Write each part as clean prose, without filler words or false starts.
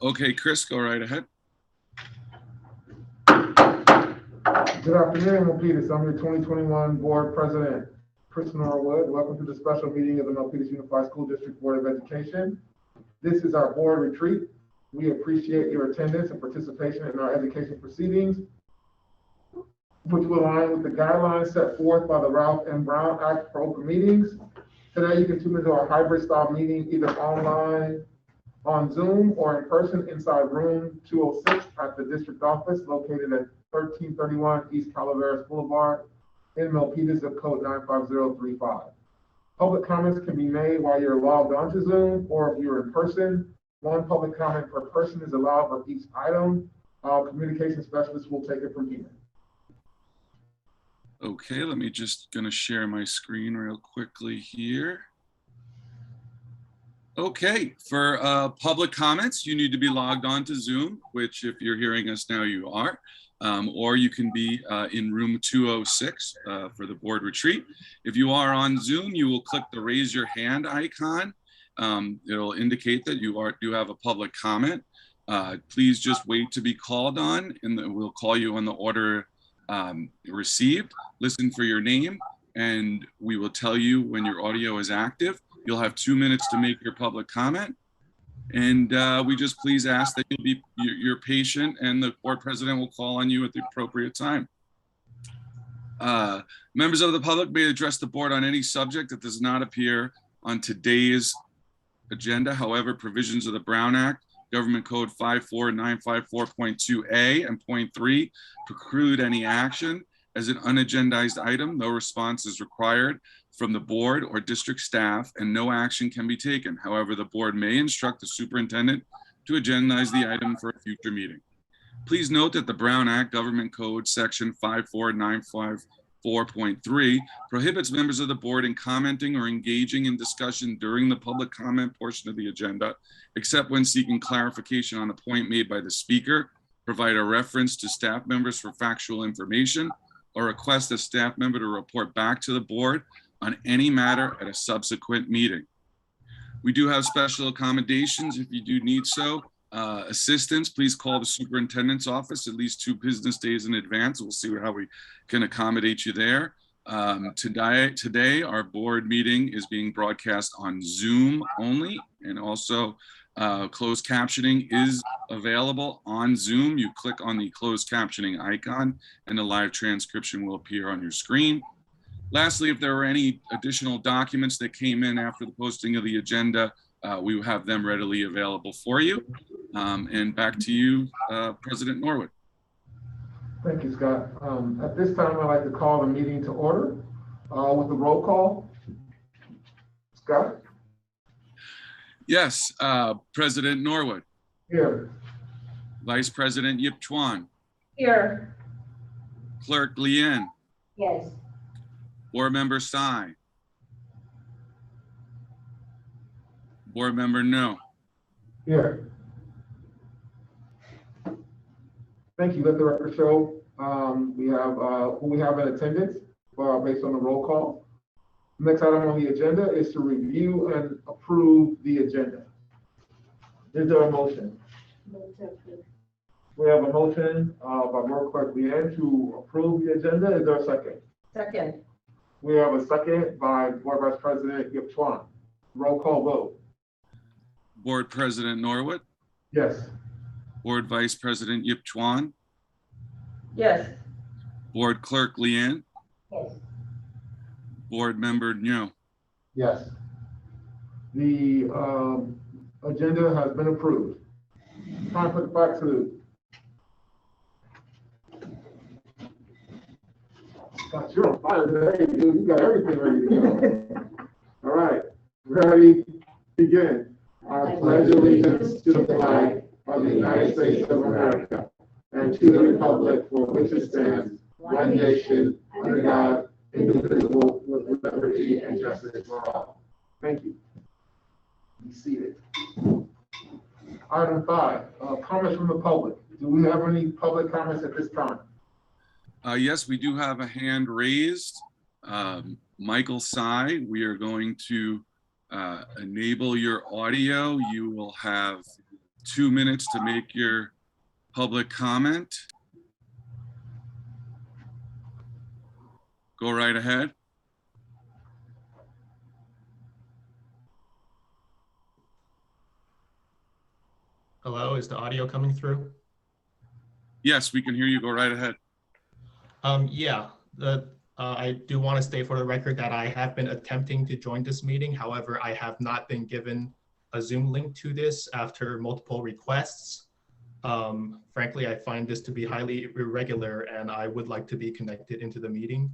Okay, Chris, go right ahead. Good afternoon, Milpitas. I'm your 2021 Board President, Chris Norwood. Welcome to the special meeting of the Milpitas Unified School District Board of Education. This is our board retreat. We appreciate your attendance and participation in our education proceedings, which will align with the guidelines set forth by the Ralph M. Brown Act for open meetings. Today, you can tune into our hybrid style meeting either online, on Zoom, or in person inside room 206 at the district office located at 1331 East Calaveras Boulevard in Milpitas, zip code 95035. Public comments can be made while you're logged onto Zoom, or if you're in person, one public comment per person is allowed for each item. Our communication specialist will take it from here. Okay, let me just gonna share my screen real quickly here. Okay, for public comments, you need to be logged on to Zoom, which if you're hearing us now, you are. Or you can be in room 206 for the board retreat. If you are on Zoom, you will click the raise your hand icon. It'll indicate that you do have a public comment. Please just wait to be called on, and we'll call you on the order received. Listen for your name, and we will tell you when your audio is active. You'll have 2 minutes to make your public comment. And we just please ask that you're patient, and the board president will call on you at the appropriate time. Members of the public may address the board on any subject that does not appear on today's agenda. However, provisions of the Brown Act, Government Code 54954.2a and .3 preclude any action as an unagendized item. No response is required from the board or district staff, and no action can be taken. However, the board may instruct the superintendent to agendize the item for a future meeting. Please note that the Brown Act, Government Code Section 54954.3 prohibits members of the board in commenting or engaging in discussion during the public comment portion of the agenda, except when seeking clarification on a point made by the speaker, provide a reference to staff members for factual information, or request a staff member to report back to the board on any matter at a subsequent meeting. We do have special accommodations if you do need so. Assistance, please call the superintendent's office at least 2 business days in advance. We'll see how we can accommodate you there. Today, our board meeting is being broadcast on Zoom only, and also closed captioning is available on Zoom. You click on the closed captioning icon and a live transcription will appear on your screen. Lastly, if there are any additional documents that came in after the posting of the agenda, we will have them readily available for you. And back to you, President Norwood. Thank you, Scott. At this time, I'd like to call the meeting to order with a roll call. Scott? Yes, President Norwood. Here. Vice President Yip Chuan. Here. Clerk Lien. Yes. Board Member Tsai. Board Member No. Here. Thank you. Let the record show we have who we have in attendance based on the roll call. Next item on the agenda is to review and approve the agenda. Is there a motion? We have a motion by Board Clerk Lien to approve the agenda. Is there a second? Second. We have a second by Board Vice President Yip Chuan. Roll call vote. Board President Norwood. Yes. Board Vice President Yip Chuan. Yes. Board Clerk Lien. Yes. Board Member No. Yes. The agenda has been approved. Time for the flag salute. Scott, you're on fire today, dude. You got everything ready to go. All right, ready, begin. I pledge allegiance to the flag of the United States of America and to the republic for which it stands, one nation, under God, indivisible, with liberty and justice for all. Thank you. Be seated. Item 5, comments from the public. Do we have any public comments at this time? Yes, we do have a hand raised. Michael Tsai, we are going to enable your audio. You will have 2 minutes to make your public comment. Go right ahead. Hello, is the audio coming through? Yes, we can hear you. Go right ahead. I do want to state for the record that I have been attempting to join this meeting. However, I have not been given a Zoom link to this after multiple requests. Frankly, I find this to be highly irregular and I would like to be connected into the meeting.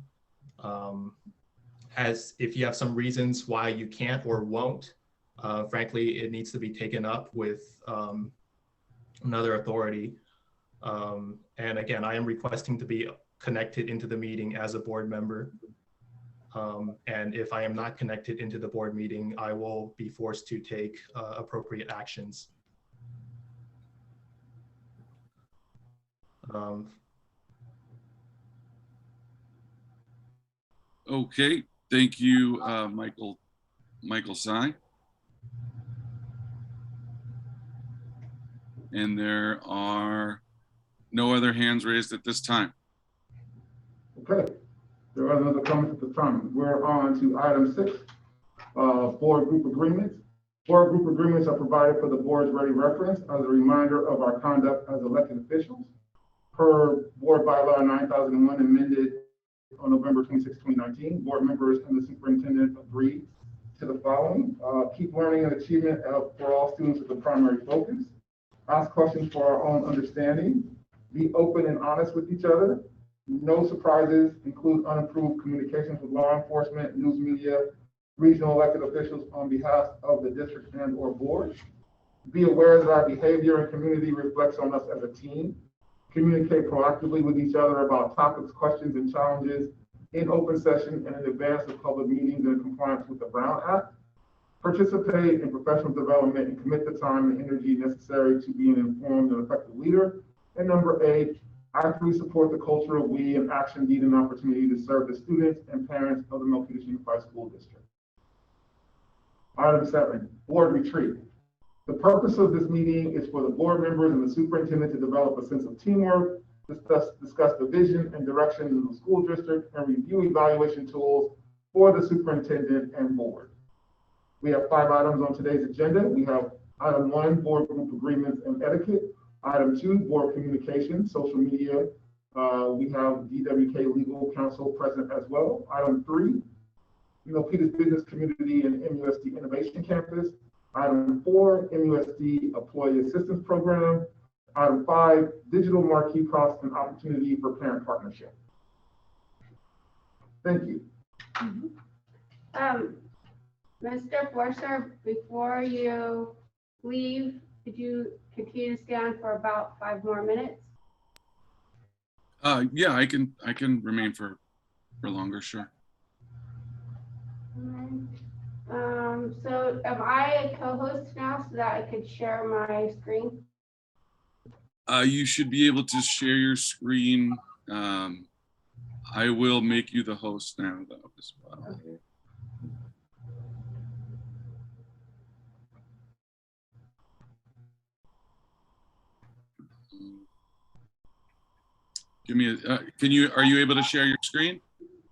As if you have some reasons why you can't or won't, frankly, it needs to be taken up with another authority. And again, I am requesting to be connected into the meeting as a board member. And if I am not connected into the board meeting, I will be forced to take appropriate actions. Okay, thank you, Michael Tsai. And there are no other hands raised at this time. Okay, there are no other comments at the time. We're on to item 6, board group agreements. Board group agreements are provided for the board's ready reference as a reminder of our conduct as elected officials. Per Board Bylaw 9001 amended on November 26, 2019, board members and the superintendent agreed to the following. Keep learning and achievement for all students as the primary focus. Ask questions for our own understanding. Be open and honest with each other. No surprises. Include unapproved communications with law enforcement, news media, regional elected officials on behalf of the district and or board. Be aware that our behavior and community reflects on us as a team. Communicate proactively with each other about topics, questions, and challenges in open session and in advance of public meetings in compliance with the Brown Act. Participate in professional development and commit the time and energy necessary to be an informed and effective leader. And number 8, actively support the culture of we and action, need, and opportunity to serve the students and parents of the Milpitas Unified School District. Item 7, board retreat. The purpose of this meeting is for the board members and the superintendent to develop a sense of teamwork, discuss the vision and direction of the school district, and review evaluation tools for the superintendent and board. We have 5 items on today's agenda. We have item 1, board group agreements and etiquette. Item 2, board communication, social media. We have DWK legal counsel present as well. Item 3, Milpitas Business Community and MUSD Innovation Campus. Item 4, MUSD Employee Assistance Program. Item 5, digital marquee costs and opportunity for parent partnership. Thank you. Mr. Forster, before you leave, could you continue to stay on for about 5 more minutes? Yeah, I can remain for longer, sure. So am I a co-host now so that I could share my screen? You should be able to share your screen. I will make you the host now, though, as well. Okay. Give me a, are you able to share your screen?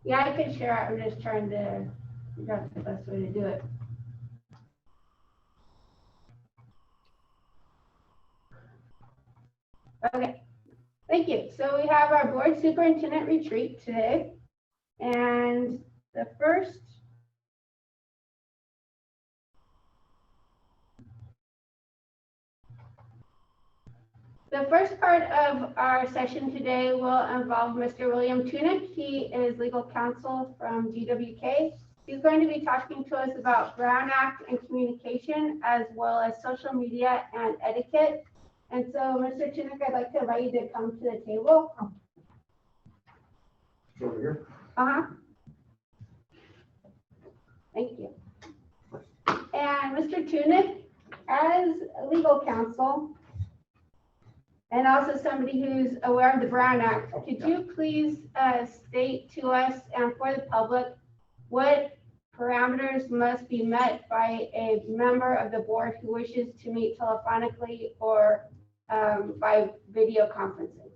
Yeah, I can share it. I'm just trying to figure out the best way to do it. Okay, thank you. So we have our board superintendent retreat today. And the first part of our session today will involve Mr. William Tunick. He is legal counsel from DWK. He's going to be talking to us about Brown Act and communication, as well as social media and etiquette. And so, Mr. Tunick, I'd like to invite you to come to the table. Over here. Thank you. And Mr. Tunick, as legal counsel, and also somebody who's aware of the Brown Act, could you please state to us and for the public what parameters must be met by a member of the board who wishes to meet telephonically or by video conferencing.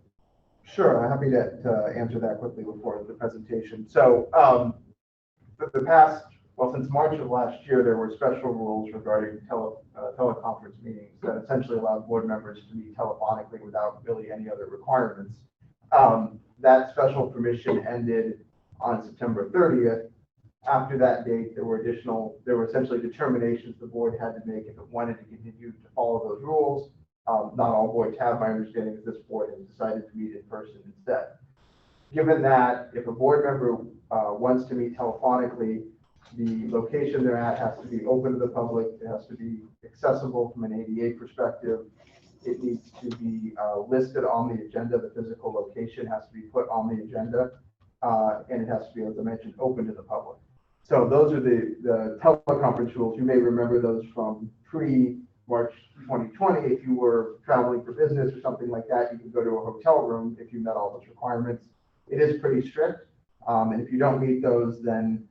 Sure, I'm happy to answer that quickly before the presentation. So for the past, well, since March of last year, there were special rules regarding teleconference meetings that essentially allowed board members to meet telephonically without really any other requirements. That special permission ended on September 30th. After that date, there were essentially determinations the board had to make if it wanted to continue to follow those rules. Not all boards have. My understanding is this board has decided to meet in person instead. Given that, if a board member wants to meet telephonically, the location they're at has to be open to the public. It has to be accessible from an ADA perspective. It needs to be listed on the agenda. The physical location has to be put on the agenda. And it has to be, as I mentioned, open to the public. So those are the teleconference rules. You may remember those from pre-March 2020. If you were traveling for business or something like that, you could go to a hotel room if you met all those requirements. It is pretty strict. And if you don't meet those, then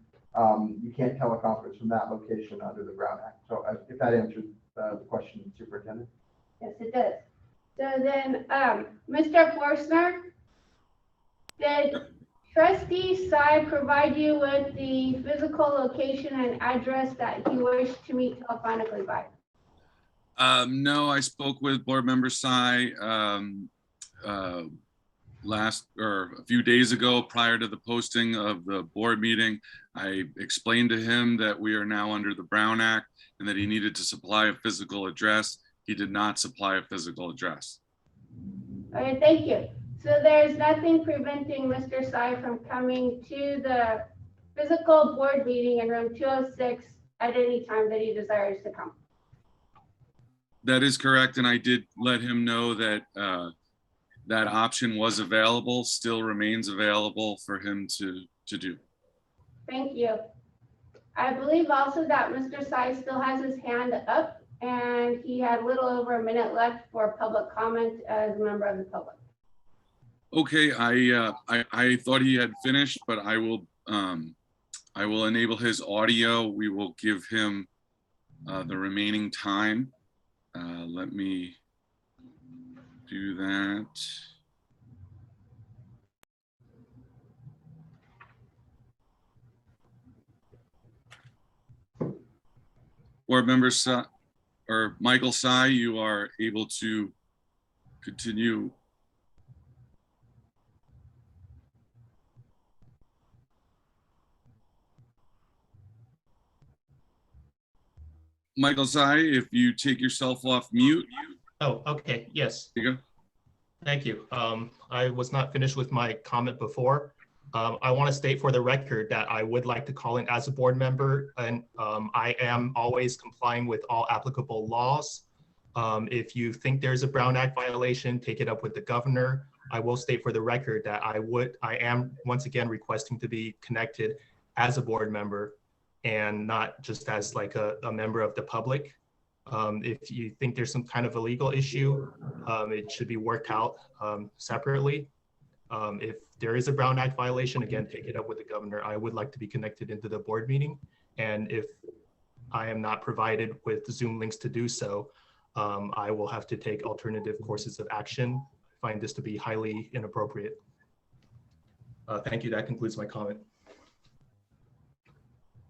you can't teleconference from that location under the Brown Act. So if that answers the question, Superintendent. Yes, it does. So then, Mr. Forstner, did Trustee Sy provide you with the physical location and address that he wished to meet telephonically by? No, I spoke with board member Sy a few days ago prior to the posting of the board meeting. I explained to him that we are now under the Brown Act and that he needed to supply a physical address. He did not supply a physical address. Okay, thank you. So there's nothing preventing Mr. Sy from coming to the physical board meeting in room 206 at any time that he desires to come. That is correct, and I did let him know that that option was available, still remains available for him to do. Thank you. I believe also that Mr. Sy still has his hand up, and he had a little over a minute left for public comment as a member of the public. Okay, I thought he had finished, but I will enable his audio. We will give him the remaining time. Let me do that. Board member Michael Sy, you are able to continue. Michael Sy, if you take yourself off mute. Oh, okay, yes. There you go. Thank you. I was not finished with my comment before. I want to state for the record that I would like to call in as a board member, and I am always complying with all applicable laws. If you think there's a Brown Act violation, take it up with the governor. I will state for the record that I am once again requesting to be connected as a board member and not just as like a member of the public. If you think there's some kind of a legal issue, it should be worked out separately. If there is a Brown Act violation, again, take it up with the governor. I would like to be connected into the board meeting. And if I am not provided with Zoom links to do so, I will have to take alternative courses of action. I find this to be highly inappropriate. Thank you. That concludes my comment.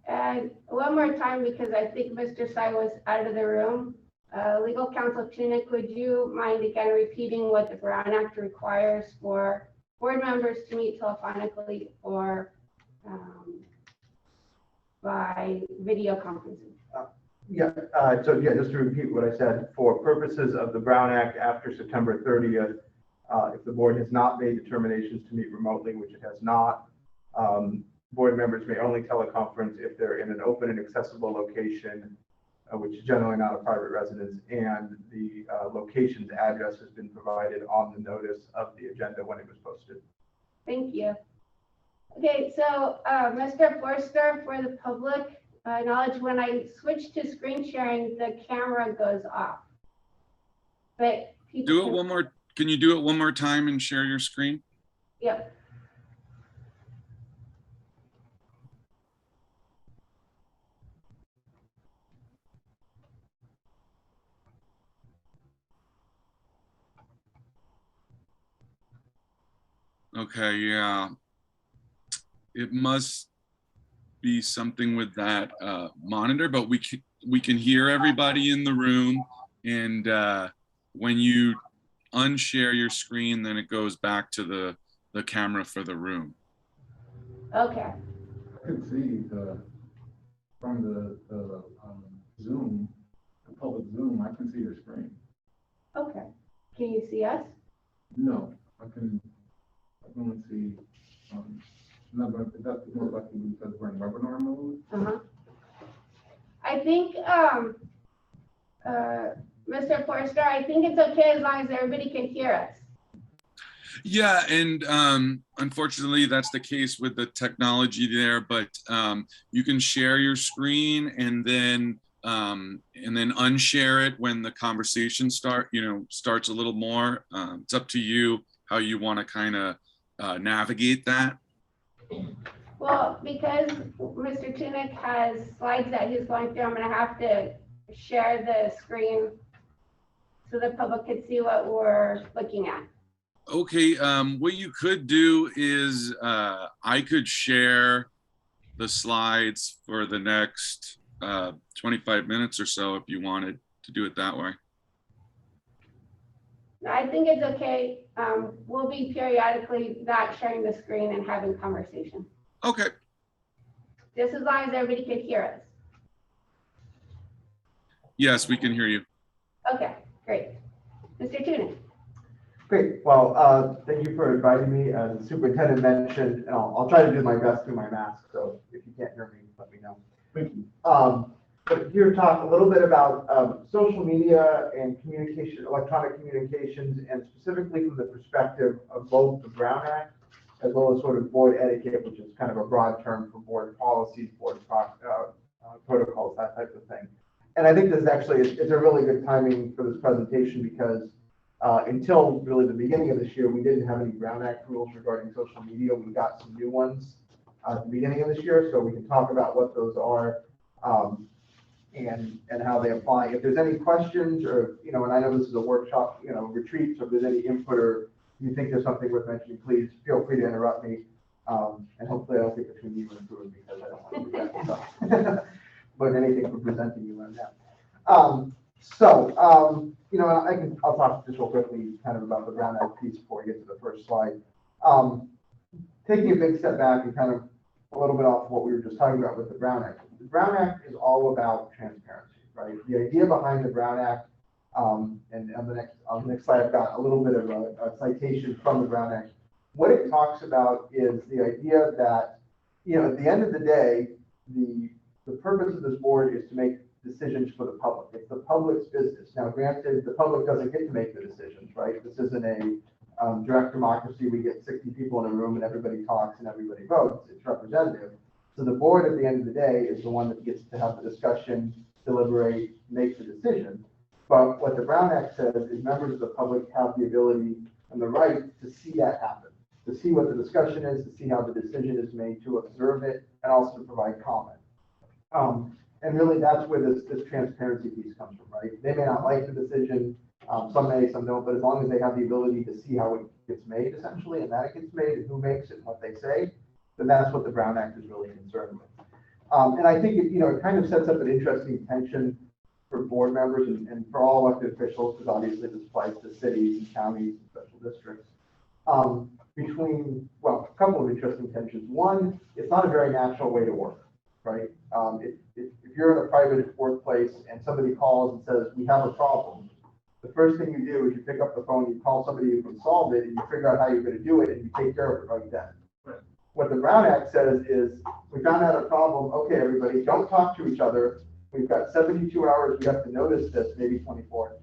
And one more time, because I think Mr. Sy was out of the room. Legal counsel Tunick, would you mind again repeating what the Brown Act requires for board members to meet telephonically or by video conferencing? Just to repeat what I said, for purposes of the Brown Act after September 30th, if the board has not made determinations to meet remotely, which it has not, board members may only teleconference if they're in an open and accessible location, which is generally not a private residence, and the location's address has been provided on the notice of the agenda when it was posted. Thank you. Okay, so Mr. Forster, for the public knowledge, when I switch to screen sharing, the camera goes off. But Do it one more. Can you do it one more time and share your screen? Yep. Okay, yeah. It must be something with that monitor, but we can hear everybody in the room. And when you unshare your screen, then it goes back to the camera for the room. Okay. I could see from the Zoom, the public Zoom, I can see your screen. Okay. Can you see us? No, I can only see, no, but that's more likely because we're in webinar mode. Uh-huh. I think, Mr. Forster, I think it's okay as long as everybody can hear us. Yeah, and unfortunately, that's the case with the technology there. But you can share your screen and then unshare it when the conversation starts a little more. It's up to you how you want to kind of navigate that. Well, because Mr. Tunick has slides that he's going through, I'm gonna have to share the screen so the public can see what we're looking at. Okay, what you could do is I could share the slides for the next 25 minutes or so if you wanted to do it that way. I think it's okay. We'll be periodically not sharing the screen and having conversation. Okay. Just as long as everybody can hear us. Yes, we can hear you. Okay, great. Mr. Tunick. Great. Well, thank you for inviting me. As the superintendent mentioned, and I'll try to do my best through my mask. So if you can't hear me, let me know. Thank you. But here to talk a little bit about social media and communication, electronic communications, and specifically from the perspective of both the Brown Act as well as sort of board etiquette, which is kind of a broad term for board policies, board protocols, that type of thing. And I think this is actually, it's a really good timing for this presentation because until really the beginning of this year, we didn't have any Brown Act rules regarding social media. We got some new ones at the beginning of this year, so we can talk about what those are and how they apply. If there's any questions or, and I know this is a workshop, retreat, so if there's any input or you think there's something worth mentioning, please feel free to interrupt me. And hopefully I'll get between you and Drew because I don't want to do that stuff. But anything for presenting you on that. I'll talk just real quickly kind of about the Brown Act piece before we get to the first slide. Taking a big step back and kind of a little bit off what we were just talking about with the Brown Act. The Brown Act is all about transparency, right? The idea behind the Brown Act, and on the next slide, I've got a little bit of a citation from the Brown Act. What it talks about is the idea that, at the end of the day, the purpose of this board is to make decisions for the public. It's the public's business. Now, granted, the public doesn't get to make the decisions, right? This isn't a direct democracy. We get 60 people in a room and everybody talks and everybody votes. It's representative. So the board at the end of the day is the one that gets to have the discussion, deliberate, make the decision. But what the Brown Act says is members of the public have the ability and the right to see that happen, to see what the discussion is, to see how the decision is made, to observe it, and also to provide comment. And really that's where this transparency piece comes from, right? They may not like the decision, some may, some don't, but as long as they have the ability to see how it gets made essentially, and that it gets made and who makes it and what they say, then that's what the Brown Act is really concerned with. And I think it kind of sets up an interesting tension for board members and for all elected officials, because obviously this applies to cities and counties and special districts, between, well, a couple of interesting tensions. One, it's not a very natural way to work, right? If you're in a private workplace and somebody calls and says, we have a problem, the first thing you do is you pick up the phone, you call somebody who can solve it, and you figure out how you're going to do it, and you take care of it right then. Right. What the Brown Act says is, we found out a problem, okay, everybody, don't talk to each other. We've got 72 hours, we have to notice this, maybe 24.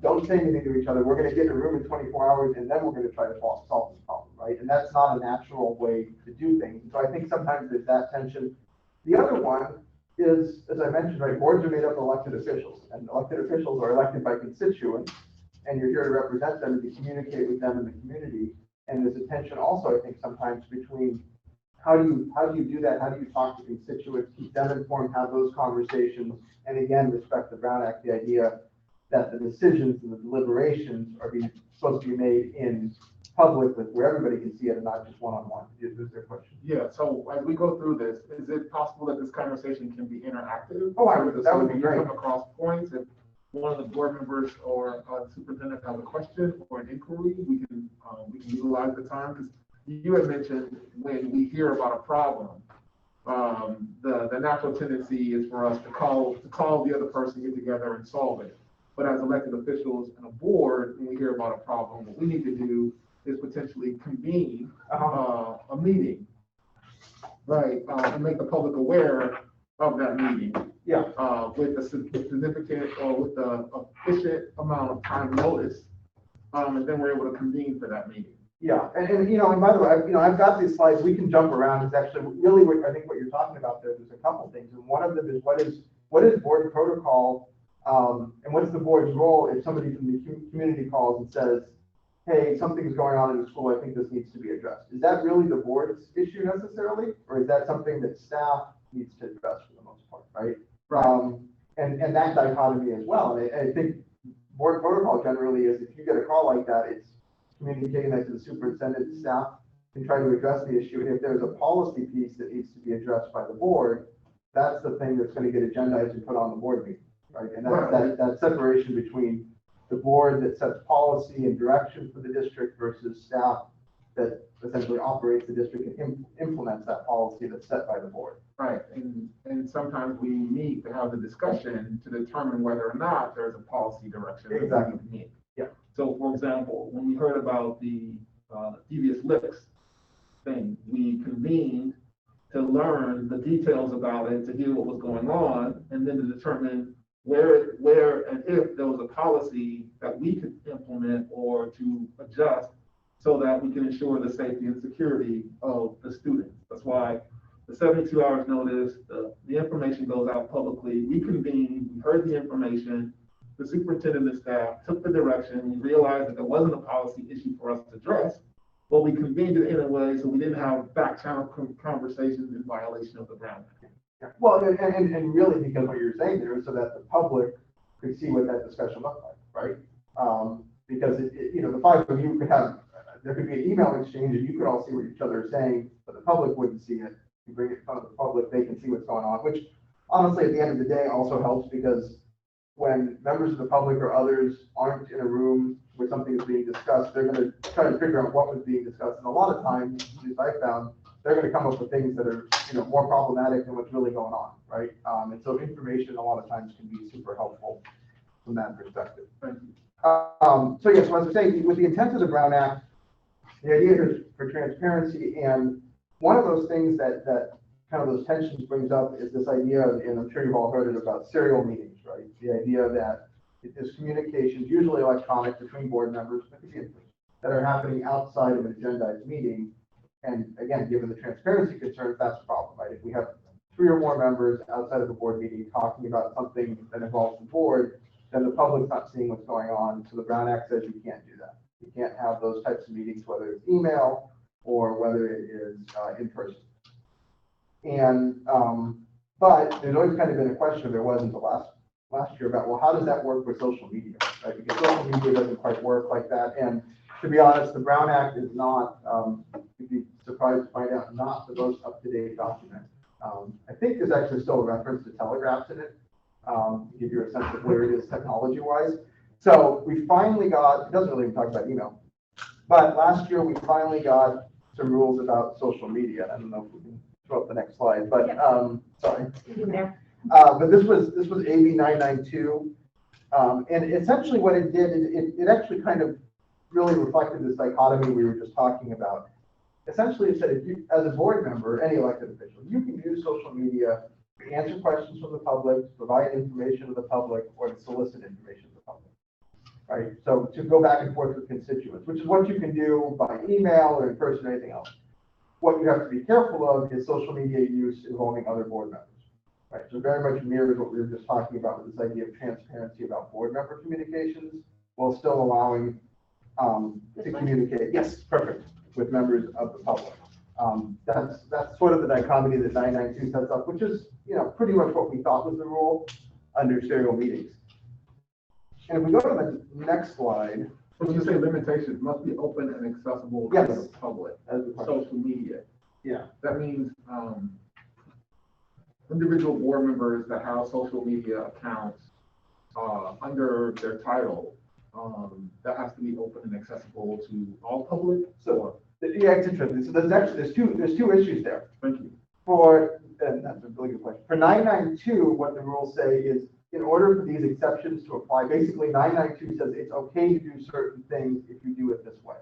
Don't say anything to each other. We're going to get in a room in 24 hours, and then we're going to try to solve this problem, right? And that's not a natural way to do things. So I think sometimes there's that tension. The other one is, as I mentioned, right, boards are made up of elected officials, and elected officials are elected by constituents, and you're here to represent them and to communicate with them in the community. And there's a tension also, I think, sometimes between how do you do that? How do you talk to constituents, keep them informed, have those conversations, and again, respect the Brown Act, the idea that the decisions and the deliberations are supposed to be made in public with where everybody can see it and not just one-on-one. Is there a question? Yeah, so as we go through this, is it possible that this conversation can be interactive? Oh, that would be So when great. you come across points, if one of the board members or superintendent has a question or an inquiry, we can utilize the time, because you had mentioned when we hear about a problem, the natural tendency is for us to call the other person, get together and solve it. But as elected officials and a board, when we hear about a problem, what we need to do is potentially convene a meeting, right, and make the public aware of that meeting. Yeah. With a significant or with a efficient amount of time notice, and then we're able to convene for that meeting. Yeah, and by the way, I've got these slides, we can jump around. It's actually really I think what you're talking about there's a couple things. And one of them is what is board protocol, and what's the board's role if somebody from the community calls and says, hey, something's going on in the school, I think this needs to be addressed. Is that really the board's issue necessarily? Or is that something that staff needs to address for the most part, right? And that dichotomy as well. And I think board protocol generally is if you get a call like that, it's communicating that to the superintendent, staff can try to address the issue. And if there's a policy piece that needs to be addressed by the board, that's the thing that's going to get agendized and put on the board meeting, right? And that's that separation between the board that sets policy and direction for the district versus staff that essentially operates the district and implements that policy that's set by the board. Right, and sometimes we need to have the discussion to determine whether or not there's a policy direction. Exactly. Yeah. So for example, when we heard about the devious licks thing, we convened to learn the details about it, to hear what was going on, and then to determine where and if there was a policy that we could implement or to adjust so that we can ensure the safety and security of the students. That's why the 72 hours notice, the information goes out publicly. We convened, we heard the information, the superintendent and staff took the direction, we realized that there wasn't a policy issue for us to address, but we convened it in a way so we didn't have back channel conversations in violation of the Brown Act. Well, and really because what you're saying there is so that the public could see what that discussion looked like, right? Because the five of you could have, there could be an email exchange and you could all see what each other are saying, but the public wouldn't see it. You bring it in front of the public, they can see what's going on, which honestly at the end of the day also helps because when members of the public or others aren't in a room where something is being discussed, they're going to try to figure out what was being discussed. And a lot of times, at least I found, they're going to come up with things that are, more problematic than what's really going on, right? And so information a lot of times can be super helpful from that perspective. Thank you. So yes, as I say, with the intent of the Brown Act, the idea is for transparency, and one of those things that kind of those tensions brings up is this idea, and I'm sure you've all heard it about serial meetings, right? The idea that there's communications, usually electronic, between board members, that are happening outside of an agendized meeting. And again, given the transparency concerns, that's a problem, right? If we have 3 or more members outside of a board meeting talking about something that involves the board, then the public's not seeing what's going on. So the Brown Act says you can't do that. You can't have those types of meetings, whether it's email or whether it is in person. And but there's always kind of been a question, there wasn't the last year, about, well, how does that work with social media, right? Because social media doesn't quite work like that. And to be honest, the Brown Act is not, you'd be surprised to find out, not the most up-to-date document. I think there's actually still a reference to telegraphs in it, to give you a sense of where it is technology-wise. So we finally got, it doesn't really even talk about email, but last year we finally got some rules about social media. I don't know if we can throw up the next slide, but sorry. But this was AB 992, and essentially what it did is it actually kind of really reflected this dichotomy we were just talking about. Essentially, it said if you, as a board member, any elected official, you can use social media to answer questions from the public, to provide information to the public, or to solicit information to the public, right? So to go back and forth with constituents, which is what you can do by email or in person or anything else. What you have to be careful of is social media use involving other board members. Right, so very much mirrors what we were just talking about with this idea of transparency about board member communications, while still allowing to communicate, yes, perfect, with members of the public. That's sort of the dichotomy that 992 sets up, which is pretty much what we thought was the rule under serial meetings. And if we go to the next slide, When you say limitations, must be open and accessible to Yes. the public, That's the question. social media. Yeah. That means, individual board members that have social media accounts, under their title, that has to be open and accessible to all public. So, yeah, it's interesting. So there's two issues there. Thank you. And that's a really good question. For 992, what the rules say is, in order for these exceptions to apply, basically 992 says it's okay to do certain things if you do it this way.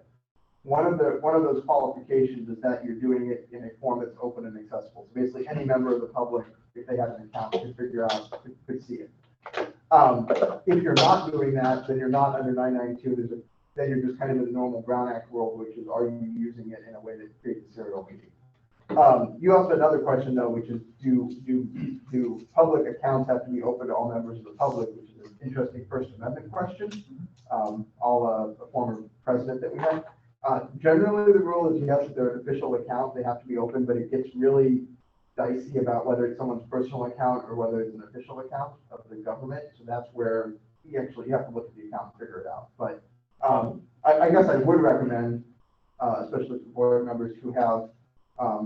One of those qualifications is that you're doing it in a form that's open and accessible. So basically, any member of the public, if they have an account, could see it. If you're not doing that, then you're not under 992. Then you're just kind of in the normal Brown Act world, which is, are you using it in a way that creates a serial meeting? You also had another question though, which is, do public accounts have to be open to all members of the public, which is an interesting First Amendment question. A former president that we had. Generally, the rule is yes, if they're an official account, they have to be open, but it gets really dicey about whether it's someone's personal account or whether it's an official account of the government. So that's where you have to look at the account and figure it out. But I guess I would recommend, especially for board members who have,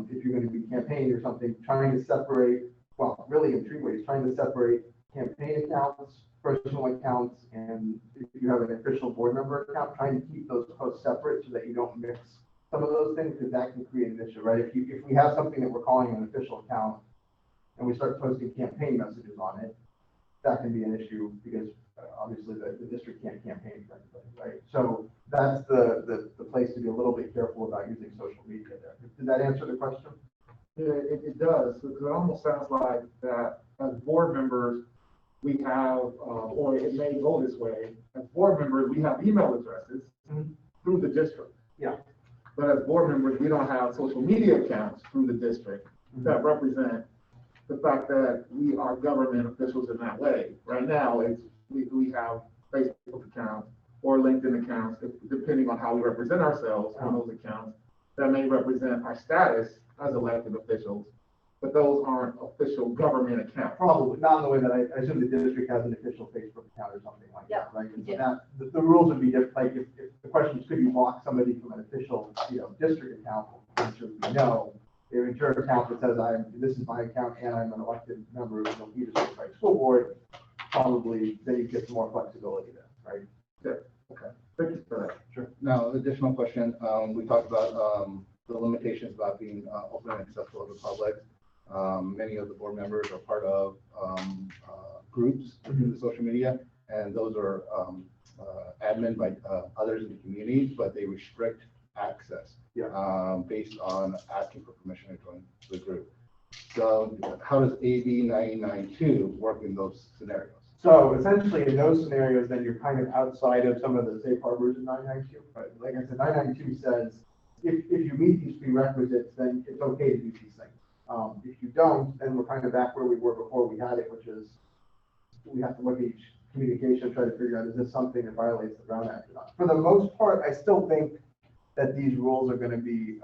if you're going to be campaigning or something, trying to separate, well, really in three ways, trying to separate campaign accounts, personal accounts, and if you have an official board member account, trying to keep those posts separate so that you don't mix some of those things, because that can create an issue, right? If we have something that we're calling an official account and we start posting campaign messages on it, that can be an issue because obviously the district can't campaign for anybody, right? So that's the place to be a little bit careful about using social media there. Did that answer the question? Yeah, it does, because it almost sounds like that as board members, we have, or it may go this way, as board members, we have email addresses through the district. Yeah. But as board members, we don't have social media accounts through the district that represent the fact that we are government officials in that way. Right now, we have Facebook accounts or LinkedIn accounts, depending on how we represent ourselves on those accounts, that may represent our status as elected officials, but those aren't official government accounts. Probably not in the way that I assume the district has an official Facebook account or something like that, right? And so that the rules would be different. Like if the question is, could you block somebody from an official, district account? The answer would be no. If your account that says this is my account and I'm an elected member of the Peter Certified School Board, probably then you get some more flexibility there, right? Yeah. Okay. Thank you for that. Sure. Now, additional question, we talked about the limitations about being open and accessible to the public. Many of the board members are part of groups in the social media, and those are admin by others in the community, but they restrict access based on asking for permission to join the group. So how does AB 992 work in those scenarios? So essentially in those scenarios, then you're kind of outside of some of the safe harbors in 992. Right? Like I said, 992 says, if you meet these prerequisites, then it's okay to do these things. If you don't, then we're kind of back where we were before we had it, which is we have to look at each communication and try to figure out, is this something that violates the Brown Act or not? For the most part, I still think that these rules are going to be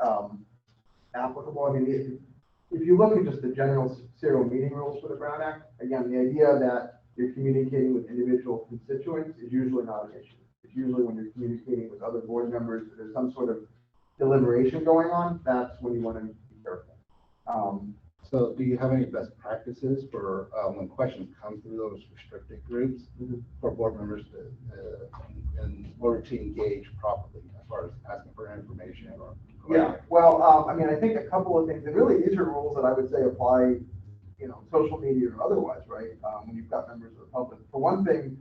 applicable. I mean, if you look at just the general serial meeting rules for the Brown Act, again, the idea that you're communicating with individual constituents is usually not an issue. It's usually when you're communicating with other board members, there's some sort of deliberation going on, that's when you want to be careful. So do you have any best practices for when questions come through those restricted groups for board members to, in order to engage properly as far as asking for information or? Yeah, well, I mean, I think a couple of things, and really these are rules that I would say apply, social media or otherwise, right? When you've got members of the public. For one thing,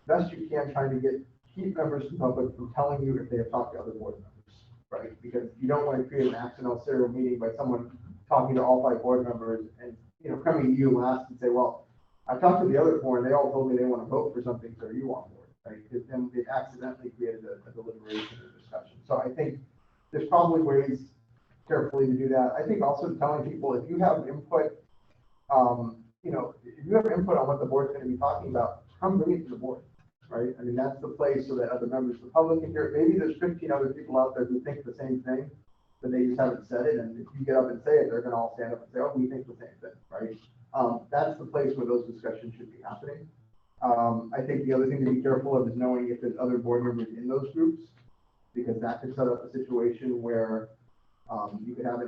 best you can try to keep members of the public from telling you if they have talked to other board members, right? Because you don't want to create an accidental serial meeting by someone talking to all 5 board members and, coming to you last and say, well, I talked to the other 4 and they all told me they want to vote for something, so are you on board, right? Because then they accidentally created a deliberation or discussion. So I think there's probably ways carefully to do that. I think also telling people if you have input, if you have input on what the board's going to be talking about, come bring it to the board, right? I mean, that's the place so that other members of the public can hear it. Maybe there's 15 other people out there who think the same thing, but they just haven't said it. And if you get up and say it, they're going to all stand up and say, oh, we think the same thing, right? That's the place where those discussions should be happening. I think the other thing to be careful of is knowing if there's other board members in those groups, because that could set up a situation where you could have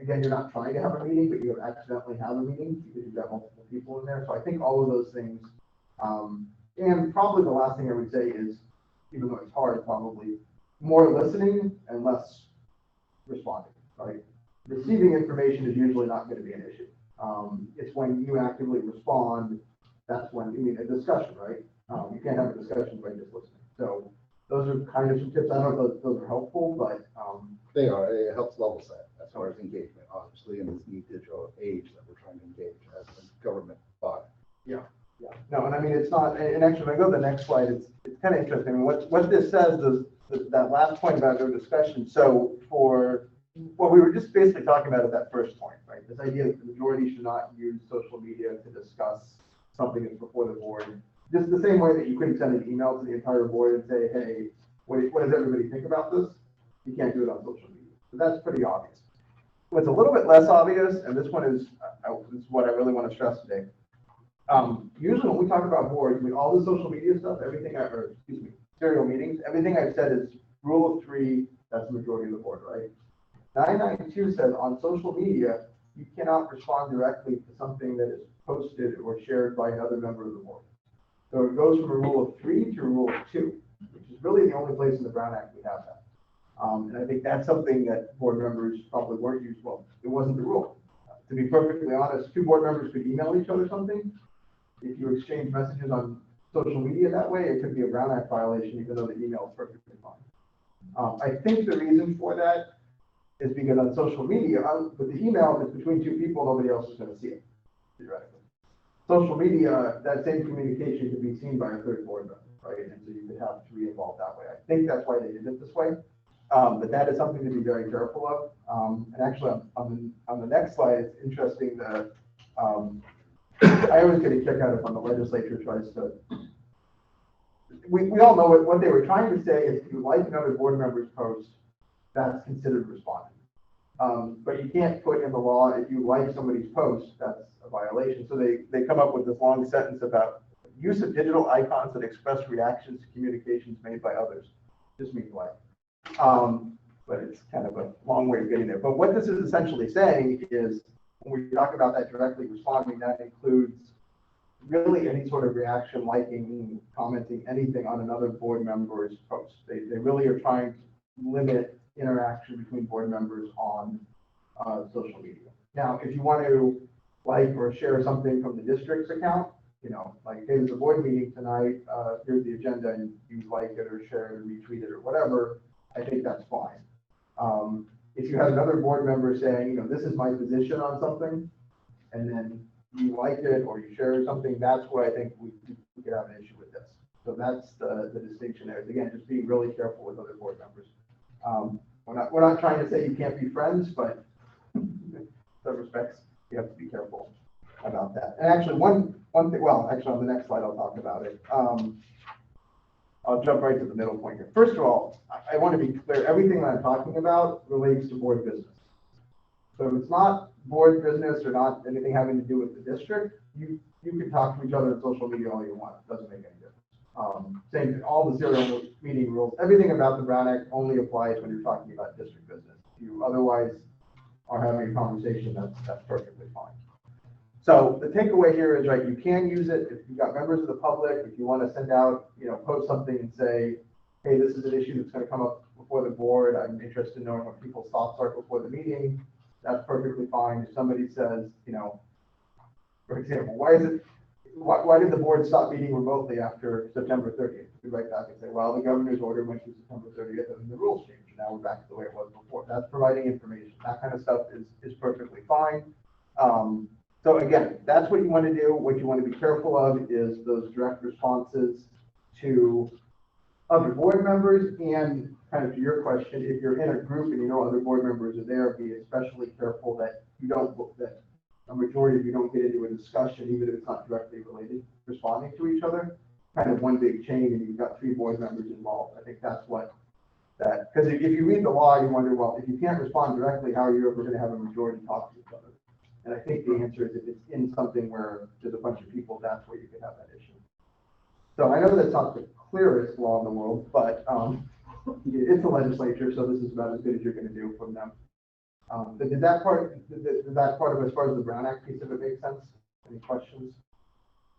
again, you're not trying to have a meeting, but you accidentally have a meeting because you've got multiple people in there. So I think all of those things, and probably the last thing I would say is, even though it's hard, probably more listening and less responding, right? Receiving information is usually not going to be an issue. It's when you actively respond, that's when, a discussion, right? You can't have a discussion by just listening. So those are kind of some tips. I don't know if those are helpful, but They are, it helps level set as far as engagement, obviously, in this new digital age that we're trying to engage as a government body. Yeah. No, and it's not, and actually, when I go to the next slide, it's kind of interesting. I mean, what this says is that last point about their discussion. So for what we were just basically talking about at that first point, right? This idea that the majority should not use social media to discuss something that's before the board. Just the same way that you couldn't send an email to the entire board and say, hey, what does everybody think about this? You can't do it on social media. So that's pretty obvious. What's a little bit less obvious, and this one is what I really want to stress today. Usually when we talk about boards, all the social media stuff, serial meetings, everything I've said is rule of three, that's the majority of the board, right? 992 says on social media, you cannot respond directly to something that is posted or shared by another member of the board. So it goes from a rule of three to a rule of two, which is really the only place in the Brown Act we have that. And I think that's something that board members probably weren't used. Well, it wasn't the rule. To be perfectly honest, two board members could email each other something. If you exchange messages on social media that way, it could be a Brown Act violation, even though the email is perfectly fine. I think the reason for that is because on social media, with the email, if it's between two people, nobody else is going to see it, theoretically. Social media, that same communication could be seen by a third board member, right? And so you could have three involved that way. I think that's why they did it this way. But that is something to be very careful of. And actually, on the next slide, it's interesting that I always get a kick out of when the legislature tries to. We all know what they were trying to say is if you like another board member's post, that's considered responding. But you can't put in the law if you like somebody's post, that's a violation. So they come up with this long sentence about use of digital icons that express reactions to communications made by others. Just means like. But it's kind of a long way of getting there. But what this is essentially saying is when we talk about that directly responding, that includes really any sort of reaction, liking, commenting, anything on another board member's post. They really are trying to limit interaction between board members on social media. Now, if you want to like or share something from the district's account, like, hey, there's a board meeting tonight, here's the agenda, and you like it or share it or retweet it or whatever, I think that's fine. If you have another board member saying, this is my position on something, and then you like it or you share something, that's where I think we could have an issue with this. So that's the distinction there. Again, just being really careful with other board members. We're not trying to say you can't be friends, but in some respects, you have to be careful about that. And actually, one thing, well, actually on the next slide, I'll talk about it. I'll jump right to the middle point here. First of all, I want to be clear, everything that I'm talking about relates to board business. So if it's not board business or not anything having to do with the district, you can talk to each other on social media all you want. It doesn't make any difference. Same thing, all the serial meeting rules, everything about the Brown Act only applies when you're talking about district business. If you otherwise are having a conversation, that's perfectly fine. So the takeaway here is, right, you can use it if you've got members of the public, if you want to send out, post something and say, hey, this is an issue that's going to come up before the board. I'm interested in knowing what people's thoughts are before the meeting. That's perfectly fine. If somebody says, for example, why did the board stop meeting remotely after September 30th? We write back and say, well, the governor's order went through September 30th and the rules changed. Now we're back to the way it was before. That's providing information. That kind of stuff is perfectly fine. So again, that's what you want to do. What you want to be careful of is those direct responses to other board members. And kind of to your question, if you're in a group and other board members are there, be especially careful that that a majority of you don't get into a discussion, even if it's not directly related, responding to each other. Kind of one big chain, and you've got three board members involved. I think that's because if you read the law, you wonder, well, if you can't respond directly, how are you ever going to have a majority talk to each other? And I think the answer is if it's in something where there's a bunch of people, that's where you could have that issue. So I know that's not the clearest law in the world, but it's the legislature, so this is about as good as you're going to do from them. But did that part of, as far as the Brown Act piece of it, make sense? Any questions?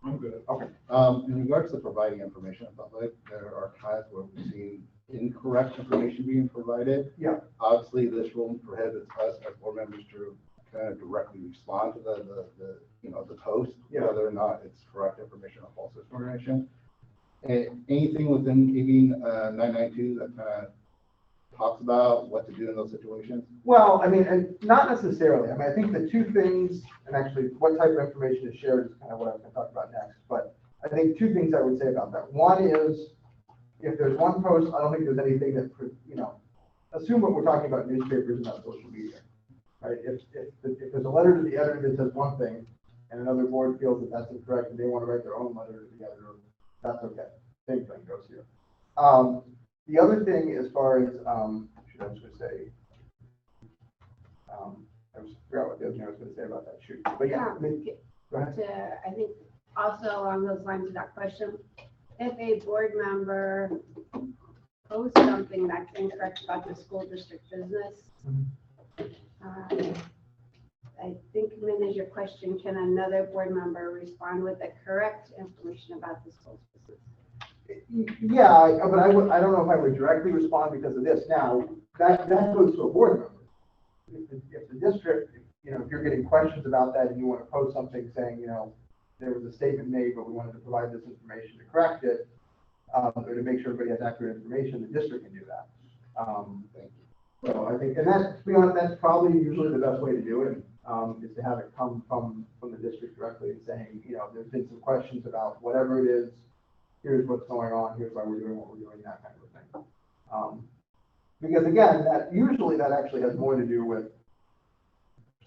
I'm good. Okay. In regards to providing information about public, there are times where we've seen incorrect information being provided. Yeah. Obviously, this rule prohibits us as board members to kind of directly respond to the post, Yeah. whether or not it's correct information or false information. And anything within AB 992 that kind of talks about what to do in those situations? Well, I mean, and not necessarily. I mean, I think the two things, and actually what type of information is shared is kind of what I was going to talk about next. But I think two things I would say about that. One is, if there's one post, I don't think there's anything that, assume what we're talking about newspapers and not social media, right? If there's a letter to the editor that says one thing, and another board feels that that's incorrect, and they want to write their own letter to the editor, that's okay. Same thing goes here. The other thing, as far as, I was going to say, I forgot what the other thing I was going to say about that shoot. But yeah, I mean, go ahead. I think also along those lines of that question, if a board member posts something that's incorrect about the school district business, I think, Min, is your question, can another board member respond with the correct information about the school business? Yeah, but I don't know if I would directly respond because of this. Now, that goes to a board member. If the district, if you're getting questions about that and you want to post something saying, there was a statement made, but we wanted to provide this information to correct it, or to make sure everybody has accurate information, the district can do that. So I think, and that, to be honest, that's probably usually the best way to do it, is to have it come from the district directly and saying, there's been some questions about whatever it is, here's what's going on, here's why we're doing what we're doing, that kind of thing. Because again, that actually has more to do with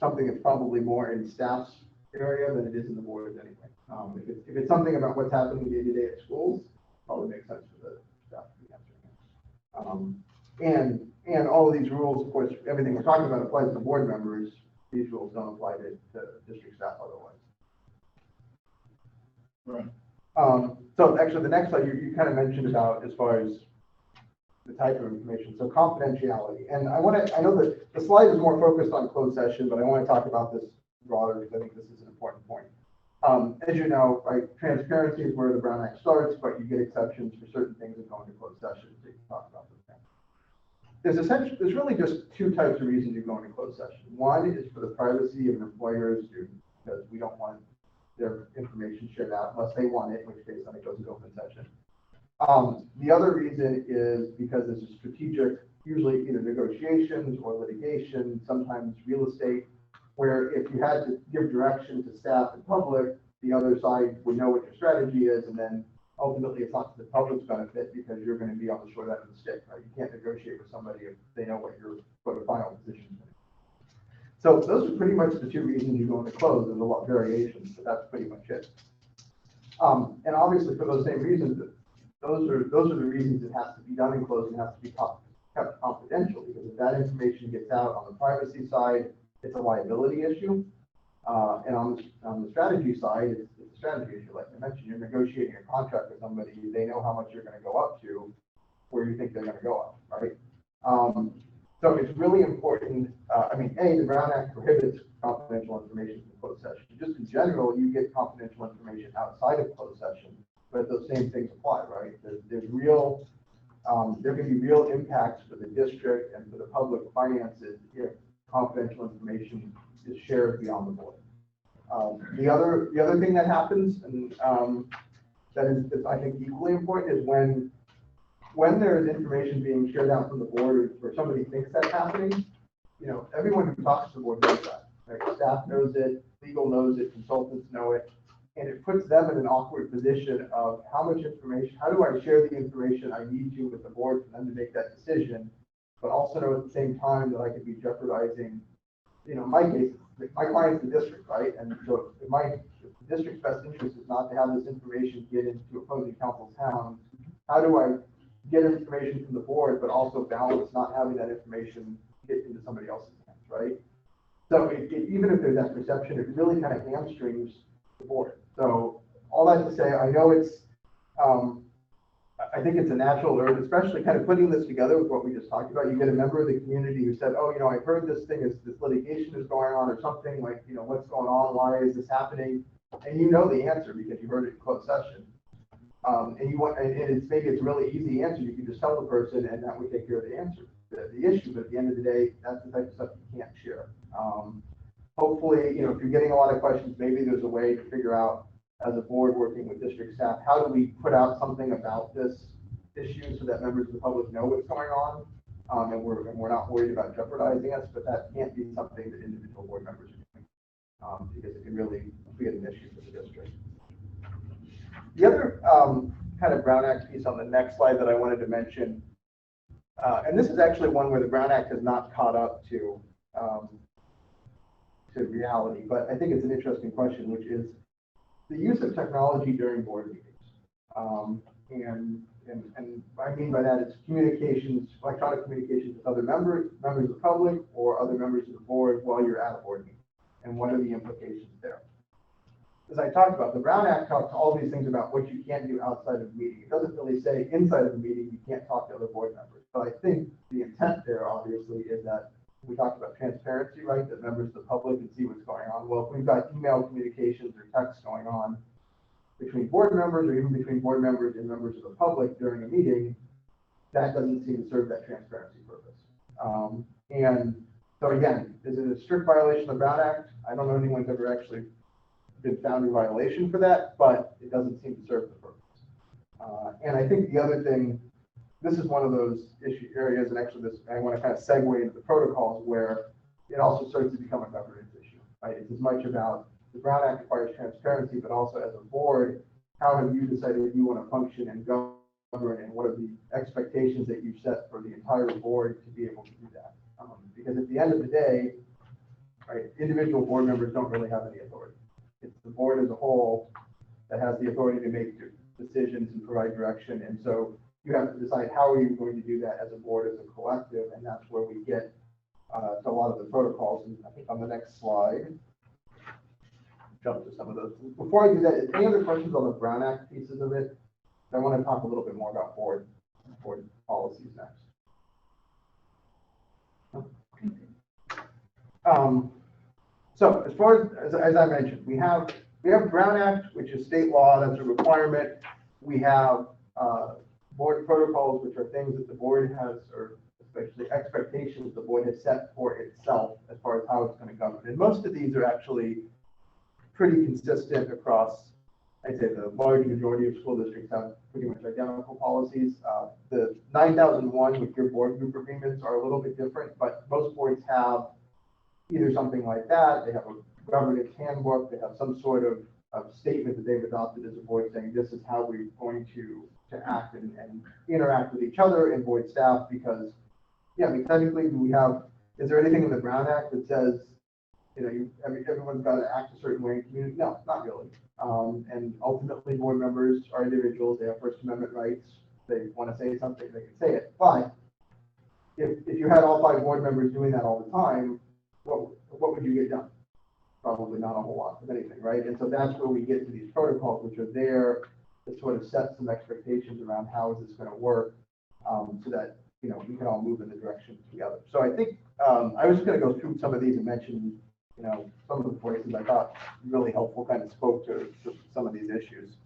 something that's probably more in staff's area than it is in the board anyway. If it's something about what's happening day to day at schools, probably makes sense for the staff to be answering it. And all of these rules, of course, everything we're talking about applies to board members. These rules don't apply to district staff otherwise. Right. So actually, the next slide you kind of mentioned about as far as the type of information. So confidentiality, and I know that the slide is more focused on closed session, but I want to talk about this broader because I think this is an important point. As you know, right, transparency is where the Brown Act starts, but you get exceptions for certain things that go into closed session. So you can talk about those things. There's really just two types of reasons you go into closed session. One is for the privacy of an employer or student, because we don't want their information shared out unless they want it, in which case then it goes into open session. The other reason is because this is strategic, usually either negotiations or litigation, sometimes real estate, where if you had to give direction to staff and public, the other side would know what your strategy is, and then ultimately it's not to the public's benefit because you're going to be on the short end of the stick, right? You can't negotiate with somebody if they know what the final position is. So those are pretty much the two reasons you go into closed. There's a lot of variations, but that's pretty much it. And obviously for those same reasons, those are the reasons it has to be done in closed and has to be kept confidential, because if that information gets out on the privacy side, it's a liability issue. And on the strategy side, it's a strategy issue. Like I mentioned, you're negotiating a contract with somebody, they know how much you're going to go up to, where you think they're going to go up, right? So it's really important. The Brown Act prohibits confidential information in closed session. Just in general, you get confidential information outside of closed session, but those same things apply, right? There can be real impacts for the district and for the public finances if confidential information is shared beyond the board. The other thing that happens, and that is I think equally important, is when there is information being shared out from the board or somebody thinks that's happening, everyone who talks to the board knows that, right? Staff knows it, legal knows it, consultants know it, and it puts them in an awkward position of how much information, how do I share the information I need to with the board for them to make that decision, but also know at the same time that I could be jeopardizing, in my case, my client's the district, right? And so if the district's best interest is not to have this information get into opposing counsel's hands, how do I get information from the board, but also balance not having that information get into somebody else's hands, right? So even if there's that perception, it really kind of hamstrings the board. So all that to say, I know it's, I think it's a natural urge, especially kind of putting this together with what we just talked about. You get a member of the community who said, oh, you know, I've heard this litigation is going on or something, like, you know, what's going on? Why is this happening? And you know the answer because you heard it in closed session. And you want, and maybe it's a really easy answer. You can just tell the person and that would take care of the answer, the issue. But at the end of the day, that's the type of stuff you can't share. Hopefully, you know, if you're getting a lot of questions, maybe there's a way to figure out as a board working with district staff, how do we put out something about this issue so that members of the public know what's going on, and we're not worried about jeopardizing us. But that can't be something that individual board members are doing, because it can really create an issue for the district. The other kind of Brown Act piece on the next slide that I wanted to mention, and this is actually one where the Brown Act has not caught up to reality, but I think it's an interesting question, which is the use of technology during board meetings. And what I mean by that is communications, electronic communications with other members of the public or other members of the board while you're at a board meeting, and what are the implications there? As I talked about, the Brown Act talks all these things about what you can't do outside of a meeting. It doesn't really say inside of a meeting you can't talk to other board members. But I think the intent there, obviously, is that we talked about transparency, right? That members of the public can see what's going on. Well, if we've got email communications or texts going on between board members or even between board members and members of the public during a meeting, that doesn't seem to serve that transparency purpose. And so again, is it a strict violation of the Brown Act? I don't know anyone's ever actually been found in violation for that, but it doesn't seem to serve the purpose. And I think the other thing, this is one of those issue areas, and actually this, I want to kind of segue into the protocols where it also starts to become a governance issue, right? It's as much about the Brown Act requires transparency, but also as a board, how have you decided you want to function and govern, and what are the expectations that you've set for the entire board to be able to do that? Because at the end of the day, right, individual board members don't really have any authority. It's the board as a whole that has the authority to make decisions and provide direction. And so you have to decide how are you going to do that as a board, as a collective, and that's where we get to a lot of the protocols. And I think on the next slide, jump to some of those. Before I do that, any other questions on the Brown Act pieces of it? I want to talk a little bit more about board policies next. So as far as I mentioned, we have Brown Act, which is state law, that's a requirement. We have board protocols, which are things that the board has, or especially expectations the board has set for itself as far as how it's going to govern. And most of these are actually pretty consistent across, I'd say the large majority of school districts have pretty much identical policies. The 9001 with your board group agreements are a little bit different, but most boards have either something like that, they have a governance handbook, they have some sort of statement that they've adopted as a board saying this is how we're going to act and interact with each other and board staff. Because, yeah, I mean, technically, is there anything in the Brown Act that says, you know, everyone's got to act a certain way in community? No, not really. And ultimately, board members are individuals. They have First Amendment rights. They want to say something, they can say it. But if you had all 5 board members doing that all the time, what would you get done? Probably not a whole lot of anything, right? And so that's where we get to these protocols, which are there to sort of set some expectations around how is this going to work, so that, you know, we can all move in the direction together. So I think I was just going to go through some of these and mention, you know, some of the voices I thought really helpful, kind of spoke to some of these issues.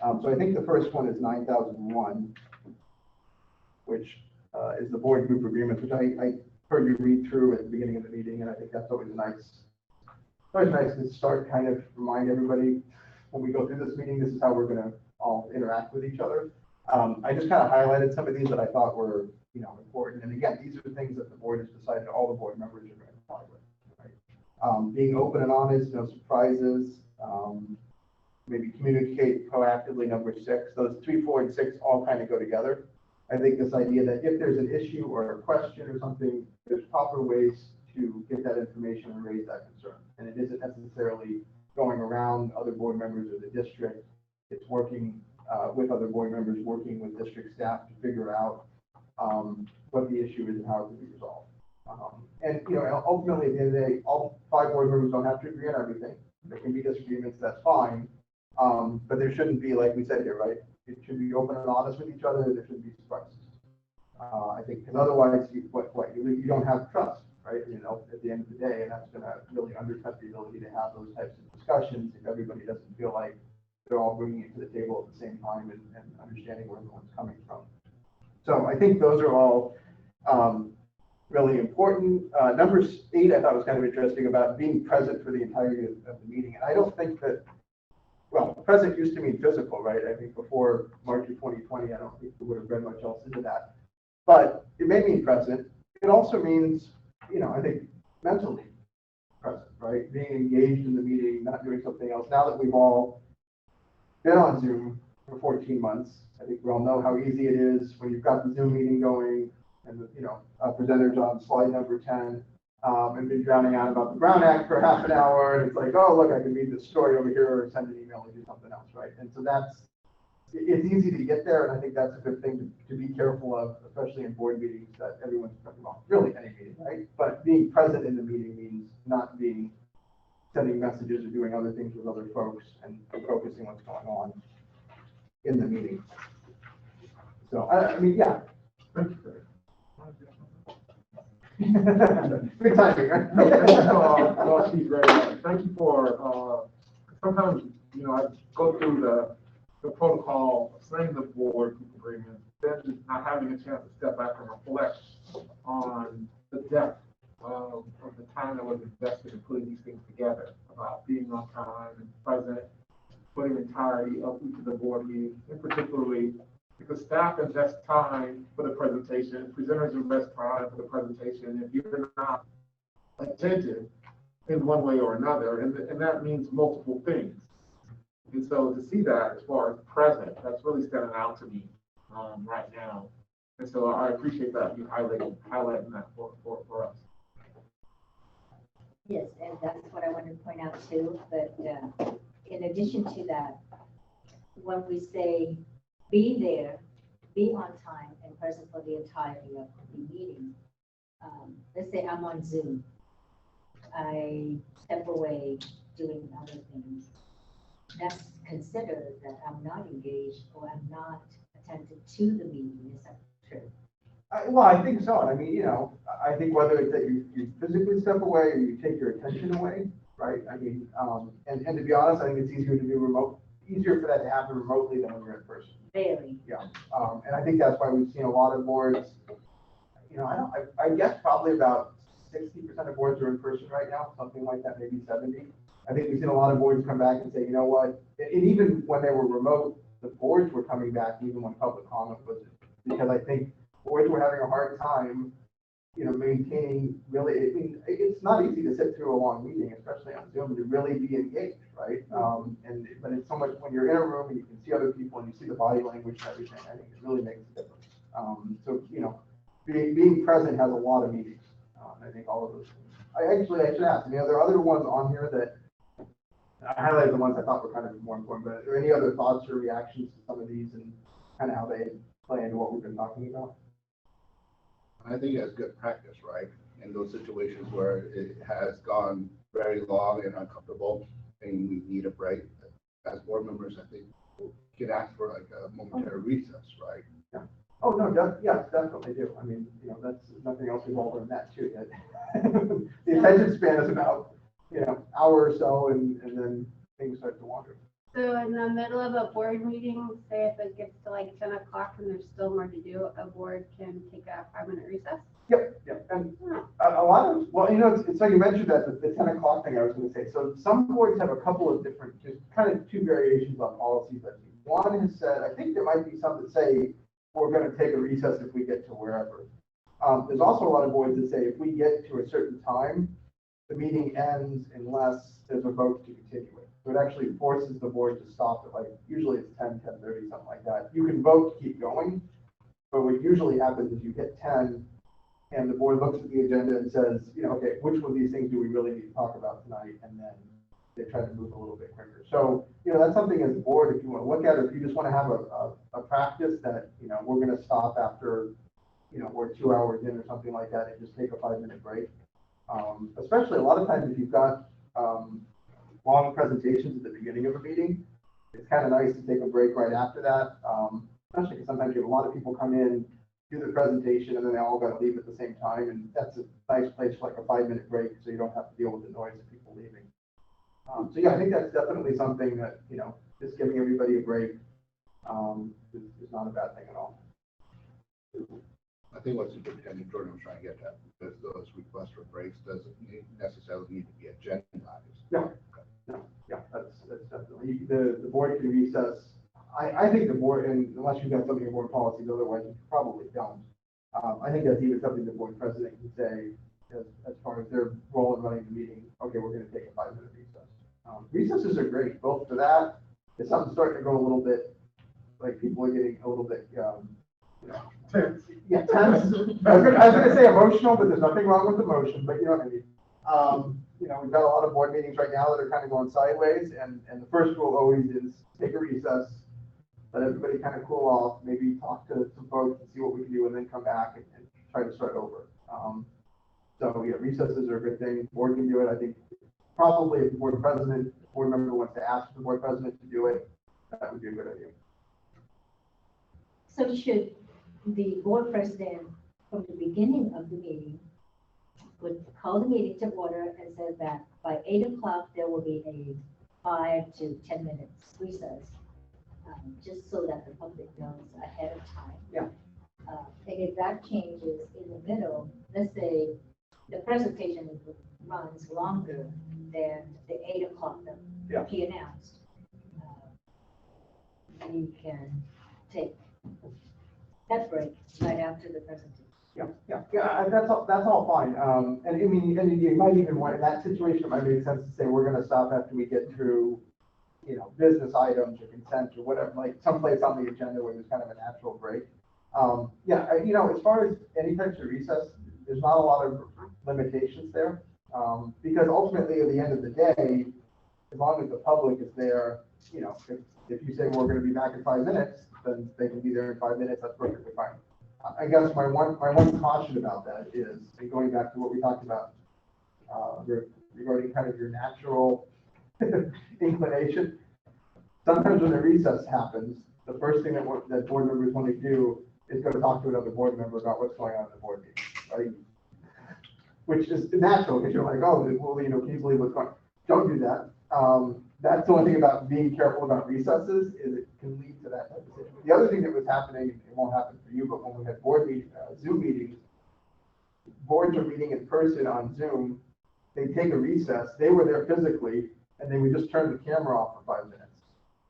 So I think the first one is 9001, which is the board group agreements, which I heard you read through at the beginning of the meeting, and I think that's always nice to start, kind of remind everybody when we go through this meeting, this is how we're going to all interact with each other. I just kind of highlighted some of these that I thought were, you know, important. And again, these are things that the board has decided all the board members are going to comply with. Right? Being open and honest, no surprises. Maybe communicate proactively. Number 6. Those 3, 4, and 6 all kind of go together. I think this idea that if there's an issue or a question or something, there's proper ways to get that information and raise that concern. And it isn't necessarily going around other board members or the district. It's working with other board members, working with district staff to figure out what the issue is and how it can be resolved. And, you know, ultimately, at the end of the day, all 5 board members don't have to agree on everything. There can be disagreements, that's fine. But there shouldn't be, like we said here, right? It should be open and honest with each other. There shouldn't be surprises. I think, because otherwise, you don't have trust, right? You know, at the end of the day, and that's going to really undercut the ability to have those types of discussions if everybody doesn't feel like they're all bringing it to the table at the same time and understanding where everyone's coming from. So I think those are all really important. Number 8, I thought was kind of interesting about being present for the entirety of the meeting. And I don't think that, well, present used to mean physical, right? I think before March of 2020, I don't think we would have read much else into that. But it may mean present. It also means, you know, I think mentally present, right? Being engaged in the meeting, not doing something else. Now that we've all been on Zoom for 14 months, I think we all know how easy it is when you've got the Zoom meeting going and the, you know, presenters on slide number 10 and been drowning out about the Brown Act for half an hour. And it's like, oh, look, I can read this story over here or send an email and do something else, right? And so it's easy to get there. And I think that's a good thing to be careful of, especially in board meetings that everyone's talking about, really any meeting, right? But being present in the meeting means not sending messages or doing other things with other folks and focusing what's going on in the meeting. So, I mean, yeah. Thank you, Greg. Good timing, right? No, thank you for, well, Chief Greg, thank you for, sometimes, you know, I go through the protocol of signing the board agreement, then not having a chance to step back and reflect on the depth of the time that was invested in putting these things together, about being on time and present, for the entirety of each of the board meetings, and particularly because staff invest time for the presentation, presenters invest time for the presentation. If you're not attentive in one way or another, and that means multiple things. And so to see that as far as present, that's really standing out to me right now. And so I appreciate that you highlighting that for us. Yes, and that's what I wanted to point out too, but in addition to that, when we say be there, be on time and present for the entirety of the meeting, let's say I'm on Zoom, I step away doing other things, that's considered that I'm not engaged or I'm not attentive to the meeting. Is that true? Well, I think so. I mean, you know, I think whether it's that you physically step away or you take your attention away, right? I mean, and to be honest, I think it's easier for that to happen remotely than when you're in person. Very. Yeah. And I think that's why we've seen a lot of boards, you know, I guess probably about 60% of boards are in person right now, something like that, maybe 70. I think we've seen a lot of boards come back and say, you know what, and even when they were remote, the boards were coming back even when public comment wasn't, because I think boards were having a hard time, you know, maintaining really, I mean, it's not easy to sit through a long meeting, especially on Zoom, to really be engaged, right? But it's so much, when you're in a room and you can see other people and you see the body language and everything, I think it really makes a difference. So, you know, being present has a lot of meanings. I think all of those things. I should ask, you know, there are other ones on here that I highlighted the ones I thought were kind of more important, but are there any other thoughts or reactions to some of these and kind of how they play into what we've been talking about? I think that's good practice, right? In those situations where it has gone very long and uncomfortable and we need a break, as board members, I think we can ask for like a momentary recess, right? Yeah. Oh, no, yes, definitely do. I mean, you know, that's nothing else we've all learned that too yet. The attention span is about, you know, hour or so and then things start to wander. So in the middle of a board meeting, say if it gets to like 10 o'clock and there's still more to do, a board can take a 5-minute recess? Yep. And a lot of, well, you know, it's like you mentioned that the 10 o'clock thing I was going to say. So some boards have a couple of different, just kind of 2 variations on policies. One has said, I think there might be some that say, we're going to take a recess if we get to wherever. There's also a lot of boards that say if we get to a certain time, the meeting ends unless there's a vote to continue it. So it actually forces the board to stop at, like, usually it's 10:30, something like that. You can vote to keep going, but what usually happens is you hit 10 and the board looks at the agenda and says, you know, okay, which one of these things do we really need to talk about tonight? And then they try to move a little bit quicker. So, you know, that's something as a board, if you want to look at it, if you just want to have a practice that, you know, we're going to stop after, or 2 hours in or something like that, and just take a 5-minute break. Especially a lot of times if you've got long presentations at the beginning of a meeting, it's kind of nice to take a break right after that. Especially because sometimes you have a lot of people come in, do the presentation, and then they all got to leave at the same time. And that's a nice place for like a 5-minute break, so you don't have to deal with the noise of people leaving. So yeah, I think that's definitely something that, just giving everybody a break is not a bad thing at all. I think what Superintendent Jordan was trying to get at, because those requests for breaks doesn't necessarily need to be agendized. Yeah, yeah, that's definitely, the board can recess. I think the board, and unless you've got something in board policies, otherwise you probably don't. I think that's even something the board president can say as far as their role in running the meeting. Okay, we're going to take a 5-minute recess. Recesses are great, both for that. If something's starting to go a little bit, like people are getting a little bit, Tense. yeah, tense. I was gonna say emotional, but there's nothing wrong with emotion, but you know what I mean. We've got a lot of board meetings right now that are kind of going sideways, and the first rule always is take a recess, let everybody kind of cool off, maybe talk to some folks and see what we can do, and then come back and try to start over. So yeah, recesses are a good thing. Board can do it. I think probably if the board member wants to ask the board president to do it, that would be a good idea. So should the board president, from the beginning of the meeting, would call the meeting to order and said that by 8 o'clock, there will be a 5 to 10 minutes recess, just so that the public knows ahead of time. Yeah. And if that changes in the middle, let's say the presentation runs longer than the 8 o'clock that he announced, we can take that break right after the presentation. Yeah, that's all fine. And I mean, and you might even want, in that situation, it might make sense to say, we're gonna stop after we get through, business items or consent or whatever, like someplace on the agenda where there's kind of a natural break. As far as any types of recess, there's not a lot of limitations there. Because ultimately, at the end of the day, as long as the public is there, if you say, well, we're gonna be back in 5 minutes, then they can be there in 5 minutes, that's perfectly fine. I guess my one caution about that is, and going back to what we talked about regarding kind of your natural inclination, sometimes when a recess happens, the first thing that board members want to do is go to talk to another board member about what's going on in the board meeting, right? Which is natural, because you're like, oh, well, can you believe what's going on? Don't do that. That's the one thing about being careful about recesses, is it can lead to that type of situation. The other thing that was happening, it won't happen for you, but when we had board meetings, Zoom meetings, boards are meeting in person on Zoom, they take a recess, they were there physically, and they would just turn the camera off for 5 minutes.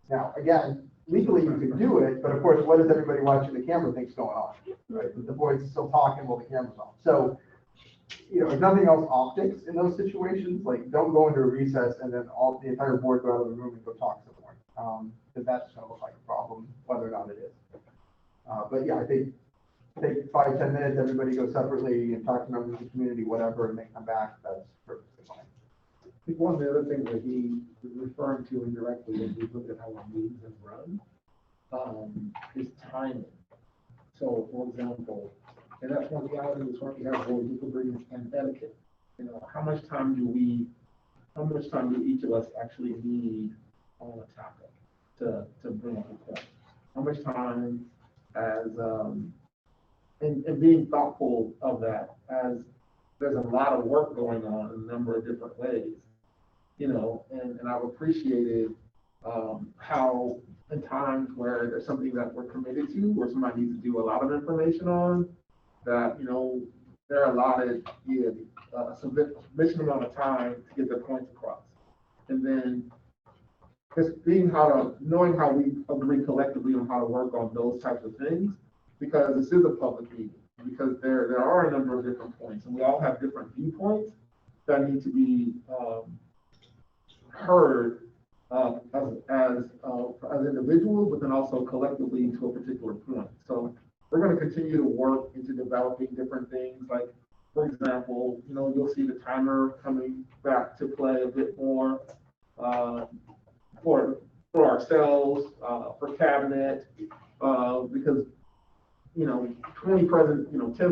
Now, again, legally you could do it, but of course, what does everybody watching the camera think's going on, right? The board's still talking while the camera's on. So, if nothing else, optics in those situations, like don't go into a recess and then the entire board go out of the room and go talk somewhere. Because that's going to look like a problem, whether or not it is. But yeah, I think take 5, 10 minutes, everybody go separately and talk to members of the community, whatever, and then come back. That's perfectly fine. I think one of the other things that he was referring to indirectly as we look at how our meetings have run, is timing. So, for example, and that's one reality is when we have board disagreements and etiquette. How much time do each of us actually need on a topic to bring up a point? How much time as and being thoughtful of that, as there's a lot of work going on in a number of different ways, and I've appreciated how in times where there's something that we're committed to, where somebody needs to do a lot of information on, that, they're allotted a sufficient amount of time to get their points across. And then just knowing how we agree collectively on how to work on those types of things, because this is a public meeting, because there are a number of different points, and we all have different viewpoints that need to be heard as individuals, but then also collectively to a particular point. So we're going to continue to work into developing different things. Like, for example, you'll see the timer coming back to play a bit more for ourselves, for cabinet, because 10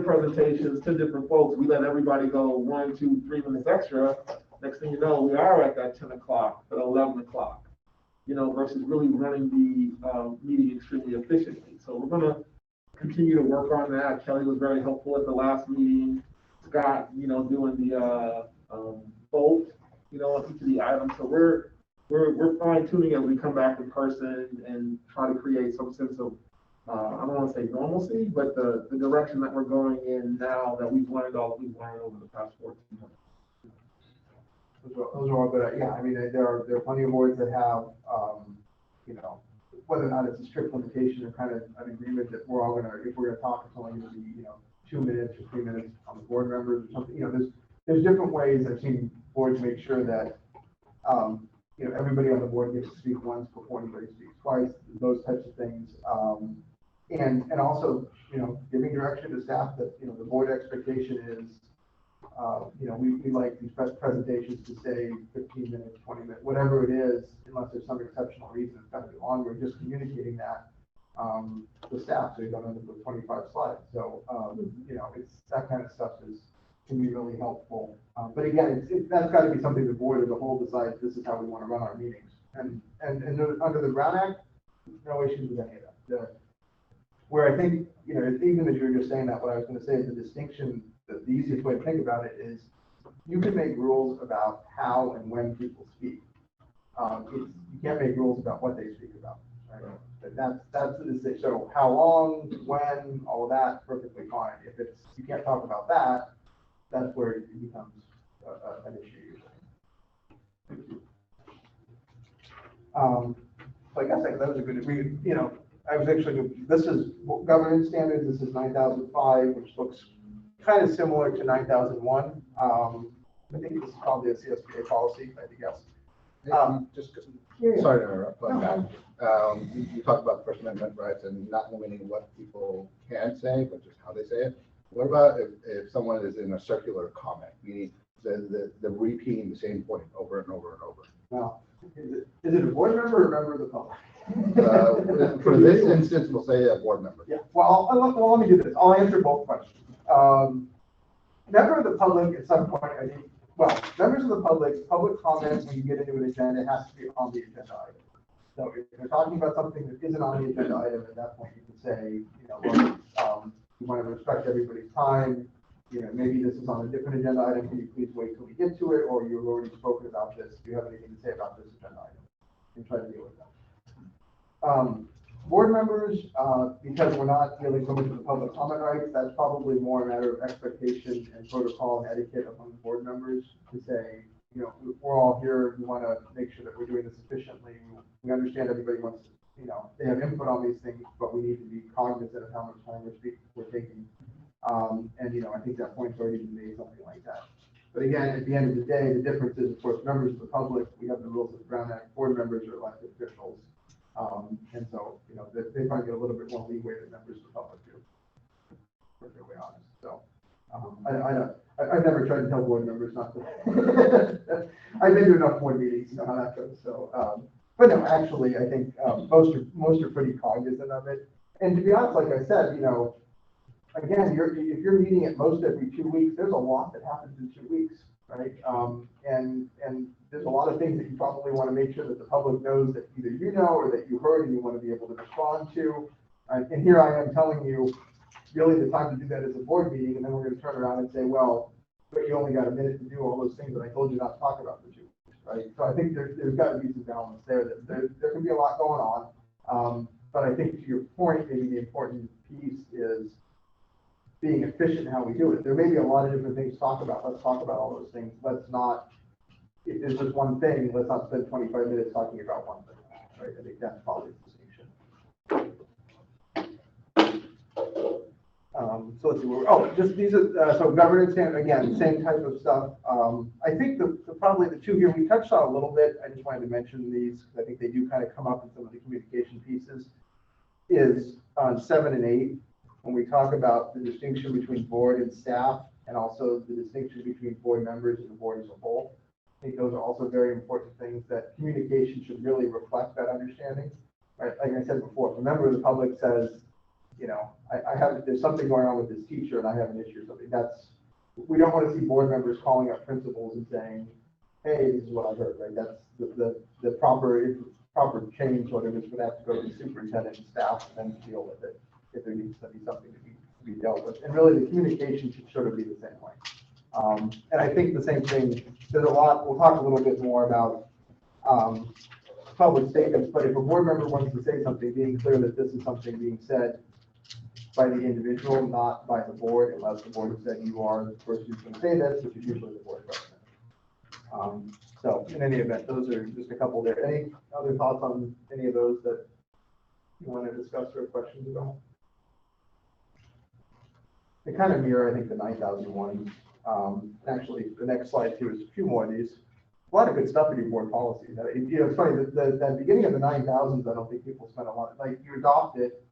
presentations, 10 different folks, we let everybody go 1, 2, 3 minutes extra. Next thing you know, we are at that 10 o'clock, at 11 o'clock, versus really running the meeting extremely efficiently. So we're gonna continue to work on that. Kelly was very helpful at the last meeting. Scott, doing the vote, on each of the items. So we're fine tuning as we come back in person and try to create some sense of, I don't want to say normalcy, but the direction that we're going in now that we've learned all that we've learned over the past 14 months. Those are all good. Yeah, I mean, there are plenty of boards that have, whether or not it's a strict limitation or kind of an agreement that we're all gonna, if we're gonna talk, it's only gonna be, 2 minutes or 3 minutes on the board members or something. There's different ways I've seen boards make sure that, everybody on the board gets to speak once before anybody speaks twice, those types of things. And also, giving direction to staff that, the board expectation is, we like these presentations to say 15 minutes, 20 minutes, whatever it is, unless there's some exceptional reason it's got to be longer, just communicating that to staff so you don't end up with 25 slides. So, it's that kind of stuff can be really helpful. But again, that's got to be something the board as a whole decides this is how we want to run our meetings. And under the Brown Act, no issues with any of that. Where I think, even as you were just saying that, what I was going to say is the distinction, the easiest way to think about it is you can make rules about how and when people speak. You can't make rules about what they speak about, right? That's the distinction. So how long, when, all of that, perfectly fine. If you can't talk about that, that's where it becomes an issue usually. So I guess that was a good, I was actually, this is governance standards, this is 9005, which looks kind of similar to 9001. I think this is probably a CSBA policy, I guess. Sorry to interrupt, but you talked about the First Amendment rights and not limiting what people can say, but just how they say it. What about if someone is in a circular comment, meaning the repeating the same point over and over and over? Now, is it a board member or a member of the public? For this instance, we'll say a board member. Yeah, well, let me do this. I'll answer both questions. Member of the public at some point, I think, members of the public comments when you get into an agenda has to be on the agenda item. So if you're talking about something that isn't on the agenda item, at that point you can say, look, we want to respect everybody's time. Maybe this is on a different agenda item. Can you please wait till we get to it? Or you've already spoken about this. Do you have anything to say about this agenda item? And try to deal with that. Board members, because we're not dealing so much with the public comment rights, that's probably more a matter of expectation and protocol and etiquette among the board members to say, we're all here. We want to make sure that we're doing this efficiently. We understand everybody wants to, they have input on these things, but we need to be cognizant of how much time we're taking. And, I think that point's already been made, something like that. But again, at the end of the day, the difference is, of course, members of the public, we have the rules of the Brown Act, board members are elected officials. And so, they probably get a little bit more leeway than members of the public do, for to be honest. So, I've never tried to tell board members not to. I've been to enough board meetings to know how that goes. So, but no, actually, I think most are pretty cognizant of it. And to be honest, like I said, again, if you're meeting at most every 2 weeks, there's a lot that happens in 2 weeks, right? And there's a lot of things that you probably want to make sure that the public knows that either you know or that you heard and you want to be able to respond to. And here I am telling you, really the time to do that is a board meeting, and then we're going to turn around and say, well, but you only got a minute to do all those things that I told you not to talk about for 2 weeks, right? So I think there's got to be some balance there. There can be a lot going on. But I think to your point, maybe the important piece is being efficient in how we do it. There may be a lot of different things to talk about. Let's talk about all those things. Let's not, if there's just one thing, let's not spend 25 minutes talking about one thing, right? I think that's probably the distinction. So let's see, just these are, so governance standard, again, same type of stuff. I think probably the two here we touched on a little bit, I just wanted to mention these, because I think they do kind of come up in some of the communication pieces, is on 7 and 8. When we talk about the distinction between board and staff, and also the distinction between board members and the board as a whole, I think those are also very important things that communication should really reflect that understanding. Right? Like I said before, if a member of the public says, you know, there's something going on with this teacher and I have an issue or something. We don't want to see board members calling up principals and saying, hey, this is what I heard, right? That's the proper change, whatever it's gonna have to go to the superintendent and staff and then deal with it if there needs to be something to be dealt with. And really the communication should sort of be the same way. And I think the same thing, there's a lot, we'll talk a little bit more about public statements, but if a board member wants to say something, being clear that this is something being said by the individual, not by the board, unless the board has said you are the person who's going to say this, which is usually the board president. So in any event, those are just a couple there. Any other thoughts on any of those that you want to discuss or questions about? They kind of mirror, I think, the 9001. Actually, the next slide too is a few more of these. A lot of good stuff in your board policies. You know, it's funny, the beginning of the 9000s, I don't think people spend a lot, like you adopt it,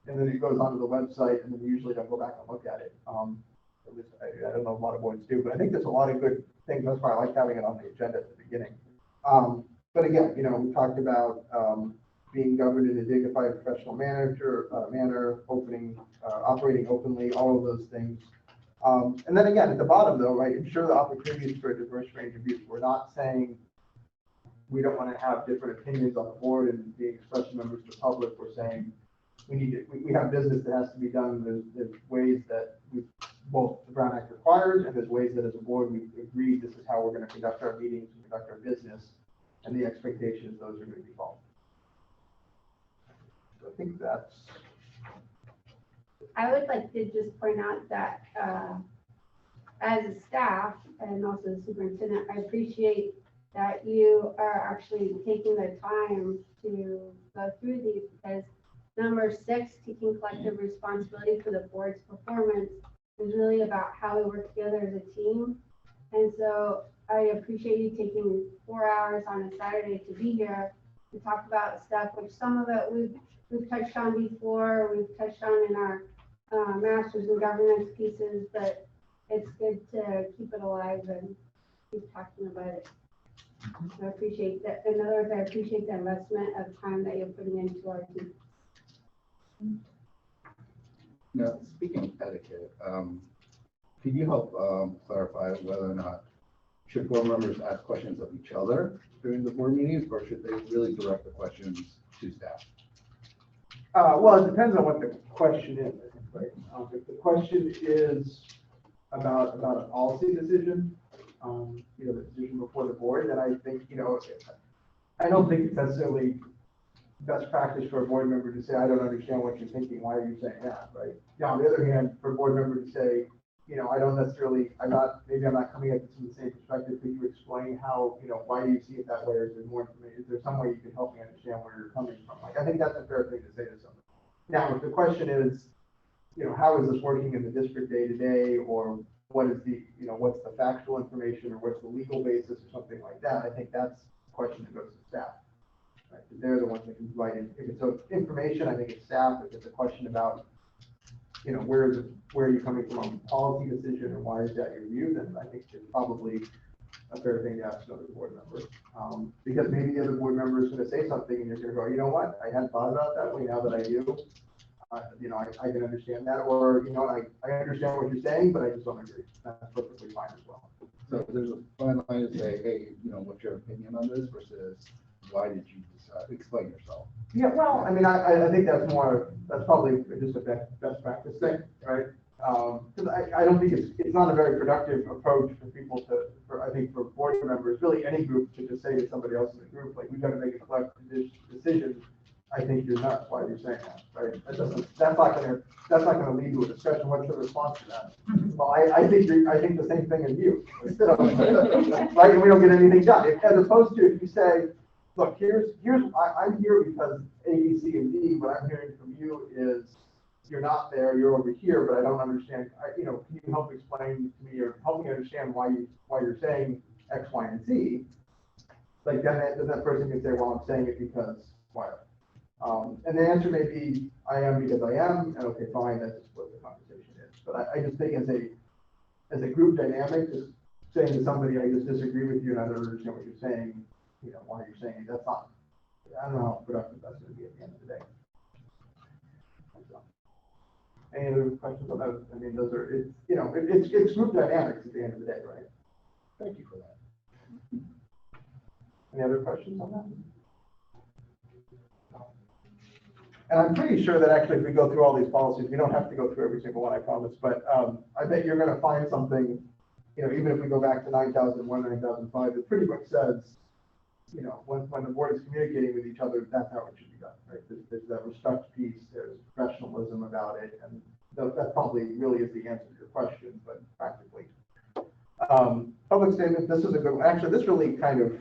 and then it goes onto the website, and then you usually don't go back and look at it. At least I don't know if a lot of boards do, but I think there's a lot of good things. That's why I like having it on the agenda at the beginning. But again, you know, we talked about being governed in a dignified, professional manner, operating openly, all of those things. And then again, at the bottom though, right, ensure the opportunities for a diverse range of views. We're not saying we don't want to have different opinions on the board and being expressed to members of the public. We're saying we have business that has to be done. There's ways that both the Brown Act requires, and there's ways that as a board we've agreed this is how we're going to conduct our meetings and conduct our business, and the expectation is those are going to be followed. So I think that's. I would like to just point out that as a staff and also the superintendent, I appreciate that you are actually taking the time to go through these, because number 6, taking collective responsibility for the board's performance, is really about how we work together as a team. And so I appreciate you taking 4 hours on a Saturday to be here to talk about stuff, which some of it we've touched on before, we've touched on in our masters in governance pieces, but it's good to keep it alive and keep talking about it. I appreciate that. In other words, I appreciate the investment of time that you're putting into our team. Now, speaking of etiquette, can you help clarify whether or not should board members ask questions of each other during the board meetings, or should they really direct the questions to staff? Well, it depends on what the question is, right? If the question is about a policy decision, you know, the decision before the board, then I think, you know, I don't think it's necessarily best practice for a board member to say, I don't understand what you're thinking, why are you saying that, right? Now, on the other hand, for a board member to say, you know, maybe I'm not coming at this from the same perspective, could you explain how, you know, why do you see it that way, or is there more information, is there some way you can help me understand where you're coming from? Like, I think that's a fair thing to say to somebody. Now, if the question is, you know, how is this working in the district day to day, or what is the, you know, what's the factual information, or what's the legal basis, or something like that, I think that's a question that goes to staff. Right? They're the ones that can provide it. If it's information, I think it's staff. If it's a question about, you know, where are you coming from on policy decision, and why is that your view, then I think it's probably a fair thing to ask another board member. Because maybe the other board member is going to say something, and you're going to go, you know what, I hadn't thought about it that way. Now that I do, you know, I can understand that, or, you know, I understand what you're saying, but I just don't agree. That's perfectly fine as well. So there's a fine line to say, hey, you know, what's your opinion on this versus why did you decide? Explain yourself. Yeah, well, I mean, I think that's probably just a best practice thing, right? Because I don't think it's not a very productive approach for people I think for board members, really any group, to just say to somebody else in the group, like, we've got to make a collective decision. I think you're nuts. Why you're saying that, right? That's not gonna lead to a discussion. What's your response to that? Well, I think the same thing as you, right? And we don't get anything done. As opposed to if you say, look, I'm here because A, B, C, and D. What I'm hearing from you is you're not there, you're over here, but I don't understand. You know, can you help explain to me, or help me understand why you're saying X, Y, and Z? Like then that person can say, well, I'm saying it because whatever. And the answer may be, I am because I am, and okay, fine, that's just what the conversation is. But I just think as a group dynamic, just saying to somebody, I just disagree with you and I don't understand what you're saying, you know, why you're saying it, that's not, I don't know how productive that's going to be at the end of the day. So. Any other questions on those? I mean, those are, it's, you know, it's group dynamics at the end of the day, right? Thank you for that. Any other questions on that? And I'm pretty sure that actually if we go through all these policies, we don't have to go through every single one, I promise, but I bet you're gonna find something, you know, even if we go back to 9001, 9005, it pretty much says, you know, when the board is communicating with each other, that's how it should be done, right? There's that respect piece, there's professionalism about it, and that probably really is the answer to your question, but practically. Public statement, this is a good one. Actually, this really kind of,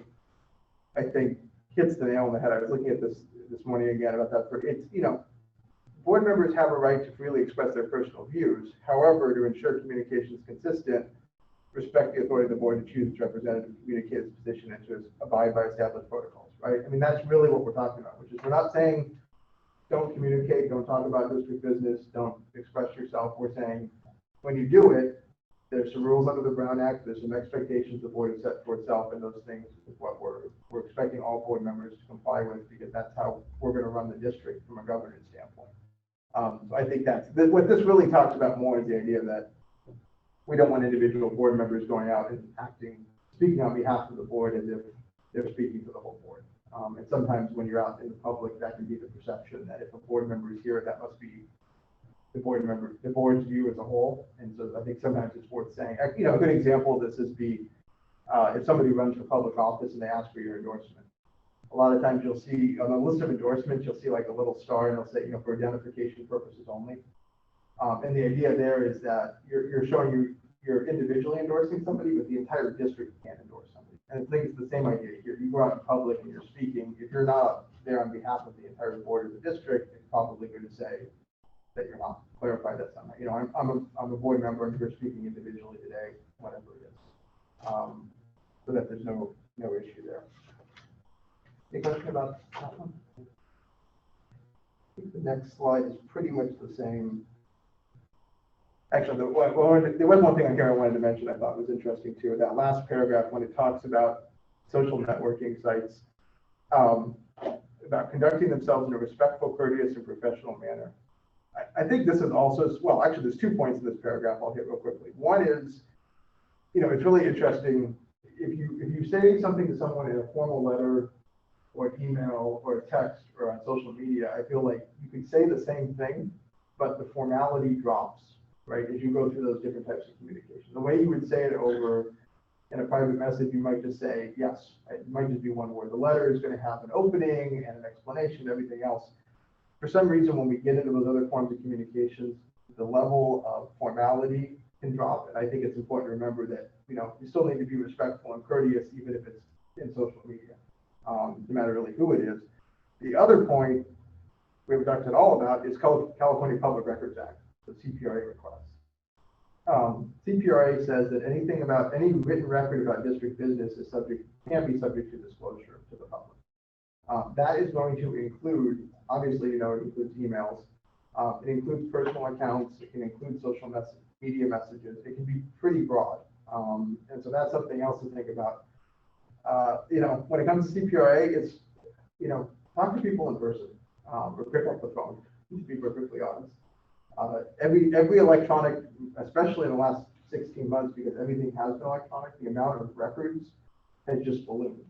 I think, hits the nail on the head. I was looking at this morning again about that. It's, you know, board members have a right to freely express their personal views. However, to ensure communication is consistent, respect the authority of the board to choose its representative to communicate its position and to abide by established protocols, right? I mean, that's really what we're talking about, which is we're not saying don't communicate, don't talk about district business, don't express yourself. We're saying when you do it, there's some rules under the Brown Act, there's some expectations the board has set for itself, and those things is what we're expecting all board members to comply with, because that's how we're going to run the district from a governance standpoint. So I think that's what this really talks about more, is the idea that we don't want individual board members going out and speaking on behalf of the board as if they're speaking for the whole board. And sometimes when you're out in the public, that can be the perception that if a board member is here, that must be the board's view as a whole. And so I think sometimes it's worth saying, you know, a good example of this is if somebody runs for public office and they ask for your endorsement. A lot of times you'll see on the list of endorsements, you'll see like a little star and they'll say, you know, for identification purposes only. And the idea there is that you're showing you're individually endorsing somebody, but the entire district can't endorse somebody. And I think it's the same idea here. You go out in public and you're speaking. If you're not there on behalf of the entire board of the district, it's probably going to say that you're not. Clarify that somehow. You know, I'm a board member and you're speaking individually today, whatever it is, so that there's no issue there. Any question about that one? I think the next slide is pretty much the same. Actually, there was one thing on here I wanted to mention I thought was interesting too. That last paragraph when it talks about social networking sites, about conducting themselves in a respectful, courteous, and professional manner. I think this is also, well, actually there's 2 points in this paragraph I'll hit real quickly. One is, you know, it's really interesting. If you say something to someone in a formal letter or an email or a text or on social media, I feel like you could say the same thing, but the formality drops, right? As you go through those different types of communication. The way you would say it over in a private message, you might just say, yes, it might just be one word. The letter is going to have an opening and an explanation, everything else. For some reason, when we get into those other forms of communications, the level of formality can drop. And I think it's important to remember that, you know, you still need to be respectful and courteous, even if it's in social media, no matter really who it is. The other point we haven't talked at all about is California Public Records Act, the CPRA request. CPRA says that any written record about district business can be subject to disclosure to the public. That is going to include, obviously, you know, it includes emails. It includes personal accounts. It can include social media messages. It can be pretty broad. And so that's something else to think about. You know, when it comes to CPRA, it's, you know, talk to people in person or pick up the phone, to be perfectly honest. Every electronic, especially in the last 16 months, because everything has been electronic, the amount of records has just ballooned.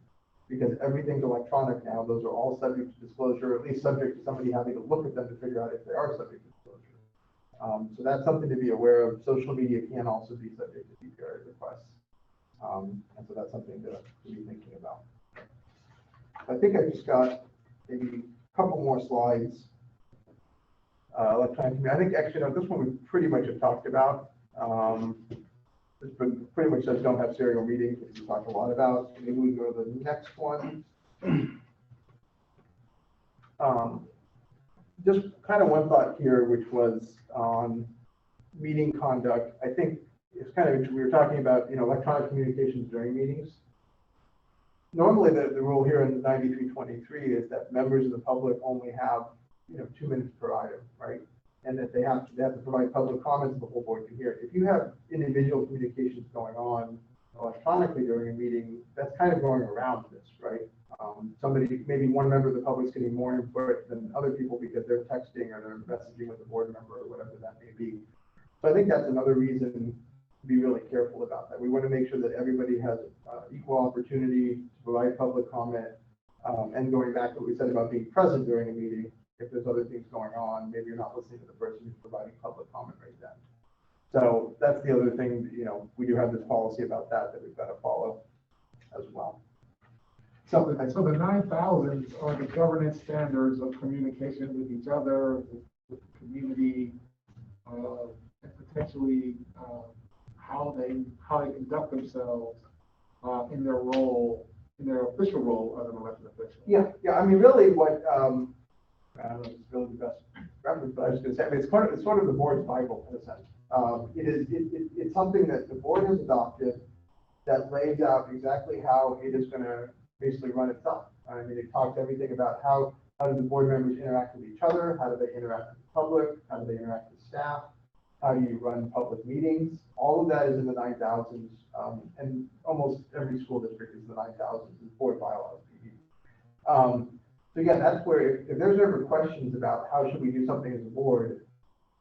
Because everything's electronic now, those are all subject to disclosure, at least subject to somebody having to look at them to figure out if they are subject to disclosure. So that's something to be aware of. Social media can also be subject to CPRA requests. And so that's something to be thinking about. I think I just got maybe a couple more slides. Electronic, I think actually, no, this one we pretty much have talked about. This pretty much says don't have serial meetings, which we talked a lot about. Maybe we go to the next one. Just kind of one thought here, which was on meeting conduct. I think it's kind of, we were talking about, you know, electronic communications during meetings. Normally, the rule here in 9323 is that members of the public only have, you know, 2 minutes per item, right? And that they have to provide public comments the whole board can hear. If you have individual communications going on electronically during a meeting, that's kind of going around this, right? Somebody, maybe one member of the public is getting more input than other people because they're texting or they're messaging with the board member or whatever that may be. So I think that's another reason to be really careful about that. We want to make sure that everybody has equal opportunity to provide public comment. And going back to what we said about being present during a meeting, if there's other things going on, maybe you're not listening to the person who's providing public comment right then. So that's the other thing, you know, we do have this policy about that we've got to follow as well. So the 9,000 are the governance standards of communication with each other, with the community, and potentially how they conduct themselves in their role, in their official role as an elected official. Yeah. I mean, really, what I don't know, if it's really the best reference, but I was going to say, I mean, it's sort of the board's Bible in a sense. It's something that the board has adopted that lays out exactly how it is going to basically run itself. I mean, it talks everything about how do the board members interact with each other, how do they interact with the public, how do they interact with staff, how do you run public meetings? All of that is in the 9,000s, and almost every school district is in the 9,000s, the board bylaws. So again, that's where if there's ever questions about how should we do something as a board,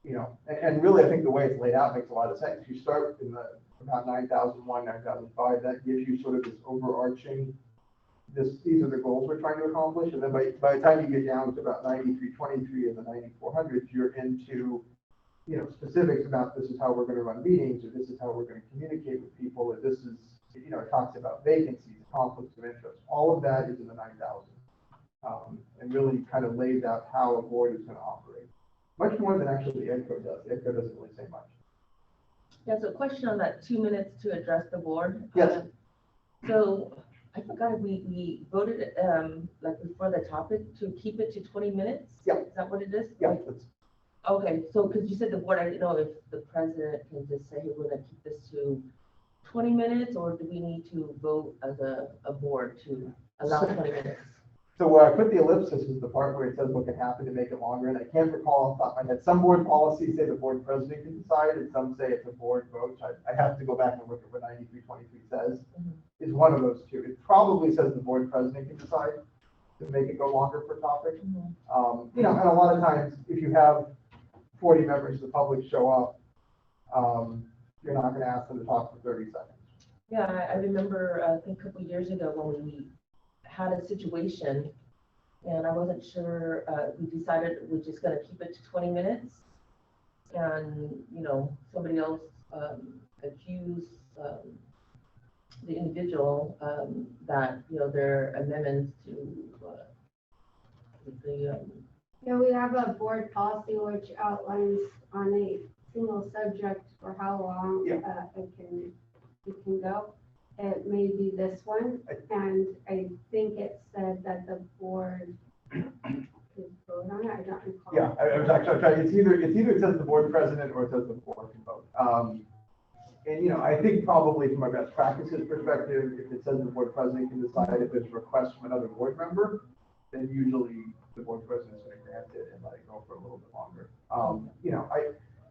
you know, and really I think the way it's laid out makes a lot of sense. You start in about 9,001, 9,005, that gives you sort of this overarching, these are the goals we're trying to accomplish, and then by the time you get down to about 9323 and the 9400s, you're into, you know, specifics about this is how we're going to run meetings, or this is how we're going to communicate with people, or this is, you know, it talks about vacancies, conflicts of interest. All of that is in the 9,000, and really kind of lays out how a board is going to operate. Much more than actually EDCO does. EDCO doesn't really say much. Yeah, so a question on that 2 minutes to address the board. Yes. So I forgot we voted like before the topic to keep it to 20 minutes. Yeah. Is that what it is? Yeah. Okay, so because you said the board, I didn't know if the president can just say, hey, we're gonna keep this to 20 minutes, or do we need to vote as a board to allow 20 minutes? So where I put the ellipsis is the part where it says what can happen to make it longer, and I can't recall off the top of my head. Some board policies say the board president can decide, and some say it's a board vote. I have to go back and look at what 9323 says. Is one of those two. It probably says the board president can decide to make it go longer per topic. You know, and a lot of times if you have 40 members of the public show up, you're not going to ask them to talk for 30 seconds. Yeah, I remember, I think a couple of years ago when we had a situation and I wasn't sure, we decided we're just going to keep it to 20 minutes. And, you know, somebody else accused the individual that, you know, their amendments to Yeah, we have a board policy which outlines on a single subject for how long it can go. It may be this one, and I think it said that the board could vote on it. I don't recall. Yeah, I was actually trying. It's either it says the board president or it says the board can vote. And you know, I think probably from a best practices perspective, if it says the board president can decide if there's a request from another board member, then usually the board president is going to grant it and let it go for a little bit longer. You know,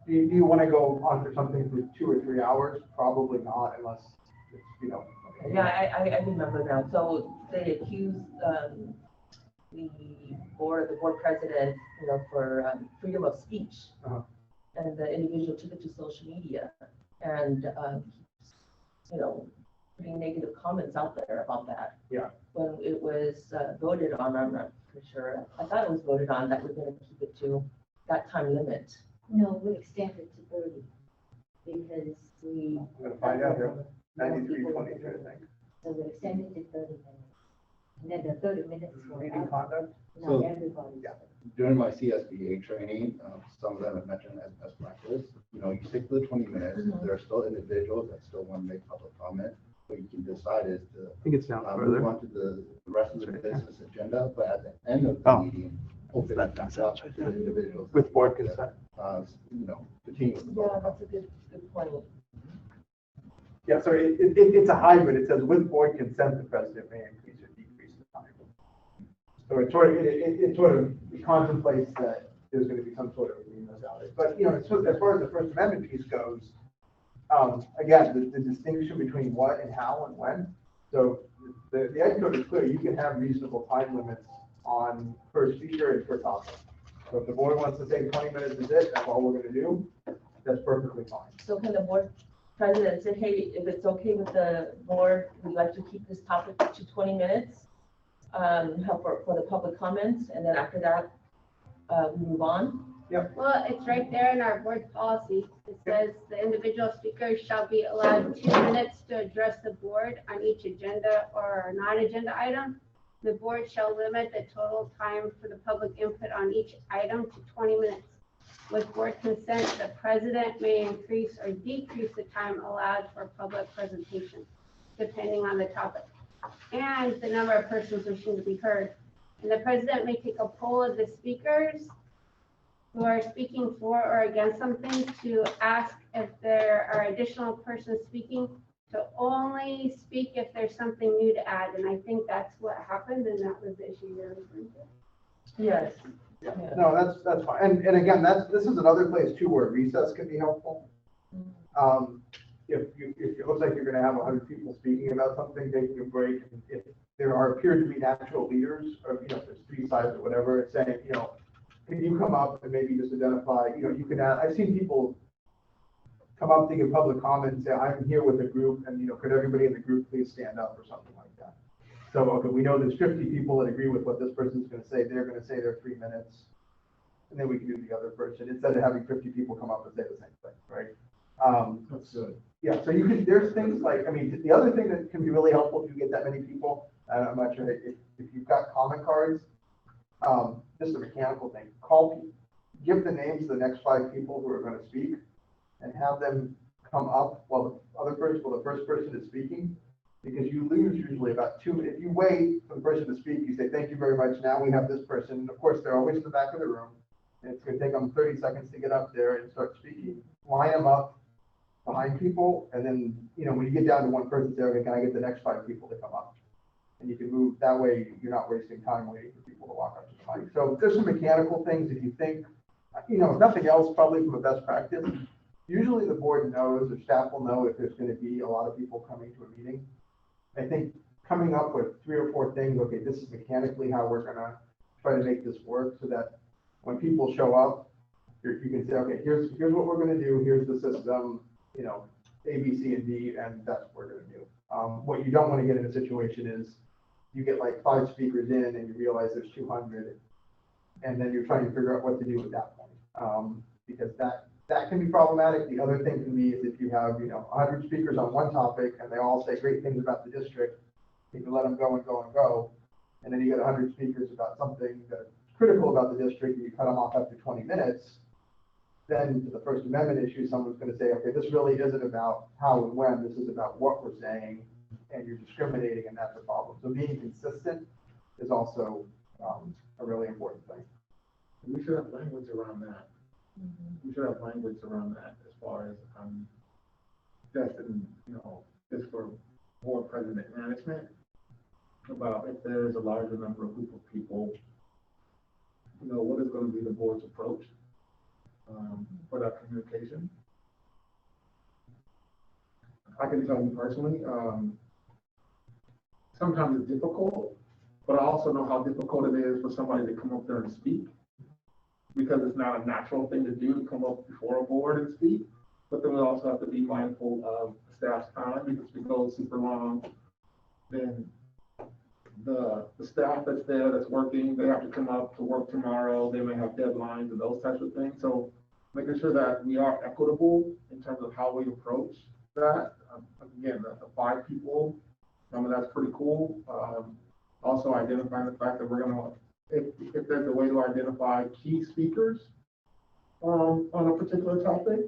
do you want to go on for something for 2 or 3 hours? Probably not, unless it's, you know. Yeah, I remember now. So they accused the board president, you know, for freedom of speech, and the individual took it to social media and you know, putting negative comments out there about that. Yeah. When it was voted on, I'm not pretty sure. I thought it was voted on that we're going to keep it to that time limit. No, we extended to 30 because we. I'm going to find out here. 9323, I think. So we extended to 30 minutes. And then the 30 minutes for Meeting conduct? not So- everybody. Yeah. During my CSBA training, some of them have mentioned as best practice, you know, you stick to the 20 minutes. There are still individuals that still want to make public comment. What you can decide is to I think it's down move on to the rest of the business agenda, but at the end of the meeting, open it up to the individuals. With board consent. You know, continue with the Yeah, public that's a good point. Yeah, so it's a hybrid. It says with board consent, the president may increase or decrease the time. So it sort of contemplates that there's going to be some sort of agreement about it. But, you know, as far as the First Amendment piece goes, Again, the distinction between what and how and when. So the ed code is clear. You can have reasonable time limits on per speaker and per topic. So if the board wants to say 20 minutes is it, that's all we're going to do, that's perfectly fine. So can the board president say, hey, if it's okay with the board, we'd like to keep this topic to 20 minutes, for the public comments, and then after that, we move on? Well, it's right there in our board policy. It says the individual speakers shall be allowed 2 minutes to address the board on each agenda or non-agenda item. The board shall limit the total time for the public input on each item to 20 minutes. With board consent, the president may increase or decrease the time allowed for public presentation, depending on the topic and the number of persons wishing to be heard. And the president may take a poll of the speakers who are speaking for or against something to ask if there are additional persons speaking, to only speak if there's something new to add. And I think that's what happened, and that was the issue you're referring to. Yes. Yeah. No, that's fine. And again, this is another place too where recess can be helpful. If it looks like you're going to have 100 people speaking about something, taking a break, if there appear to be natural leaders, or if there's 3 sides or whatever, it's saying, can you come up and maybe just identify, you can add, I've seen people come up to give public comment and say, I'm here with a group, and could everybody in the group please stand up or something like that. So, okay, we know there's 50 people that agree with what this person's going to say. They're going to say their 3 minutes, and then we can do the other person instead of having 50 people come up and say the same thing, right? That's good. Yeah, so there's things like, the other thing that can be really helpful if you get that many people, and I'm not sure if you've got comment cards, just a mechanical thing, give the names of the next 5 people who are going to speak and have them come up while the first person is speaking, because you lose usually about 2 minutes. If you wait for the person to speak, you say, thank you very much. Now we have this person. And of course, they're always in the back of the room. And it's going to take them 30 seconds to get up there and start speaking. Line them up behind people. And then, when you get down to one person, say, okay, can I get the next 5 people to come up? And you can move that way. You're not wasting time waiting for people to walk up to the mic. So there's some mechanical things. If you think, if nothing else, probably from a best practice, usually the board knows or staff will know if there's going to be a lot of people coming to a meeting. I think coming up with 3 or 4 things, okay, this is mechanically how we're going to try to make this work so that when people show up, you can say, okay, here's what we're going to do. Here's the system, A, B, C, and D, and that's what we're going to do. What you don't want to get in a situation is you get like 5 speakers in and you realize there's 200, and then you're trying to figure out what to do at that point, because that can be problematic. The other thing can be is if you have 100 speakers on one topic and they all say great things about the district, you can let them go and go and go, and then you get 100 speakers about something that's critical about the district and you cut them off after 20 minutes. Then to the First Amendment issue, someone's going to say, okay, this really isn't about how and when, this is about what we're saying, and you're discriminating, and that's a problem. So being consistent is also a really important thing. We should have language around that. We should have language around that as far as just just for board president management, about if there is a larger number of group of people, what is going to be the board's approach for that communication. I can tell you personally, sometimes it's difficult, but I also know how difficult it is for somebody to come up there and speak, because it's not a natural thing to do to come up before a board and speak. But then we also have to be mindful of staff's time, because if it goes super long, then the staff that's there that's working, they have to come up to work tomorrow. They may have deadlines and those types of things. So making sure that we are equitable in terms of how we approach that. Again, the 5 people, that's pretty cool. Also identifying the fact that we're going to, if there's a way to identify key speakers on a particular topic,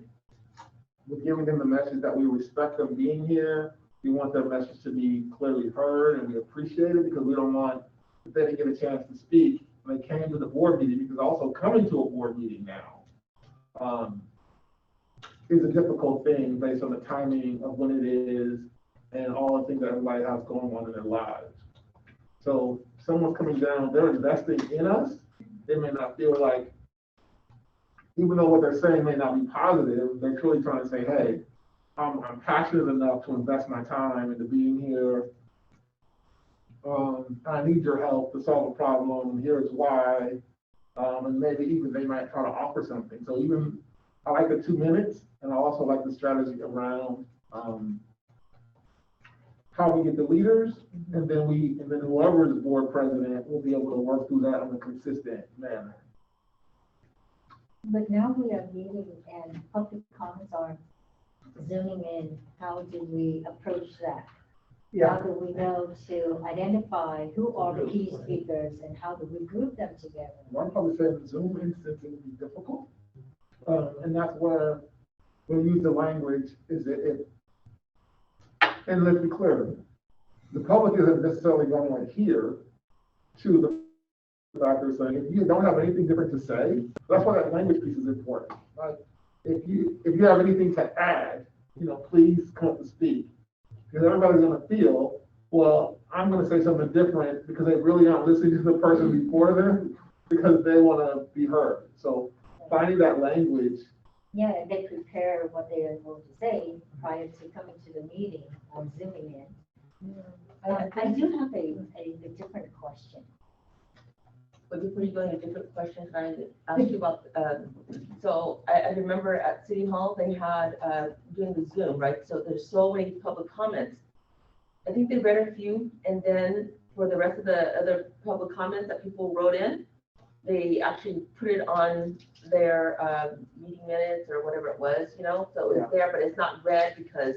we're giving them the message that we respect them being here. We want their message to be clearly heard, and we appreciate it, because we don't want, if they didn't get a chance to speak, and they came to the board meeting, because also coming to a board meeting now is a difficult thing based on the timing of when it is and all the things that everybody has going on in their lives. So someone's coming down, they're investing in us. They may not feel like, even though what they're saying may not be positive, they're truly trying to say, hey, I'm passionate enough to invest my time into being here. I need your help to solve a problem. Here's why. And maybe even they might try to offer something. So even I like the 2 minutes, and I also like the strategy around how we get the leaders, and then whoever is board president will be able to work through that in a consistent manner. But now we are meeting and public comments are zooming in. How do we approach that? How do we know to identify who are the key speakers and how do we group them together? One probably said the Zoom instance would be difficult. And that's where we use the language is it, and let's be clear, the public isn't necessarily going to adhere to the doctor saying, if you don't have anything different to say, that's why that language piece is important. Like, if you have anything to add, please come up to speak. Because everybody's gonna feel, well, I'm gonna say something different because they really aren't listening to the person before them because they wanna be heard. So finding that language. Yeah, and they prepare what they are going to say prior to coming to the meeting or zooming in. I do have a different question. But before you go into different questions, I asked you about, so I remember at City Hall, they had, doing the Zoom, right? So there's so many public comments. I think they read a few, and then for the rest of the other public comments that people wrote in, they actually put it on their meeting minutes or whatever it was, so it's there, but it's not read because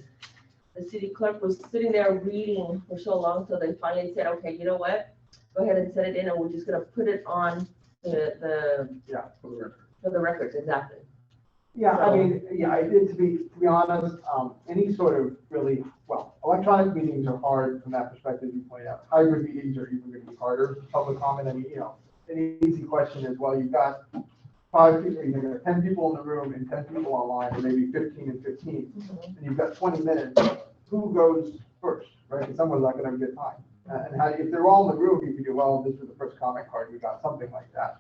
the city clerk was sitting there reading for so long, so they finally said, okay, you know what? Go ahead and set it in, and we're just gonna put it on for the records, exactly. Yeah, I mean, to be honest, any sort of really, electronic meetings are hard from that perspective you point out. Hybrid meetings are even gonna be harder. Public comment, I mean, an easy question is, well, you've got 5 people, you've got 10 people in the room and 10 people online, or maybe 15 and 15, and you've got 20 minutes. Who goes first, right? Because someone's not gonna get time. And if they're all in the room, you can do, well, this was the first comment card, we got something like that.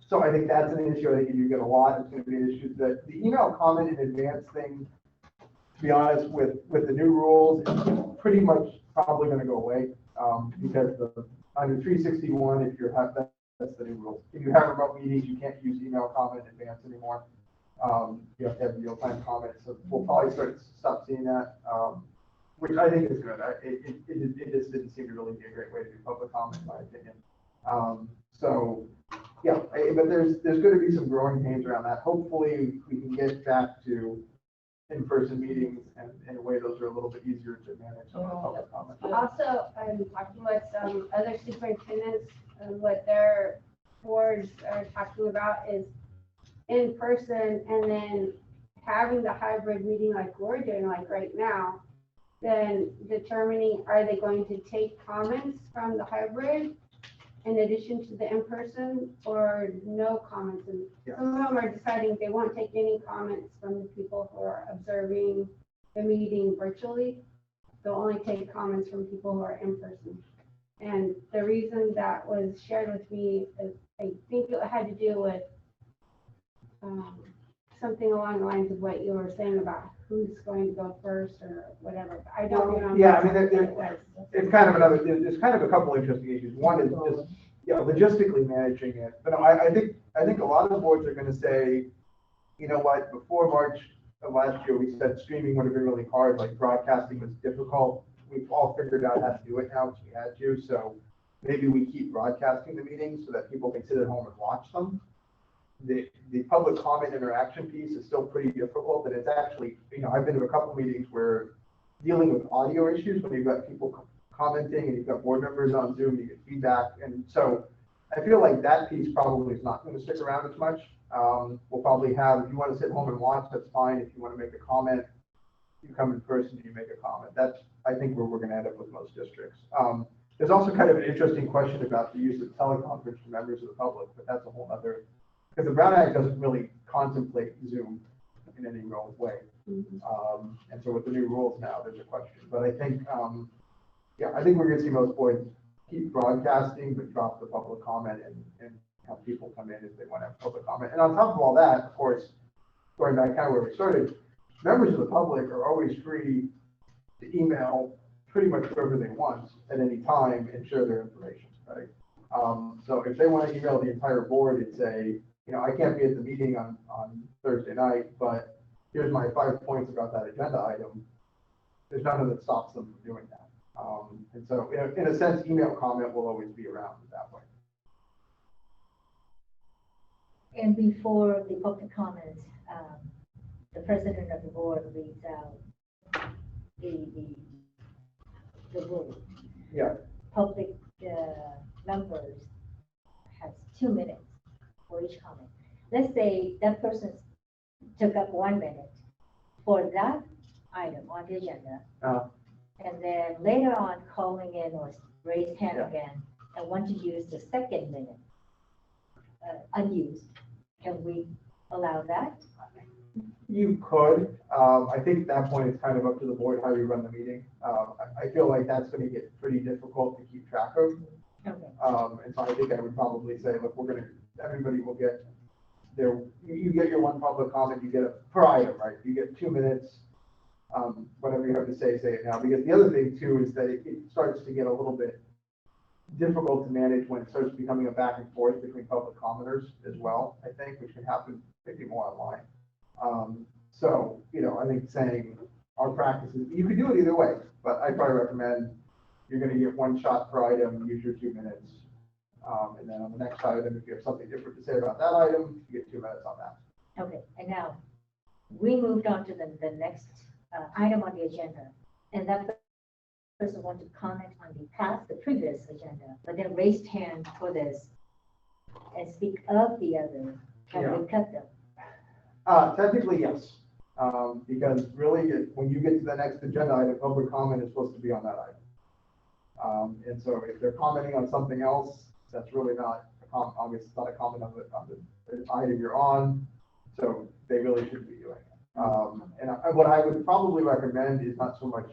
So I think that's an issue. I think if you get a lot, it's going to be an issue. The email comment in advance thing, to be honest, with the new rules, it's pretty much probably going to go away because under 361, if you're that's the new rules. If you have remote meetings, you can't use email comment in advance anymore. You have to have real-time comments. So we'll probably stop seeing that. Which I think is good. It just didn't seem to really be a great way to do public comment, in my opinion. But there's going to be some growing pains around that. Hopefully, we can get back to in-person meetings, and in a way, those are a little bit easier to manage some of the public comment. Also, I'm talking with some other superintendents, and what their boards are talking about is in person, and then having the hybrid meeting like we're doing, like right now. Then determining, are they going to take comments from the hybrid in addition to the in-person, or no comments? And some of them are deciding they won't take any comments from the people who are observing the meeting virtually. They'll only take comments from people who are in person. And the reason that was shared with me is I think it had to do with something along the lines of what you were saying about who's going to go first or whatever. I don't remember. Yeah, I mean, it's kind of there's kind of a couple interesting issues. One is just, logistically managing it. But no, I think a lot of boards are going to say, you know what, before March of last year, we said streaming would have been really hard, like broadcasting was difficult. We've all figured out how to do it now because we had to. So maybe we keep broadcasting the meetings so that people can sit at home and watch them. The public comment interaction piece is still pretty difficult, and it's actually, I've been to a couple meetings where dealing with audio issues, when you've got people commenting and you've got board members on Zoom, you get feedback. And so I feel like that piece probably is not going to stick around as much. We'll probably have, if you want to sit home and watch, that's fine. If you want to make a comment, you come in person and you make a comment. That's, I think, where we're going to end up with most districts. There's also kind of an interesting question about the use of teleconference for members of the public, but that's a whole other, because the Brown Act doesn't really contemplate Zoom in any real way. And so with the new rules now, there's a question. But I think, I think we're going to see most boards keep broadcasting, but drop the public comment and have people come in if they want to have public comment. And on top of all that, of course, going back kind of where we started, members of the public are always free to email pretty much whoever they want at any time and share their information, right? So if they want to email the entire board and say, you know, I can't be at the meeting on Thursday night, but here's my 5 points about that agenda item, there's nothing that stops them from doing that. And so in a sense, email comment will always be around that way. And before the public comments, the president of the board reads out the rule. Yeah. Public members has 2 minutes for each comment. Let's say that person took up 1 minute for that item on the agenda. And then later on calling in or raise hand again and want to use the second minute unused. Can we allow that? You could. I think at that point, it's kind of up to the board how you run the meeting. I feel like that's going to get pretty difficult to keep track of. Okay. And so I think I would probably say, look, everybody will get you get your one public comment, you get a per item, right? You get 2 minutes, whatever you have to say it now. Because the other thing too is that it starts to get a little bit difficult to manage when it starts becoming a back and forth between public commenters as well, I think, which can happen maybe more online. So, you know, I think saying our practices, you could do it either way, but I probably recommend you're going to get 1 shot per item, use your 2 minutes. And then on the next item, if you have something different to say about that item, you get 2 minutes on that. Okay, and now we moved on to the next item on the agenda. And that person wanted to comment on the previous agenda, but then raised hand for this and speak of the other. Can we cut them? Technically, yes. Because really, when you get to the next agenda item, public comment is supposed to be on that item. And so if they're commenting on something else, that's really not obviously it's not a comment on the item you're on. So they really shouldn't be doing it. And what I would probably recommend is not so much,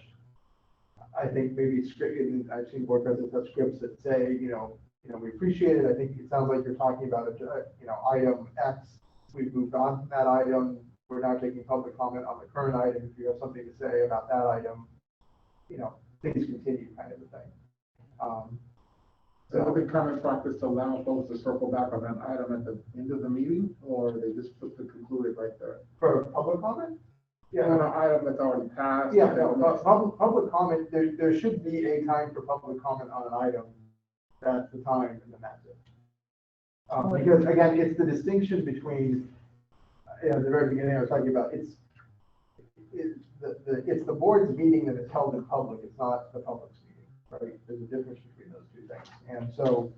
I think maybe script, I've seen board presidents have scripts that say, you know, we appreciate it. I think it sounds like you're talking about item X. We've moved on from that item. We're now taking public comment on the current item. If you have something to say about that item, you know, please continue, kind of a thing. So is the common practice to allow folks to circle back on that item at the end of the meeting, or they just put the concluded right there? For public comment? Yeah, on an item that's already passed. Yeah, no, public comment, there should be a time for public comment on an item. That's the time, and then that's it. Because again, it's the distinction between, at the very beginning, I was talking about, it's the board's meeting that is held in public. It's not the public's meeting, right? There's a difference between those two things. And so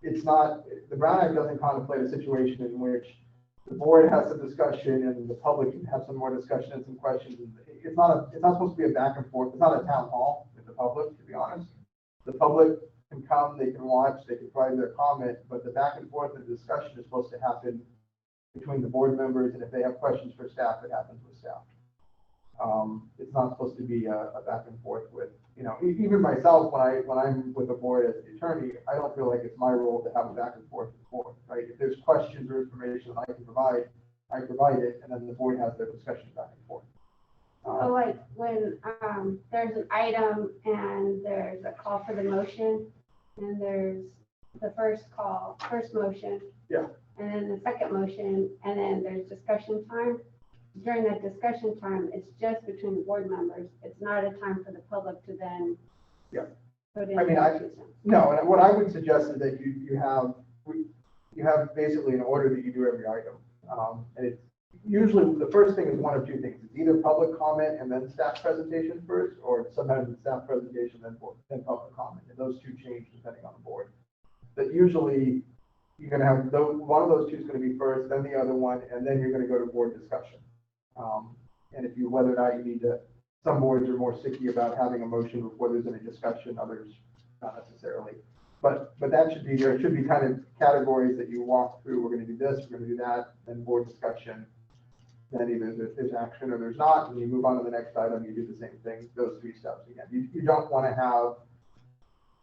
it's not, the Brown Act doesn't contemplate a situation in which the board has some discussion and the public can have some more discussion and some questions. It's not supposed to be a back and forth. It's not a town hall with the public, to be honest. The public can come, they can watch, they can provide their comment, but the back and forth and discussion is supposed to happen between the board members, and if they have questions for staff, it happens with staff. It's not supposed to be a back and forth with, you know, even myself, when I'm with the board as the attorney, I don't feel like it's my role to have a back and forth with the board, right? If there's questions or information I can provide, I provide it, and then the board has their discussion back and forth. So like when there's an item and there's a call for the motion, and there's the first motion. Yeah. And then the second motion, and then there's discussion time. During that discussion time, it's just between the board members. It's not a time for the public to then. Yeah. Put in I mean, no, and what I would suggest is that you have basically an order that you do every item. And it's usually the first thing is one of 2 things. It's either public comment and then staff presentation first, or sometimes it's staff presentation then public comment. And those 2 change depending on the board. But usually you're going to have one of those 2 is going to be first, then the other one, and then you're going to go to board discussion. And if you, whether or not you need to, some boards are more sticky about having a motion before there's any discussion, others not necessarily. But there should be kind of categories that you walk through. We're going to do this, we're going to do that, then board discussion. Then either there's action or there's not, and you move on to the next item, you do the same thing, those 3 steps again. You don't want to have,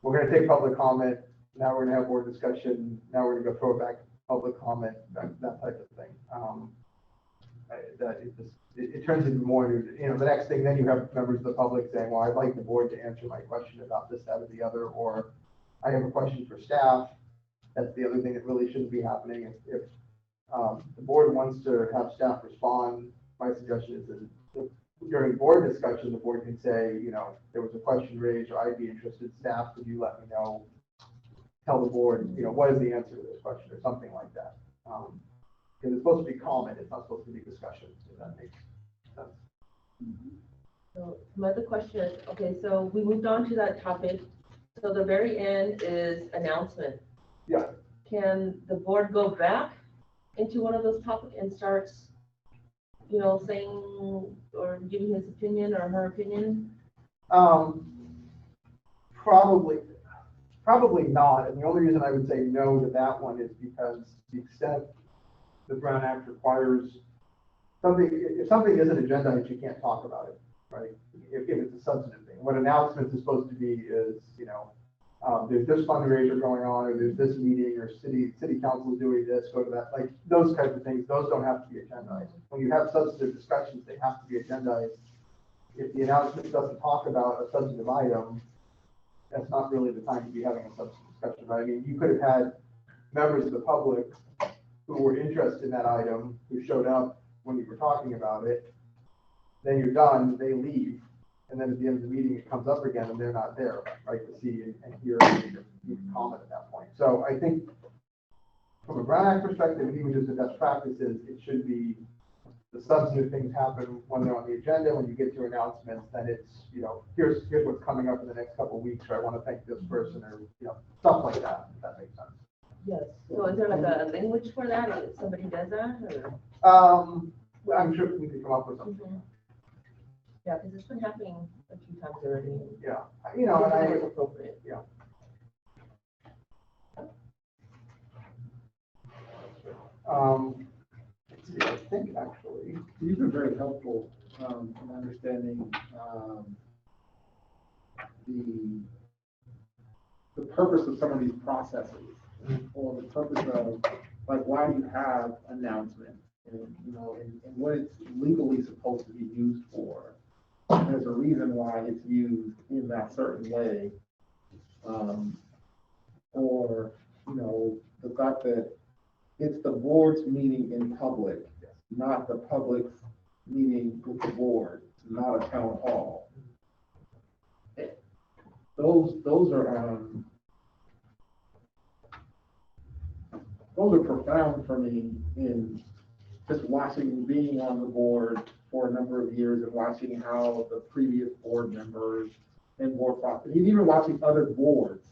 we're going to take public comment, now we're going to have board discussion, now we're going to go throw it back to public comment, that type of thing. that it turns into more, the next thing, then you have members of the public saying, well, I'd like the board to answer my question about this, that, or the other, or I have a question for staff. That's the other thing that really shouldn't be happening. If the board wants to have staff respond, my suggestion is that during board discussion, the board can say, there was a question raised, or I'd be interested, staff, could you let me know? Tell the board, what is the answer to this question, or something like that. Because it's supposed to be comment, it's not supposed to be discussion, if that makes sense. So my other question is, okay, so we moved on to that topic. So the very end is announcement. Yeah. Can the board go back into one of those topics and start, saying or giving his opinion or her opinion? Probably not. And the only reason I would say no to that one is because the extent the Brown Act requires something, if something isn't agendized, you can't talk about it, right? If it's a substantive thing. What announcements is supposed to be is, there's this fundraiser going on, or there's this meeting, or city council is doing this, go to that, like those types of things, those don't have to be agendized. When you have substantive discussions, they have to be agendized. If the announcement doesn't talk about a substantive item, that's not really the time to be having a substantive discussion, right? I mean, you could have had members of the public who were interested in that item, who showed up when you were talking about it, then you're done, they leave. And then at the end of the meeting, it comes up again and they're not there, right, to see and hear and comment at that point. So I think from a Brown Act perspective, even just the best practices, it should be the substantive things happen when they're on the agenda. When you get to announcements, then it's, here's what's coming up in the next couple of weeks, or I want to thank this person, or, stuff like that, if that makes sense. Yes. So is there like a language for that, or if somebody does that, or? Well, I'm sure we could come up with something. Mhm. Yeah, because it's been happening a few times already. Yeah, And I think it's appropriate. Yeah. Let's see, I think actually, You've been very helpful in understanding the purpose of some of these processes, or the purpose of, like, why do you have announcements, and what it's legally supposed to be used for. There's a reason why it's used in that certain way, or the fact that it's the board's meeting in public, not the public's meeting with the board, not a town hall. Those are profound for me in just being on the board for a number of years and watching how the previous board members and board process, and even watching other boards,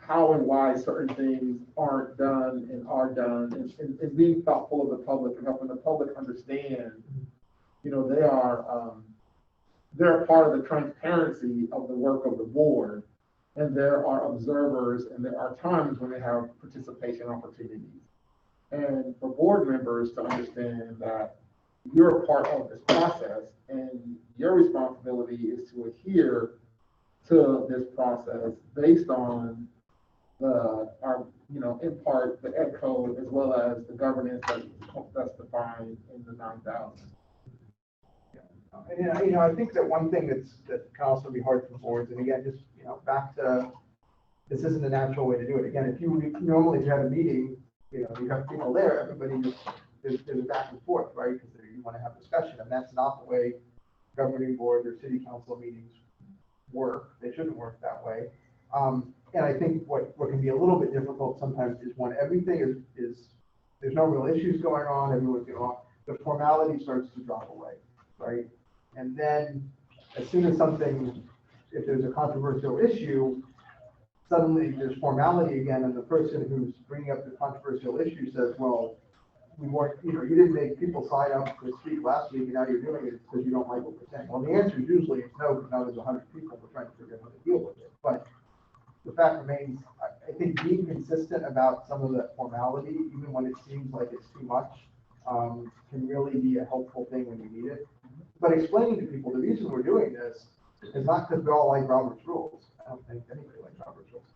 how and why certain things aren't done and are done, and being thoughtful of the public and helping the public understand, they're part of the transparency of the work of the board, and there are observers, and there are times when they have participation opportunities. And for board members to understand that you're a part of this process, and your responsibility is to adhere to this process based on in part the Ed Code, as well as the governance that's defined in the 9,000. And I think that one thing that can also be hard for boards, and again, just back to, this isn't a natural way to do it. Again, if you had a meeting, you have people there, everybody just there's a back and forth, right? Because you want to have discussion, and that's not the way governing board or city council meetings work. They shouldn't work that way. And I think what can be a little bit difficult sometimes is when everything is there's no real issues going on, everyone's getting off, the formality starts to drop away, right? And then as soon as if there's a controversial issue, suddenly there's formality again, and the person who's bringing up the controversial issue says, well, we weren't, you didn't make people sign up to speak last week, and now you're doing it because you don't like what we're saying. Well, the answer is usually no, because now there's 100 people we're trying to figure out how to deal with it. But the fact remains, I think being consistent about some of that formality, even when it seems like it's too much, can really be a helpful thing when you need it. But explaining to people the reason we're doing this is not because we all like Robert's rules. I don't think anybody likes Robert's rules.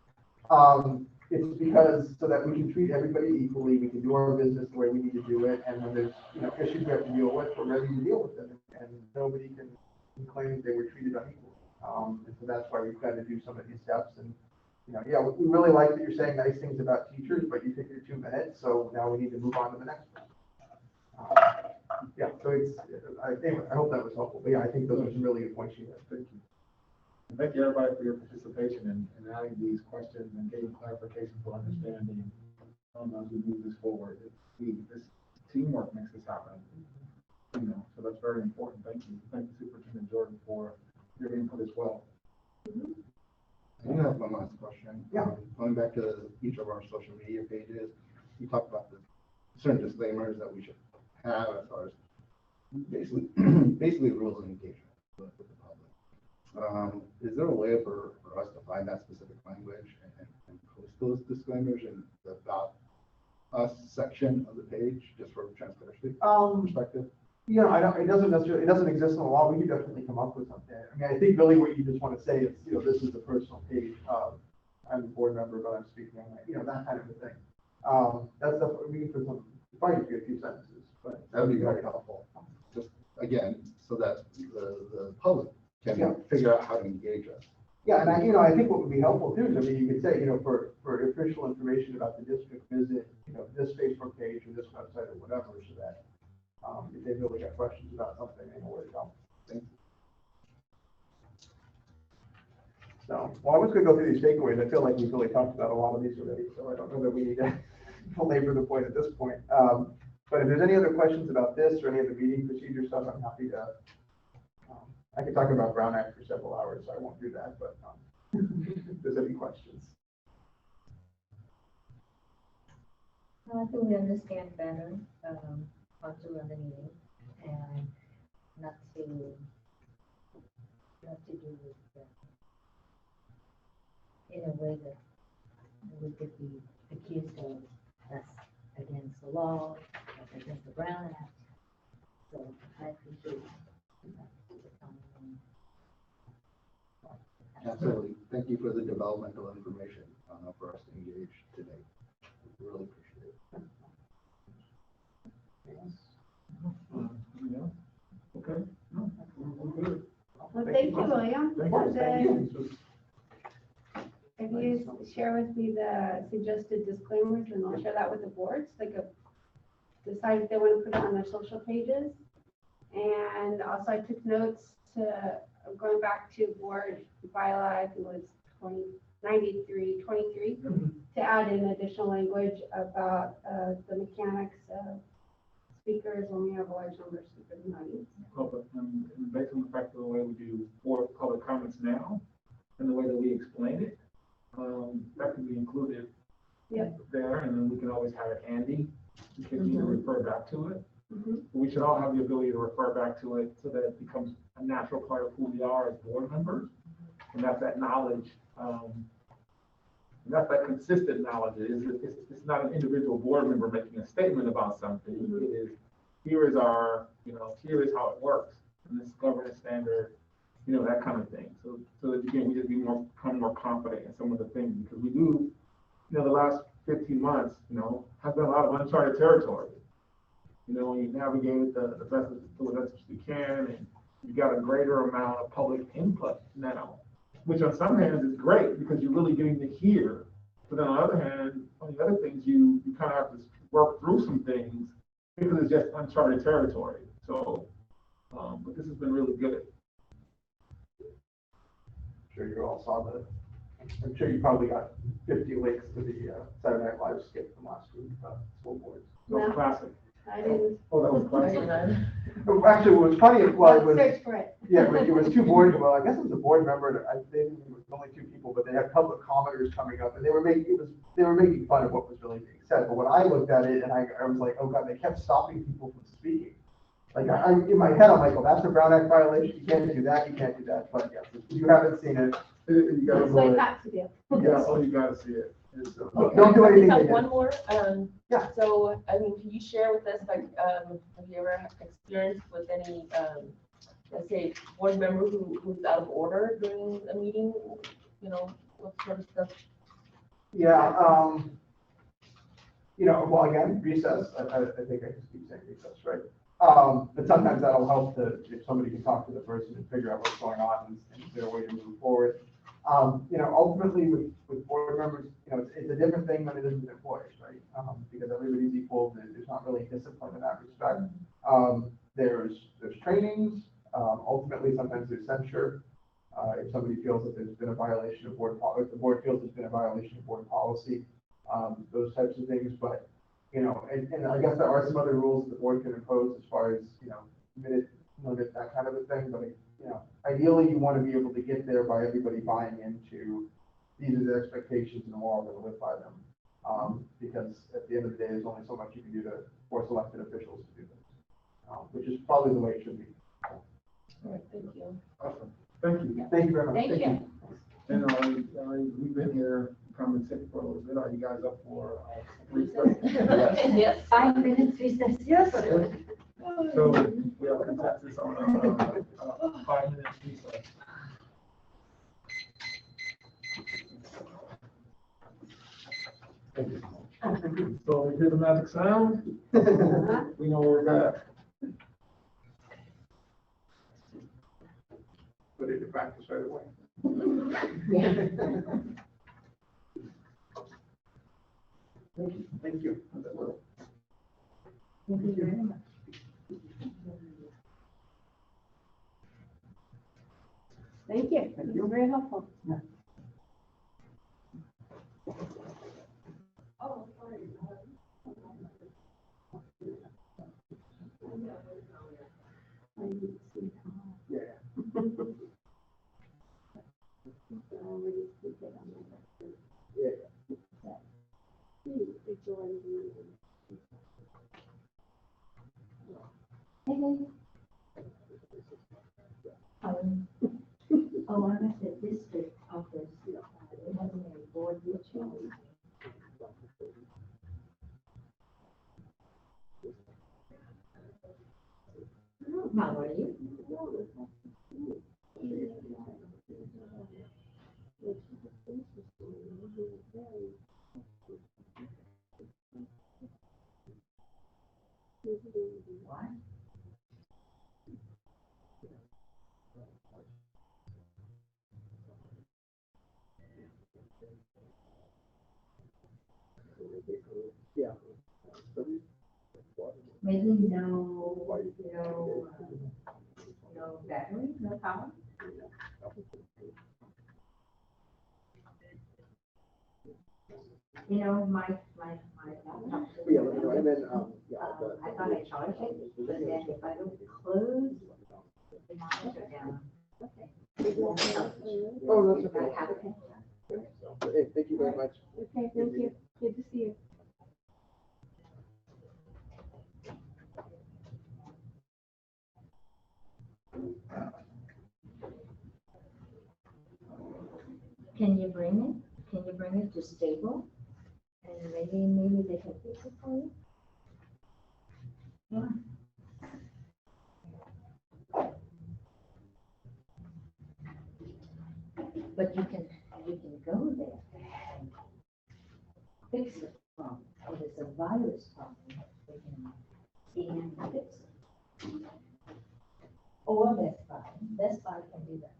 It's because, so that we can treat everybody equally, we can do our business the way we need to do it, and when there's, issues we have to deal with, we're ready to deal with them, and nobody can claim they were treated unequally. And so that's why we've got to do some of these steps, and, yeah, we really like that you're saying nice things about teachers, but you take your 2 minutes, so now we need to move on to the next one. Yeah, so I hope that was helpful, but yeah, I think those are some really good points you had. Thank you. And thank you, everybody, for your participation in adding these questions and getting clarification for understanding as we move this forward. This teamwork makes this happen. So that's very important. Thank you. Thank you, Superintendent Jordan, for your input as well. I have one last question. Yeah. Going back to each of our social media pages, you talked about the certain disclaimers that we should have as far as basically rules of engagement with the public. Is there a way for us to find that specific language and post those disclaimers in the About Us section of the page, just for transparency perspective? It doesn't exist in the law. We could definitely come up with something. I mean, I think really what you just want to say is, this is a personal page. I'm a board member, but I'm speaking on that, that kind of a thing. That's stuff we can put some, probably a few sentences, but That would be very helpful. Just again, so that the public can figure out how to engage us. Yeah, and I think what would be helpful too is, you could say, for official information about the district, visit, this Facebook page or this website or whatever, so that if they've really got questions about something, they know where to go. Thank you. So, well, I was going to go through these takeaways. I feel like we've really talked about a lot of these already, so I don't know that we need to belabor the point at this point. But if there's any other questions about this or any other meeting procedure stuff, I'm happy to. I could talk about Brown Act for several hours, so I won't do that. But if there's any questions. I think we understand better how to run the meeting and not to do it in a way that we could be accused of that's against the law, that's against the Brown Act. So I appreciate Absolutely. Thank you for the developmental information for us to engage today. We really appreciate it. Okay. No, we're good. Well, thank you, William. Thank And then you. if you share with me the suggested disclaimers, and I'll share that with the boards, they could decide if they want to put it on their social pages. And also I took notes to going back to board bylaw, I think it was 9323, to add in additional language about the mechanics of speakers when we have a large number of speakers in the audience. And based on the fact of the way we do board public comments now and the way that we explain it, that can be included there, and then we can always have it handy in case we need to refer back to it. We should all have the ability to refer back to it so that it becomes a natural part of who we are as board members. And that's that knowledge, and that's that consistent knowledge. It's not an individual board member making a statement about something. It is, here is our, here is how it works, and this governance standard, that kind of thing. So that again, we just become more confident in some of the things, because we do, the last 15 months, has been a lot of uncharted territory. You navigate the best as you can, and you got a greater amount of public input now, which on some hands is great because you're really getting to hear. But on the other hand, on the other things, you kind of have to work through some things because it's just uncharted territory. So, but this has been really good. I'm sure you all saw I'm sure you probably got 50 links to the Saturday Night Live skit from last week about school boards. That was classic. I didn't. Oh, that was classic. Actually, what was funny, it was, Search for it. yeah, it was 2 board, well, I guess it was a board member, I think it was only 2 people, but they had public commenters coming up, and they were making fun of what was really being said. But when I looked at it, and I was like, oh God, they kept stopping people from speaking. Like, in my head, I'm like, well, that's a Brown Act violation, you can't do that, but yes, if you haven't seen it, you gotta That's go. what I got to do. Yeah, oh, you gotta see it. Don't do anything. I have again. one more. Yeah. So, can you share with us, like, have you ever experienced with any, let's say, board member who's out of order during a meeting? What sort of stuff Yeah, well, again, recess, I think I just keep saying recess, right? But sometimes that'll help if somebody can talk to the person and figure out what's going on and is there a way to move forward. Ultimately with board members, it's a different thing than it is with employees, right? Because everybody's equal, there's not really discipline in that respect. There's trainings, ultimately sometimes there's censure. If somebody feels that there's been a violation of if the board feels there's been a violation of board policy, those types of things, but, and I guess there are some other rules the board can impose as far as, minute limit, that kind of a thing, but, ideally you want to be able to get there by everybody buying into these are the expectations and we're all going to live by them. Because at the end of the day, there's only so much you can do to force elected officials to do this, which is probably the way it should be. All right, thank you. Awesome. Thank you. Thank you very much. Thank you. And we've been here, come and sit for a little bit. Are you guys up for recess? Yes. 5 minutes recess. Yes. So we have consensus on 5 minutes recess. So we hear the magic sound. We know we're back. Put it to practice right away. Thank you. Thank you very much. Thank you. You're very helpful. Oh, I'm at the district office. It hasn't been a board meeting. How are you? What? Maybe no battery, no power? My laptop. Yeah, and then, I thought I charged it, but then if I don't close the monitor down. Oh, that's okay. I have it. Hey, thank you very much. Okay, thank you. Good to see you. Can you bring it? Can you bring it to stable? And maybe they can fix it for you? Yeah. But you can go there and fix it from. If it's a virus problem, they can fix it. Or Best Buy. Best Buy can do that.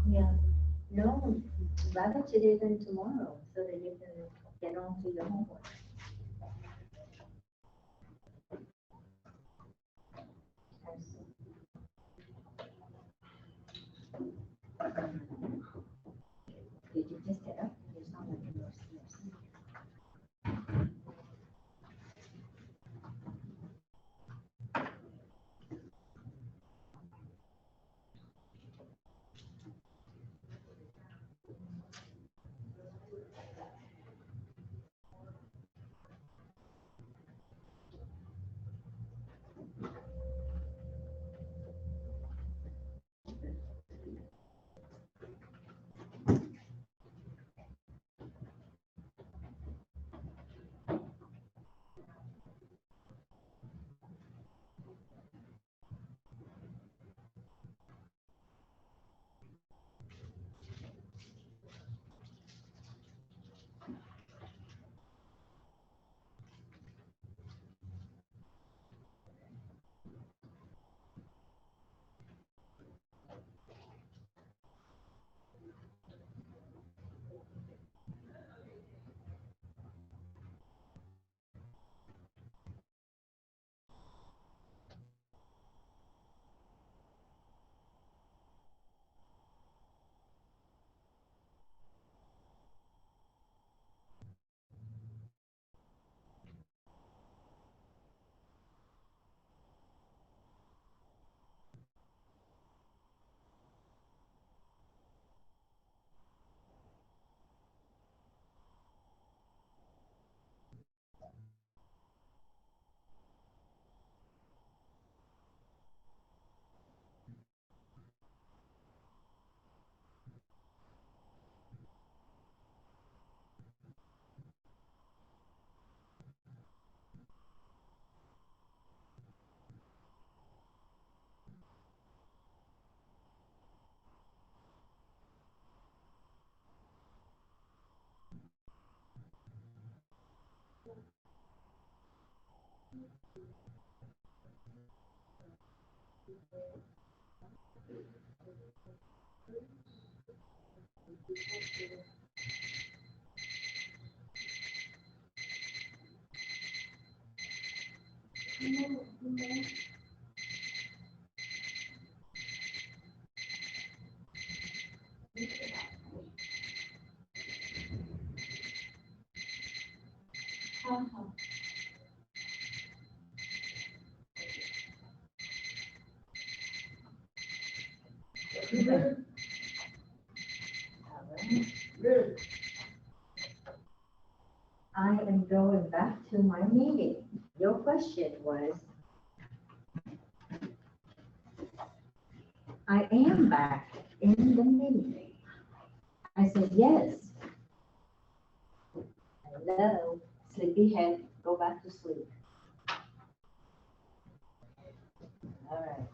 Yeah, no, rather today than tomorrow, so that you can get on to your homework. Did you just get up? There's not like a nurse. I am going back to my meeting. Your question was, I am back in the meeting. I said, yes. Hello, sleepyhead, go back to sleep. All right.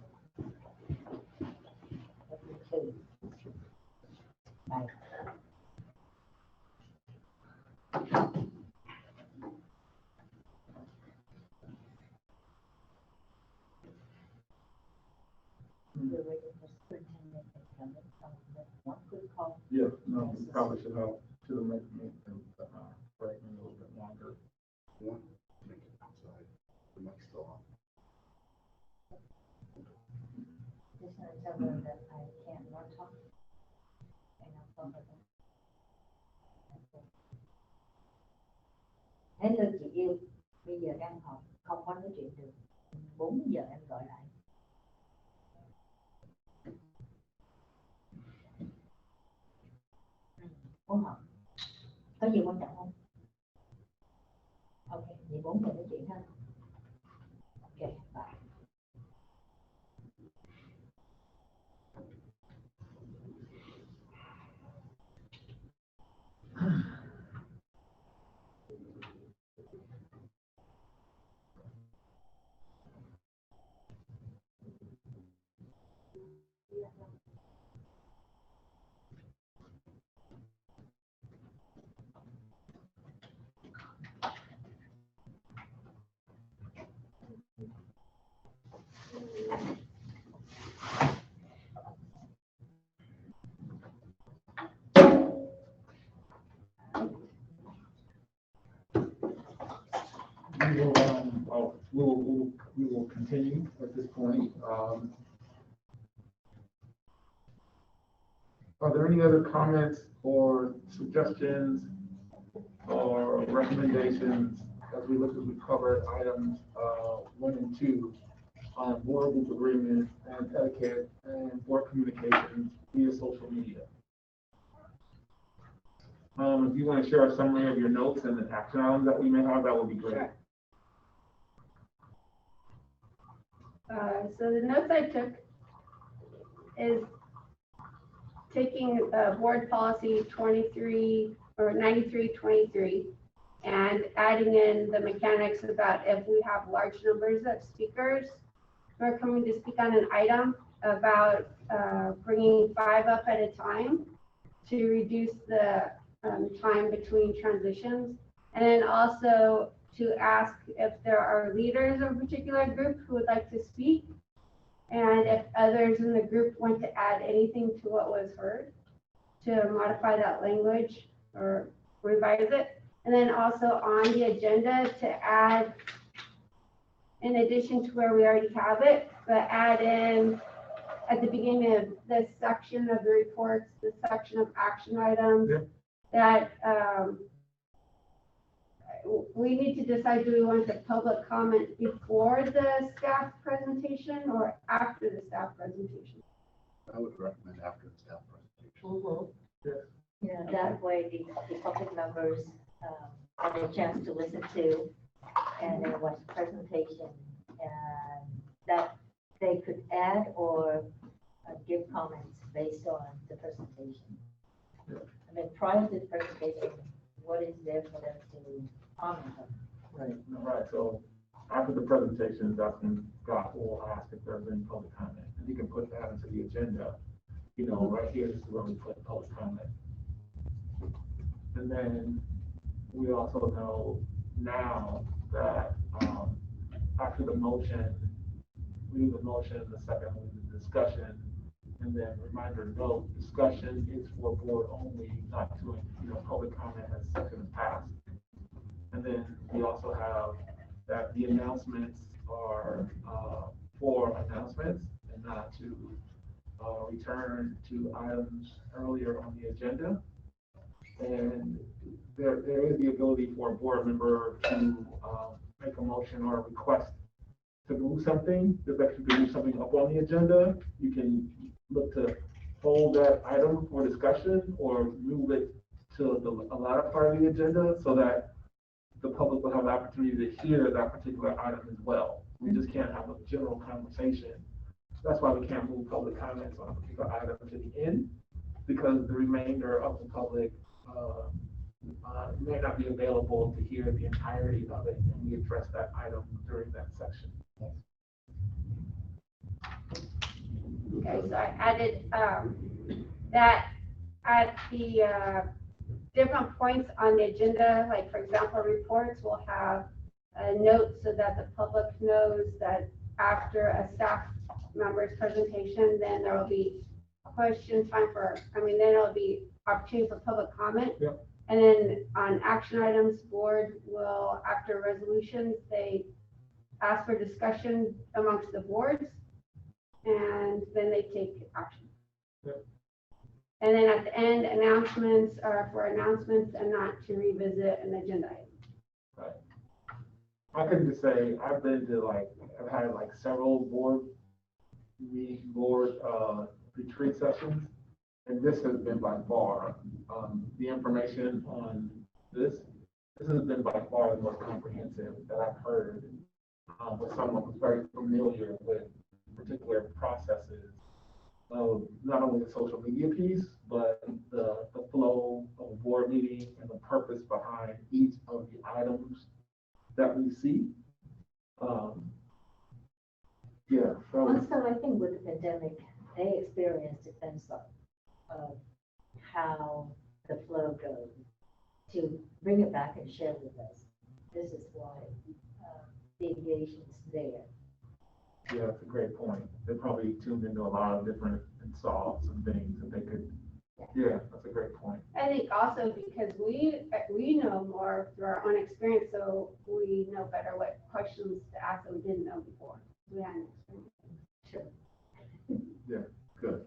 Okay. Bye. We're waiting for superintendent to come in. One quick call. Yeah, no, we probably should have made the break a little bit longer. One, make it outside, the mic's still on. Just gonna tell them that I can't more talk. And I'll talk about that. Hello chị yêu, bây giờ đang họp, không có nói chuyện được. 4 giờ em gọi lại. Muốn họp. Có gì quan trọng không? Ok, vậy 4 giờ nói chuyện ha. Ok, bye. We will continue at this point. Are there any other comments or suggestions or recommendations as we covered items 1 and 2 on board group agreement and etiquette and board communications via social media? If you want to share a summary of your notes and the action items that we may have, that would be great. Sure. So the notes I took is taking board policy 23 or 9323 and adding in the mechanics about if we have large numbers of speakers who are coming to speak on an item, about bringing 5 up at a time to reduce the time between transitions. And then also to ask if there are leaders of a particular group who would like to speak, and if others in the group want to add anything to what was heard, to modify that language or revise it. And then also on the agenda to add, in addition to where we already have it, but add in at the beginning of this section of the reports, the section of action items, that we need to decide, do we want the public comment before the staff presentation or after the staff presentation? I would recommend after the staff presentation. Yeah, that way the public members have a chance to listen to and then watch the presentation, and that they could add or give comments based on the presentation. I mean, prior to the presentation, what is there for them to comment on? Right, so after the presentation, that's when Scott will ask if there's any public comment, and you can put that into the agenda. You know, right here, this is where we put public comment. And then we also know now that after the motion, we do the motion, the second, we do the discussion, and then reminder, no, discussion is for board only, not to, public comment has second passed. And then we also have that the announcements are for announcements and not to return to items earlier on the agenda. And there is the ability for a board member to make a motion or a request to move something. Just like you can move something up on the agenda, you can look to hold that item for discussion or move it to a latter part of the agenda so that the public will have the opportunity to hear that particular item as well. We just can't have a general conversation. That's why we can't move public comments on a particular item to the end, because the remainder of the public may not be available to hear the entirety of it, and we address that item during that section. Okay, so I added that at the different points on the agenda, like for example, reports will have a note so that the public knows that after a staff member's presentation, then there will be question time then there'll be opportunity for public comment. Yep. And then on action items, board will, after resolutions, they ask for discussion amongst the boards, and then they take action. Yep. And then at the end, announcements are for announcements and not to revisit an agenda item. Right. I can just say, I've been to I've had several board retreat sessions, and this has been by far, the information on this has been by far the most comprehensive that I've heard with someone who's very familiar with particular processes of not only the social media piece, but the flow of a board meeting and the purpose behind each of the items that we see. Yeah. So Also, I think with the pandemic, they experienced a sense of how the flow goes. To bring it back and share with us, this is why the engagement's there. yeah, that's a great point. They probably tuned into a lot of different and saw some things that they could. Yeah, that's a great point. I think also because we know more through our own experience, so we know better what questions to ask that we didn't know before. We hadn't experienced. Sure. Yeah, good.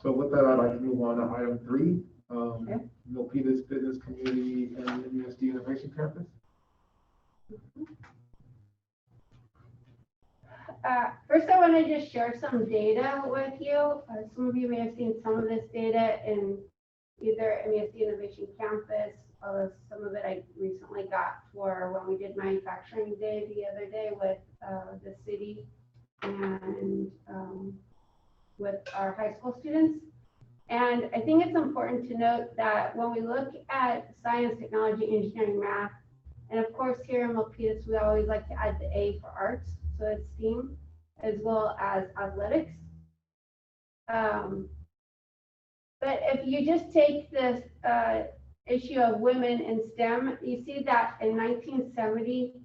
So with that, I'd like to move on to item 3. Okay. Milpitas Business Community and MUSD Innovation Campus. First, I want to just share some data with you. Some of you may have seen some of this data in either MUSD Innovation Campus, or some of it I recently got for when we did Manufacturing Day the other day with the city and with our high school students. And I think it's important to note that when we look at science, technology, engineering, math, and of course here in Milpitas, we always like to add the A for arts, so it's STEAM, as well as athletics. But if you just take this issue of women in STEM, you see that in 1970,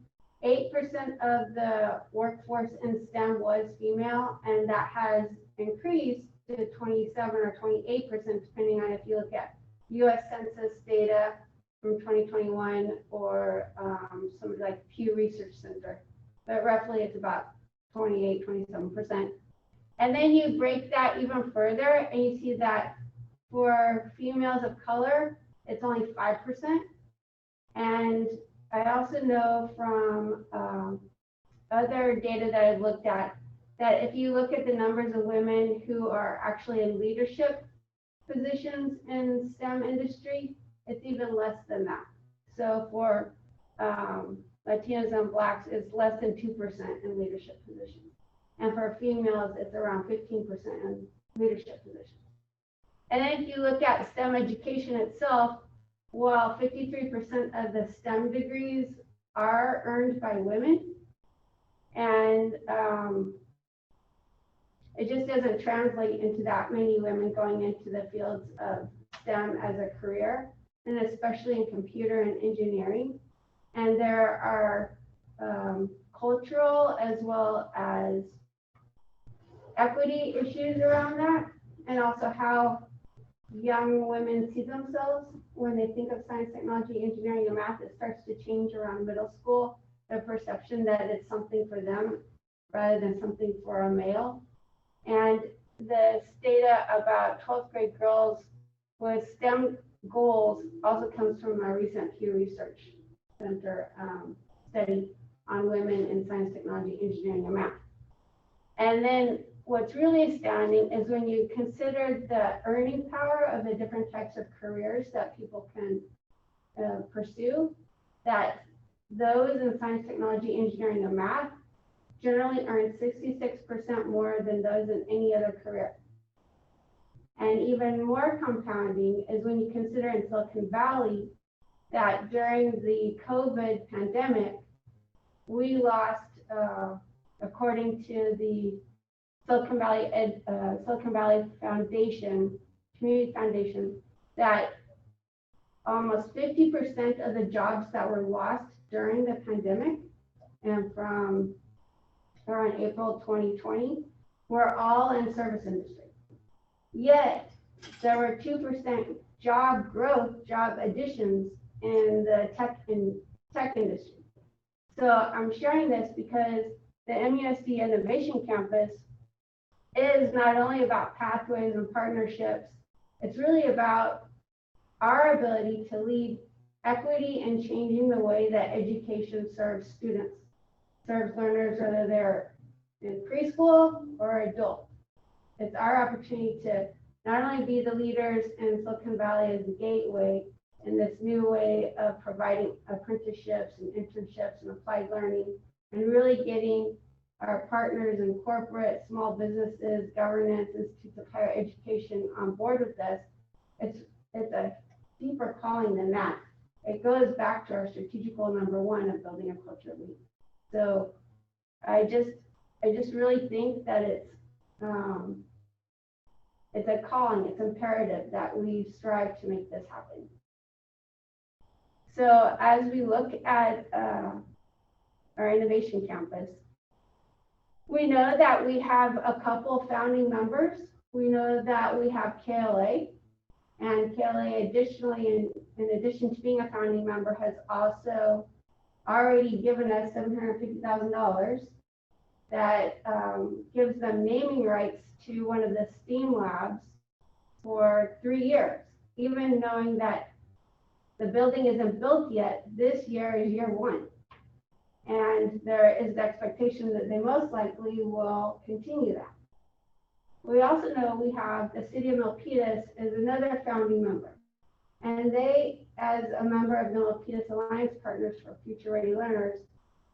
8% of the workforce in STEM was female, and that has increased to 27 or 28%, depending on if you look at US Census data from 2021 or something like Pew Research Center. But roughly it's about 28, 27%. And then you break that even further and you see that for females of color, it's only 5%. And I also know from other data that I've looked at, that if you look at the numbers of women who are actually in leadership positions in STEM industry, it's even less than that. So for Latinos and Blacks, it's less than 2% in leadership positions. And for females, it's around 15% in leadership positions. And then if you look at STEM education itself, while 53% of the STEM degrees are earned by women, and it just doesn't translate into that many women going into the fields of STEM as a career, and especially in computer and engineering. And there are cultural as well as equity issues around that, and also how young women see themselves when they think of science, technology, engineering, and math. It starts to change around middle school, the perception that it's something for them rather than something for a male. And this data about 12th grade girls with STEM goals also comes from a recent Pew Research Center study on women in science, technology, engineering, and math. And then what's really astounding is when you consider the earning power of the different types of careers that people can pursue, that those in science, technology, engineering, and math generally earn 66% more than those in any other career. And even more compounding is when you consider in Silicon Valley that during the COVID pandemic, we lost, according to the Silicon Valley Foundation, Community Foundation, that almost 50% of the jobs that were lost during the pandemic and from around April 2020 were all in service industry. Yet there were 2% job growth, job additions in the tech industry. So I'm sharing this because the MUSD Innovation Campus is not only about pathways and partnerships, it's really about our ability to lead equity and changing the way that education serves students, serves learners, whether they're in preschool or adult. It's our opportunity to not only be the leaders in Silicon Valley as the gateway in this new way of providing apprenticeships and internships and applied learning, and really getting our partners in corporate, small businesses, governance, institutes of higher education on board with this. It's a deeper calling than that. It goes back to our strategic goal number 1 of building a culture of lead. So I just really think that it's a calling, it's imperative that we strive to make this happen. So as we look at our innovation campus, we know that we have a couple founding members. We know that we have KLA, and KLA additionally, in addition to being a founding member, has also already given us $750,000 that gives them naming rights to one of the STEAM labs for 3 years. Even knowing that the building isn't built yet, this year is year 1. And there is the expectation that they most likely will continue that. We also know we have the city of Milpitas as another founding member. And they, as a member of the Milpitas Alliance Partners for Future Ready Learners,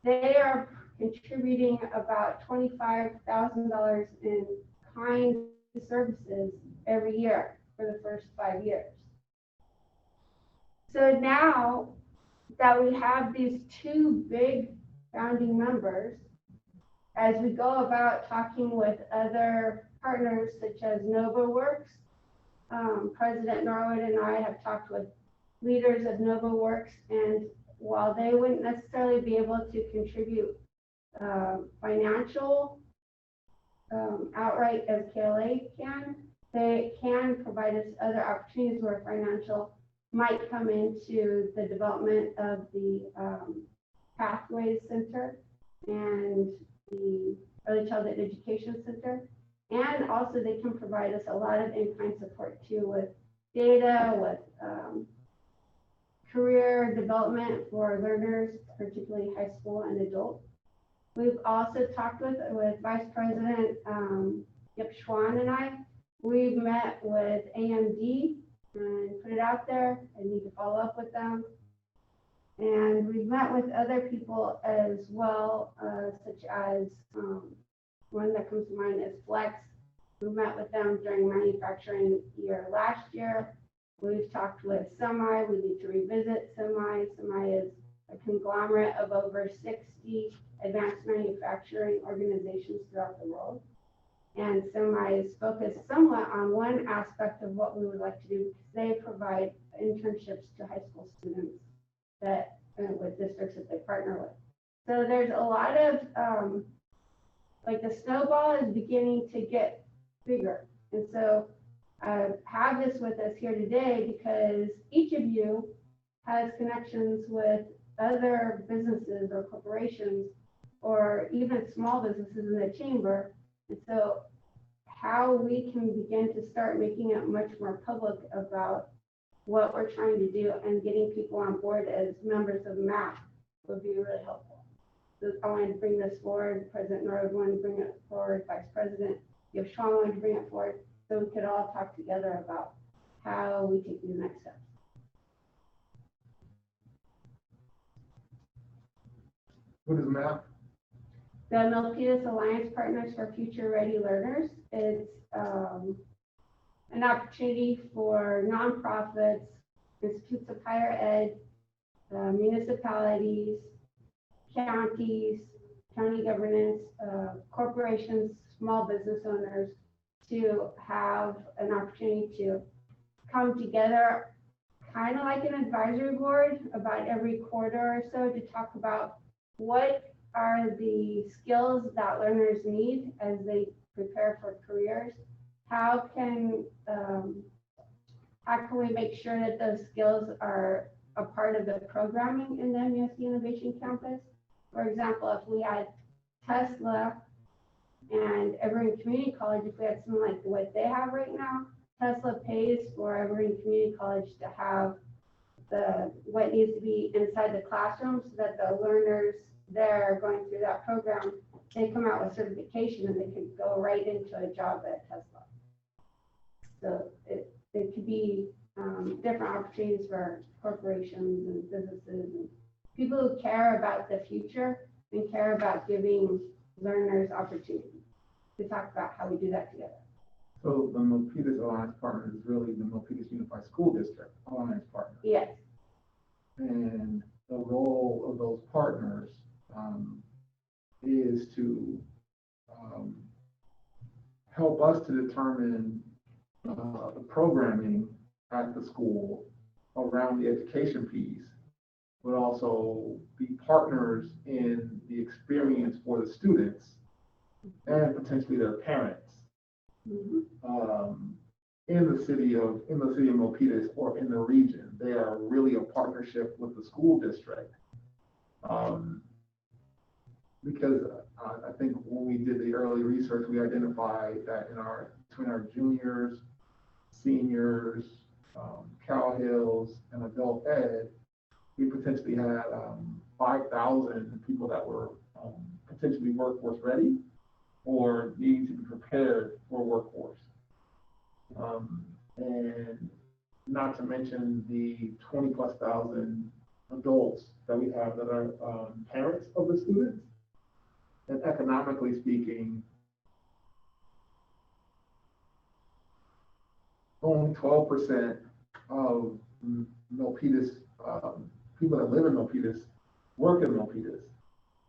they are contributing about $25,000 in kind services every year for the first 5 years. So now that we have these 2 big founding members, as we go about talking with other partners such as NovaWorks, President Norwood and I have talked with leaders of NovaWorks, and while they wouldn't necessarily be able to contribute financial outright as KLA can, they can provide us other opportunities where financial might come into the development of the Pathways Center and the Early Childhood Education Center. And also they can provide us a lot of in-kind support too, with data, with career development for learners, particularly high school and adult. We've also talked with Vice President Yip Schwan and I. We've met with AMD and put it out there. I need to follow up with them. And we've met with other people as well, such as one that comes to mind is Flex. We met with them during manufacturing year last year. We've talked with Semi. We need to revisit Semi. Semi is a conglomerate of over 60 advanced manufacturing organizations throughout the world. And Semi is focused somewhat on one aspect of what we would like to do, because they provide internships to high school students that with districts that they partner with. So there's a lot of, like the snowball is beginning to get bigger. And so I have this with us here today because each of you has connections with other businesses or corporations or even small businesses in the chamber. And so how we can begin to start making it much more public about what we're trying to do and getting people on board as members of MAP would be really helpful. So I wanted to bring this forward. President Norwood wanted to bring it forward. Vice President Sean wanted to bring it forward so we could all talk together about how we take these next steps. What is MAP? The Milpitas Alliance Partners for Future Ready Learners. It's an opportunity for nonprofits, institutes of higher ed, municipalities, counties, county governance, corporations, small business owners to have an opportunity to come together, kind of like an advisory board about every quarter or so to talk about what are the skills that learners need as they prepare for careers. How can we make sure that those skills are a part of the programming in the MUSD Innovation Campus? For example, if we had Tesla and Evergreen Community College, if we had something like what they have right now, Tesla pays for Evergreen Community College to have what needs to be inside the classroom so that the learners there going through that program, they come out with certification and they could go right into a job at Tesla. So it could be different opportunities for corporations and businesses and people who care about the future and care about giving learners opportunities to talk about how we do that together. So the Milpitas Alliance Partners is really the Milpitas Unified School District Alliance Partner. Yes. And the role of those partners is to help us to determine the programming at the school around the education piece, but also be partners in the experience for the students and potentially their parents. In the city of Milpitas or in the region. They are really a partnership with the school district. Because I think when we did the early research, we identified that between our juniors, seniors, Cal Hills, and adult ed, we potentially had 5,000 people that were potentially workforce ready or needing to be prepared for workforce. And not to mention the 20,000+ adults that we have that are parents of the students. And economically speaking, only 12% of Milpitas, people that live in Milpitas work in Milpitas.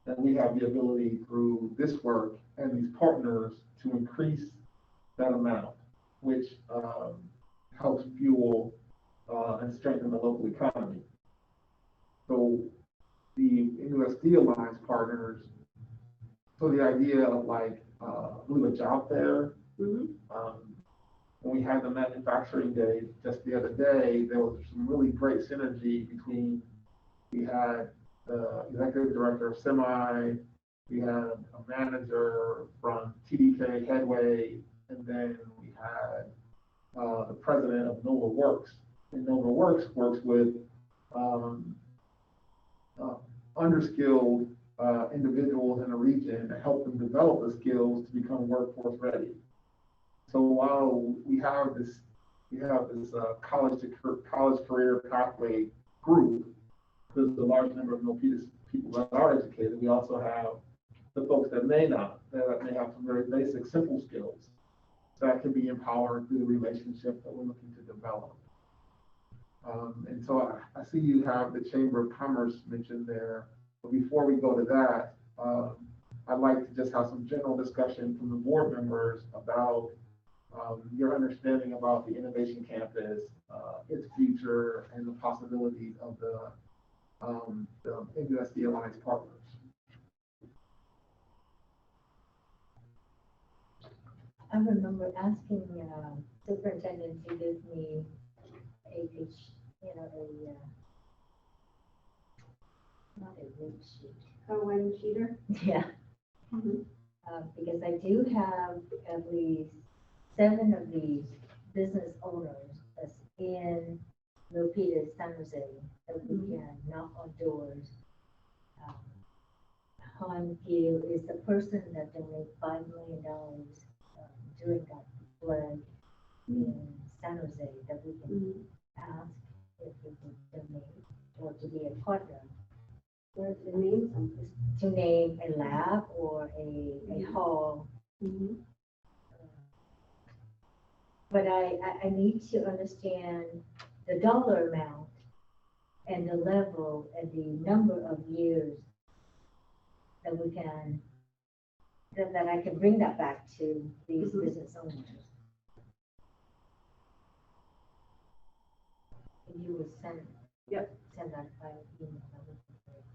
And we have the ability through this work and these partners to increase that amount, which helps fuel and strengthen the local economy. So the MUSD Alliance Partners, so the idea of like, we have a job fair. When we had the manufacturing day just the other day, there was some really great synergy between, we had the executive director of Semi, we had a manager from TDK Headway, and then we had the president of Nova Works. And Nova Works works with underskilled individuals in the region to help them develop the skills to become workforce ready. So while we have this college career pathway group, there's a large number of Milpitas people that are educated. We also have the folks that may not, that may have some very basic, simple skills that can be empowered through the relationship that we're looking to develop. And so I see you have the Chamber of Commerce mentioned there. But before we go to that, I'd like to just have some general discussion from the board members about your understanding about the Innovation Campus, its future, and the possibilities of the MUSD Alliance Partners. I remember asking superintendent to give me not a rate sheet. A one cheater. Yeah. Mhm. Because I do have at least 7 of these business owners that's in Milpitas, San Jose, that we can knock on doors. Han Gill is the person that donated $5 million during that flood in San Jose, that we can ask if we can donate or to be a partner. Where's the name? To name a lab or a hall. But I need to understand the dollar amount and the level and the number of years that we can, that I can bring that back to these business owners. If you would send that by email, that would be great.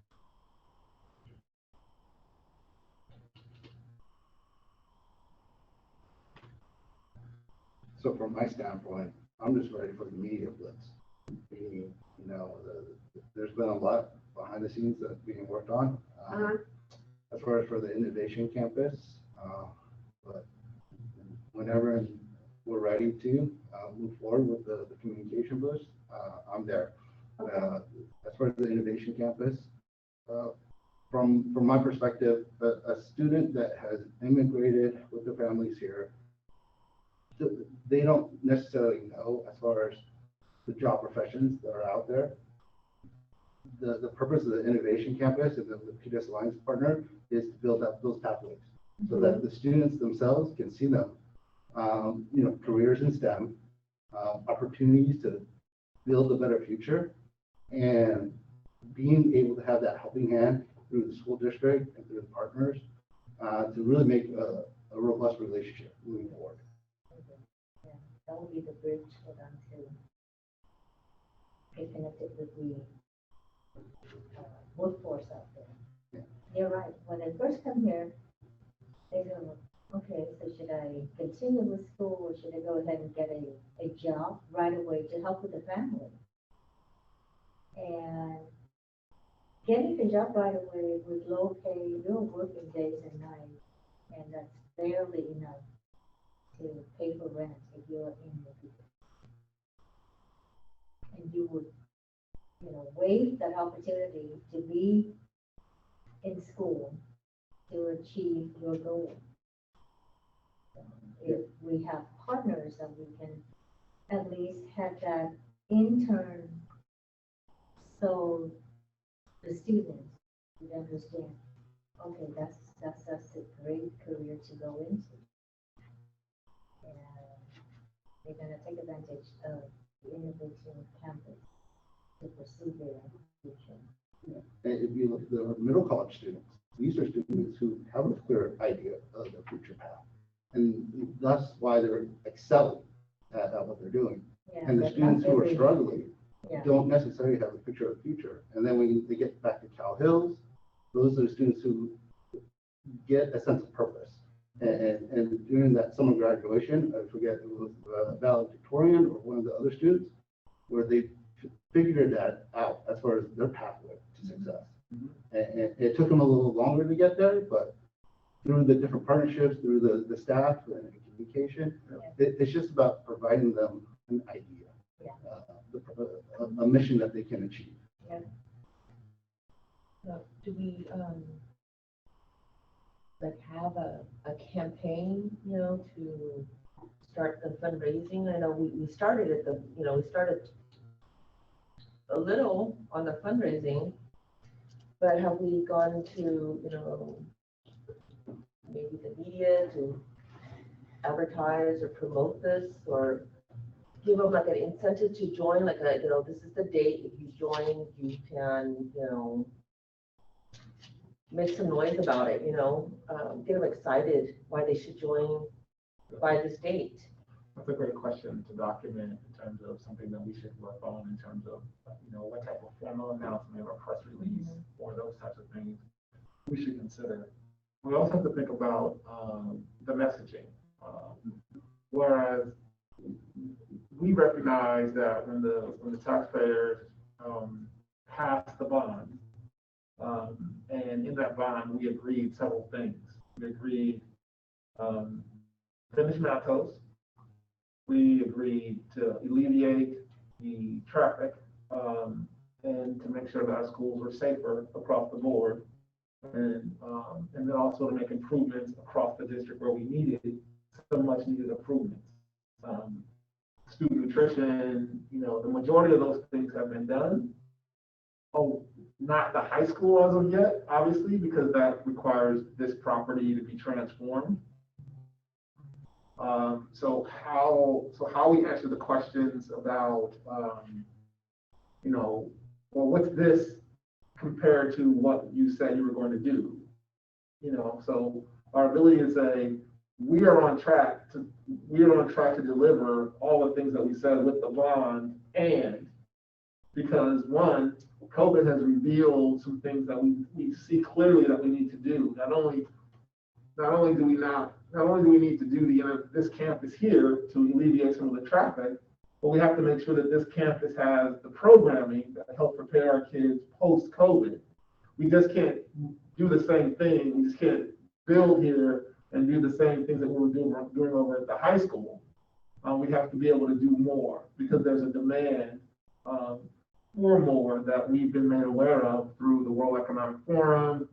So from my standpoint, I'm just ready for the media blitz. You know, there's been a lot behind the scenes that's being worked on. As far as for the innovation campus, but whenever we're ready to move forward with the communication push, I'm there. As far as the innovation campus, from my perspective, a student that has immigrated with their families here, they don't necessarily know as far as the job professions that are out there. The purpose of the innovation campus and the PDS Alliance partner is to build up those pathways so that the students themselves can see them, you know, careers in STEM, opportunities to build a better future, and being able to have that helping hand through the school district and through the partners to really make a robust relationship moving forward. Yeah, that would be the bridge for them to get connected with the workforce out there. Yeah. You're right. When they first come here, they go, okay, so should I continue with school or should I go ahead and get a job right away to help with the family? And getting the job right away with low pay, you're working days and nights, and that's barely enough to pay for rent if you're in the people. And you would, you know, waive that opportunity to be in school to achieve your goal. If we have partners that we can at least have that intern, so the students would understand, okay, that's a great career to go into. And they're gonna take advantage of the innovation campus to pursue their future. And if you look at the middle college students, these are students who have a clear idea of their future path. And that's why they're excelling at what they're doing. Yeah, And the but students not who are every- struggling Yeah. don't necessarily have a picture of the future. And then when they get back to Cal Hills, those are the students who get a sense of purpose. And during that summer graduation, I forget it was valedictorian or one of the other students, where they figured that out as far as their pathway to success. And it took them a little longer to get there, but through the different partnerships, through the staff and communication, it's just about providing them an idea, a mission that they can achieve. Yeah. Now, do we, like have a campaign, you know, to start the fundraising? I know we started at the, you know, we started a little on the fundraising, but have we gone to, you know, maybe the media to advertise or promote this, or give them like an incentive to join, like a, you know, this is the date, if you join, you can, you know, make some noise about it, you know, get them excited why they should join by this date. That's a great question to document in terms of something that we should work on in terms of, you know, what type of formal announcement or press release or those types of things we should consider. We also have to think about the messaging. Whereas we recognize that when the taxpayers pass the bond, and in that bond, we agreed several things. We agreed finish Matos. We agreed to alleviate the traffic and to make sure that our schools were safer across the board. And then also to make improvements across the district where we needed some much needed improvements. Student nutrition, the majority of those things have been done. Oh, not the high school as of yet, obviously, because that requires this property to be transformed. So how we answer the questions about, well, what's this compared to what you said you were going to do? So our ability to say, we are on track to deliver all the things that we said with the bond, and because one, COVID has revealed some things that we see clearly that we need to do. Not only do we need to do this campus here to alleviate some of the traffic, but we have to make sure that this campus has the programming that help prepare our kids post-COVID. We just can't do the same thing. We just can't build here and do the same things that we were doing over at the high school. We have to be able to do more because there's a demand for more that we've been made aware of through the World Economic Forum,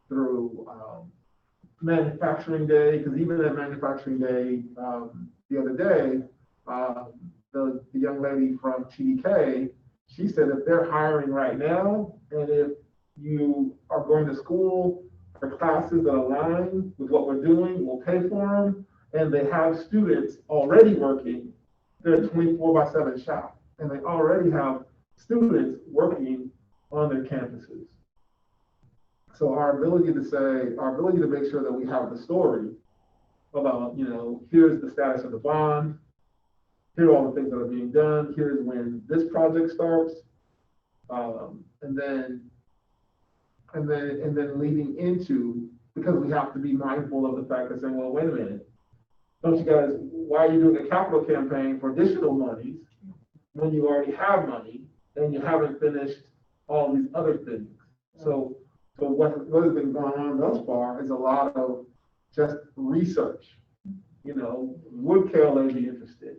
through Manufacturing Day, because even at Manufacturing Day the other day, the young lady from TDK, she said if they're hiring right now, and if you are going to school for classes that align with what we're doing, we'll pay for them, and they have students already working, they're a 24/7 shop, and they already have students working on their campuses. So our ability to make sure that we have the story about, here's the status of the bond, here are all the things that are being done, here's when this project starts, and then leading into, because we have to be mindful of the fact that saying, well, wait a minute, don't you guys, why are you doing a capital campaign for additional monies when you already have money and you haven't finished all these other things? So what has been going on thus far is a lot of just research. Would KLA be interested?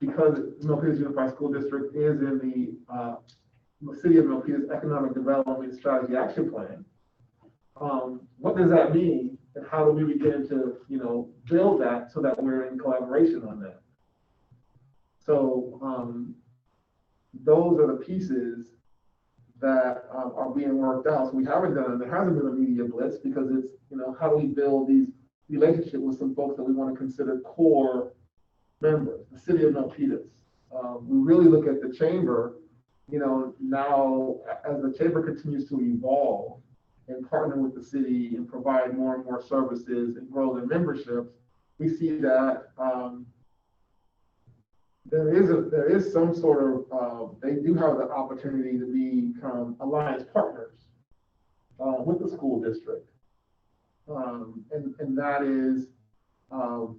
Because Milpitas Unified School District is in the City of Milpitas Economic Development Strategy Action Plan. What does that mean, and how do we begin to, build that so that we're in collaboration on that? So those are the pieces that are being worked out. So we haven't done it. There hasn't been a media blitz because it's, how do we build these relationships with some folks that we want to consider core members, the City of Milpitas. We really look at the chamber, now as the chamber continues to evolve and partner with the city and provide more and more services and grow their memberships, we see that there is some sort of, they do have the opportunity to become alliance partners with the school district. And that is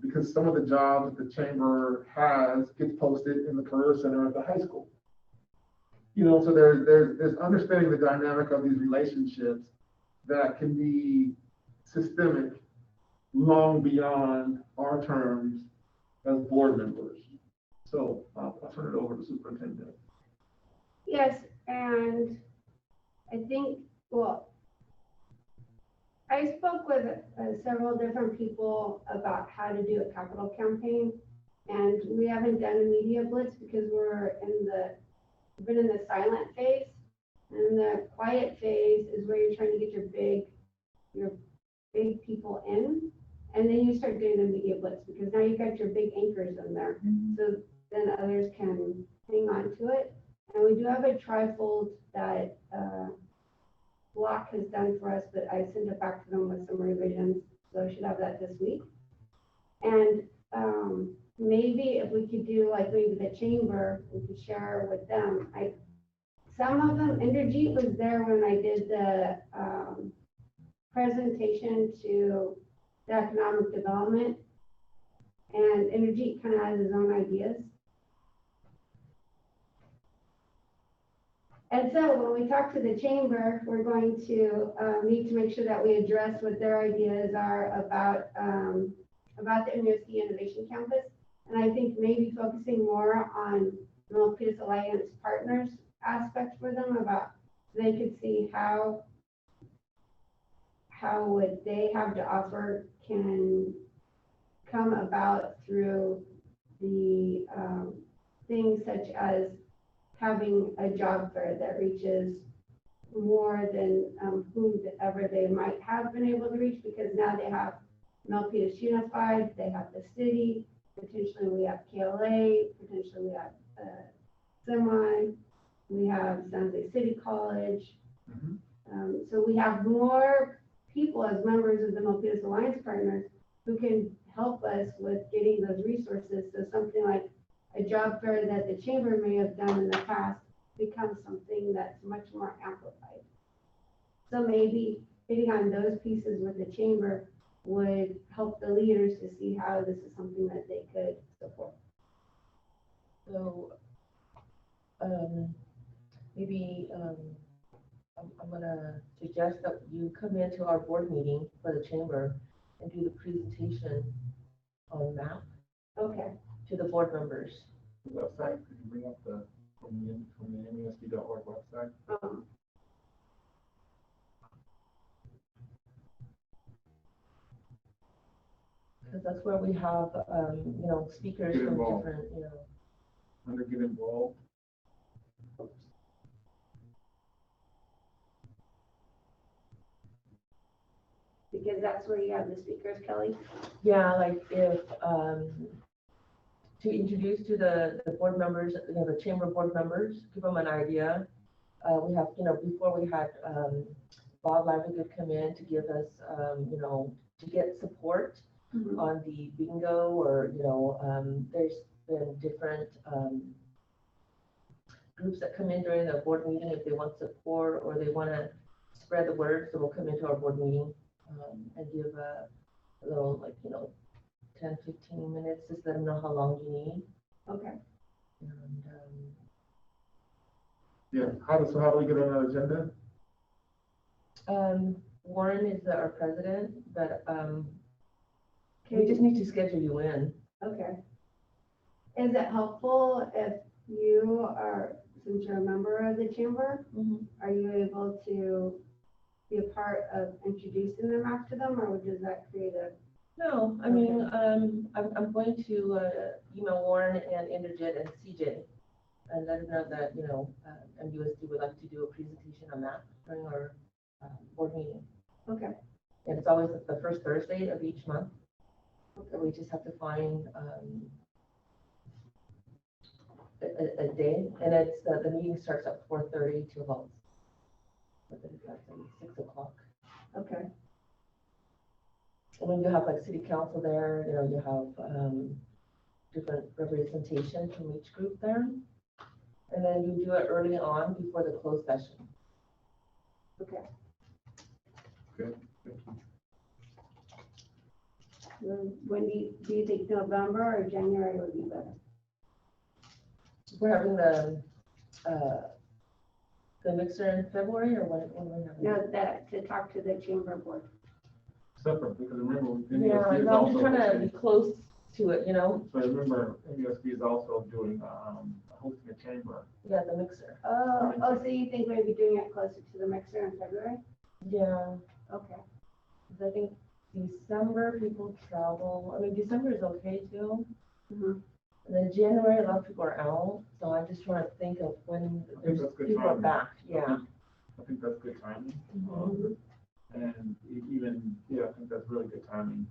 because some of the jobs that the chamber has gets posted in the career center at the high school. So there's understanding the dynamic of these relationships that can be systemic long beyond our terms as board members. So I'll turn it over to Superintendent. Yes, and I think, I spoke with several different people about how to do a capital campaign, and we haven't done a media blitz because we've been in the silent phase, and the quiet phase is where you're trying to get your big people in, and then you start doing the media blitz because now you got your big anchors in there, so then others can hang on to it. And we do have a trifold that Block has done for us, but I sent it back to them with some revisions, so I should have that this week. And maybe if we could do like maybe the chamber, we could share with them. Some of them, Inderjeet was there when I did the presentation to the economic development. And Energy kind of has his own ideas. And so when we talk to the chamber, we're going to need to make sure that we address what their ideas are about the MUSD Innovation Campus. And I think maybe focusing more on the Milpitas Alliance Partners aspect for them, about so they could see how what they have to offer can come about through the things such as having a job fair that reaches more than whoever they might have been able to reach, because now they have Milpitas Unified, they have the city, potentially we have KLA, potentially we have Semi, we have San Jose City College. So we have more people as members of the Milpitas Alliance Partners who can help us with getting those resources. So something like a job fair that the chamber may have done in the past becomes something that's much more amplified. So maybe hitting on those pieces with the chamber would help the leaders to see how this is something that they could support. So, maybe, I'm gonna suggest that you come into our board meeting for the chamber and do the presentation on MAP Okay. to the board members. Website, could you bring up from the MUSD.org website? Because that's where we have, speakers Get from involved. different, Under get involved. Because that's where you have the speakers, Kelly. yeah, like if, to introduce to the board members, the chamber board members, give them an idea. We have, before we had, Bob Livegood come in to give us, to get support on the bingo, or, there's been different, groups that come in during the board meeting if they want support or they want to spread the word, so we'll come into our board meeting, and give a little, 10, 15 minutes, just let them know how long you need. Okay. And, Yeah, how do we get on the agenda? Warren is our president, but, we just need to schedule you in. Okay. Is it helpful if you are, since you're a member of the chamber, are you able to be a part of introducing them after them, or does that create a? No, I mean, I'm going to email Warren and Interjet and CJ and let them know that, MUSD would like to do a presentation on that during our board meeting. Okay. And it's always the first Thursday of each month. So we just have to find a day, and it's the meeting starts at 4:30 to about 6 o'clock. Okay. And when you have like city council there, you have different representation from each group there. And then you do it early on before the closed session. Okay. Good, thank you. When do you think November or January would be better? We're having the mixer in February, or when we having? No, that, to talk to the chamber board. Separate, because remember, Yeah, MUSD is no, I'm just also, trying to be close to it, so remember, MUSD is also doing, hosting a chamber. Yeah, the mixer. Oh, so you think maybe doing it closer to the mixer in February? Yeah, Okay. 'cause I think December people travel. I mean, December is okay too. Mhm. And then January, a lot of people are out, so I'm just trying to think of when I think there's that's good people are timing. back. Yeah. I think that's good timing, Mhm. and even, yeah, I think that's really good timing,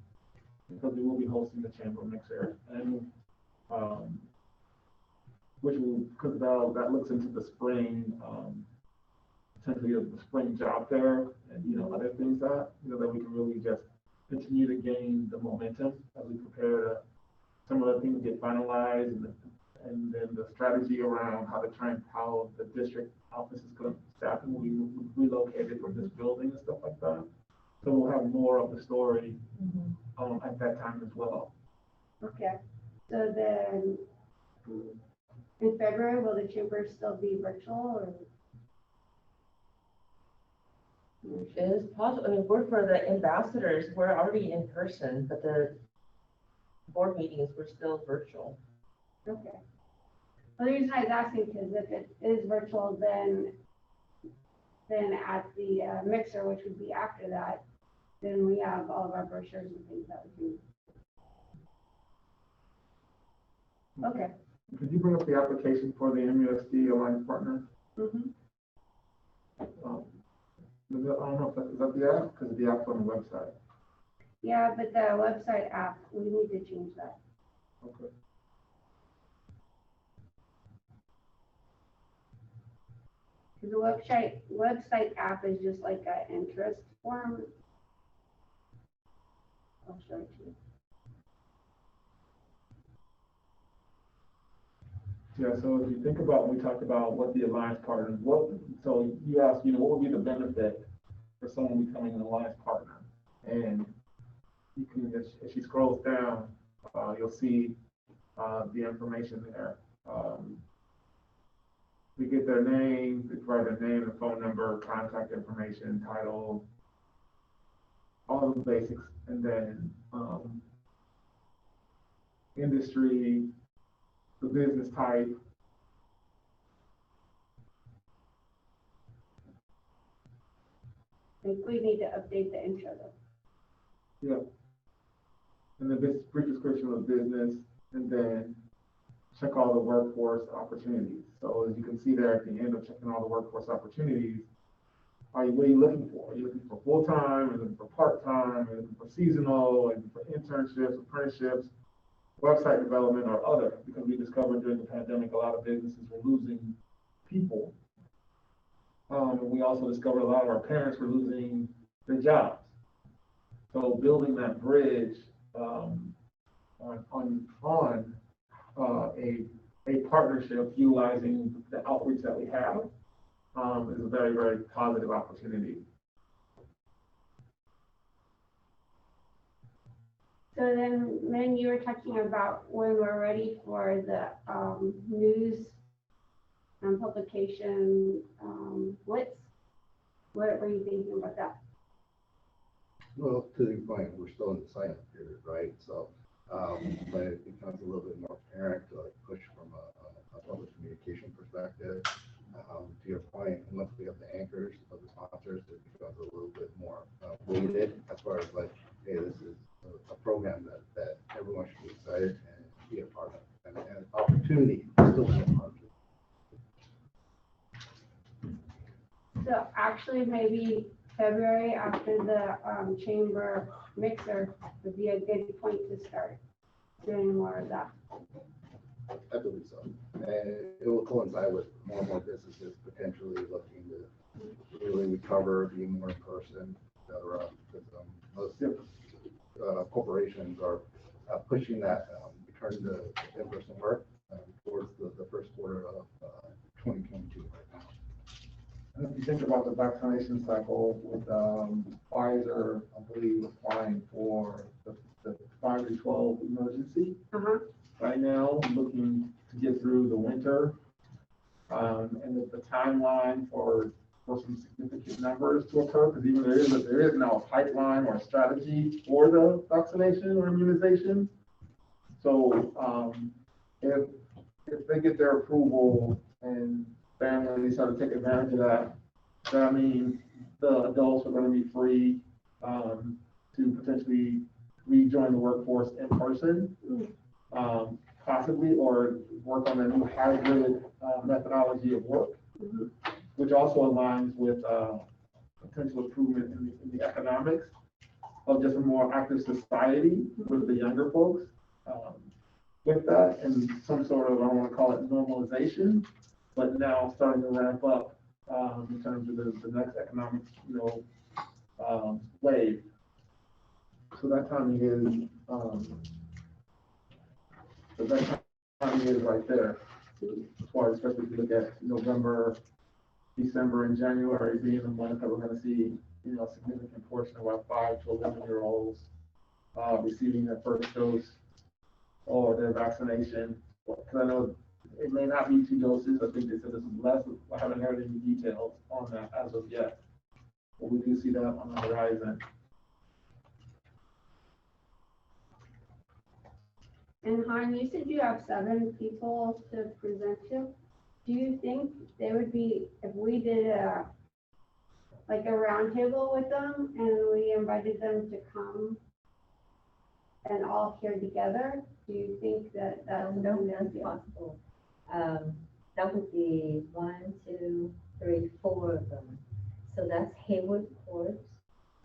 because we will be hosting the chamber mixer, and, which will, because that looks into the spring, potentially the spring job fair, and, other things that we can really just continue to gain the momentum as we prepare to, some of the things get finalized, and then the strategy around how the district office is going to staff and we relocated from this building and stuff like that. So we'll have more of the story, at that time as well. Okay, so then in February, will the chamber still be virtual or? It is possible, I mean, we're for the ambassadors, we're already in person, but the board meetings, we're still virtual. Okay. Well, the reason I was asking, because if it is virtual, then at the mixer, which would be after that, then we have all of our brochures and things that we can. Okay. Could you bring up the application for the MUSD Alliance Partner? Mhm. I don't know if is that the app, because the app's on the website. Yeah, but the website app, we need to change that. Okay. Because the website app is just like an interest form. I'll show it to you. Yeah, so if you think about, we talked about what the alliance partners, so you asked, what would be the benefit for someone becoming an alliance partner? And you can, if she scrolls down, you'll see the information there. We get their name, they provide their name, their phone number, contact information, title, all the basics, and then industry, the business type. I think we need to update the intro though. Yeah. And then this brief description of business, and then check all the workforce opportunities. So as you can see there at the end of checking all the workforce opportunities, what are you looking for? Are you looking for full-time? Are you looking for part-time? Are you looking for seasonal? Are you looking for internships, apprenticeships, website development, or other? Because we discovered during the pandemic, a lot of businesses were losing people. We also discovered a lot of our parents were losing their jobs. So building that bridge on a partnership utilizing the outreach that we have is a very, very positive opportunity. So then you were talking about when we're ready for the news and publication blitz. What were you thinking about that? Well, to the point, we're still in the sign-up period, right? So when it becomes a little bit more apparent to like push from a public communication perspective, to your point, and once we have the anchors of the sponsors, it becomes a little bit more weighted as far as like, hey, this is a program that everyone should be excited and be a part of, and an opportunity to still be a part of it. So actually, maybe February after the chamber mixer would be a good point to start doing more of that. I believe so. And it will coincide with more and more businesses potentially looking to really recover, be more in person, et cetera. Because most corporations are pushing that return to in-person work towards the first quarter of 2022 right now. And if you think about the vaccination cycle with Pfizer, I believe, applying for the 5 to 12 emergency. Right now, looking to get through the winter, and the timeline for some significant numbers to occur, because even there is now a pipeline or a strategy for the vaccination or immunization. So if they get their approval and families start to take advantage of that, that means the adults are going to be free to potentially rejoin the workforce in person. Possibly, or work on a new hybrid methodology of work, which also aligns with potential improvement in the economics of just a more active society with the younger folks. With that, and some sort of, I don't want to call it normalization, but now starting to ramp up in terms of the next economic, wave. So that timing is right there. As far as, especially if you look at November, December, and January being the months that we're going to see a significant portion of our 5 to 11-year-olds receiving their first dose or their vaccination. Because I know it may not be 2 doses. I think they said this is less. I haven't heard any details on that as of yet. But we do see that on the horizon. And Han, you said you have 7 people to present to. Do you think they would be, if we did like a roundtable with them and we invited them to come and all hear together, do you think that that's No, something that's that'd be possible. That would be 1, 2, 3, 4 of them. So that's Hayward Court.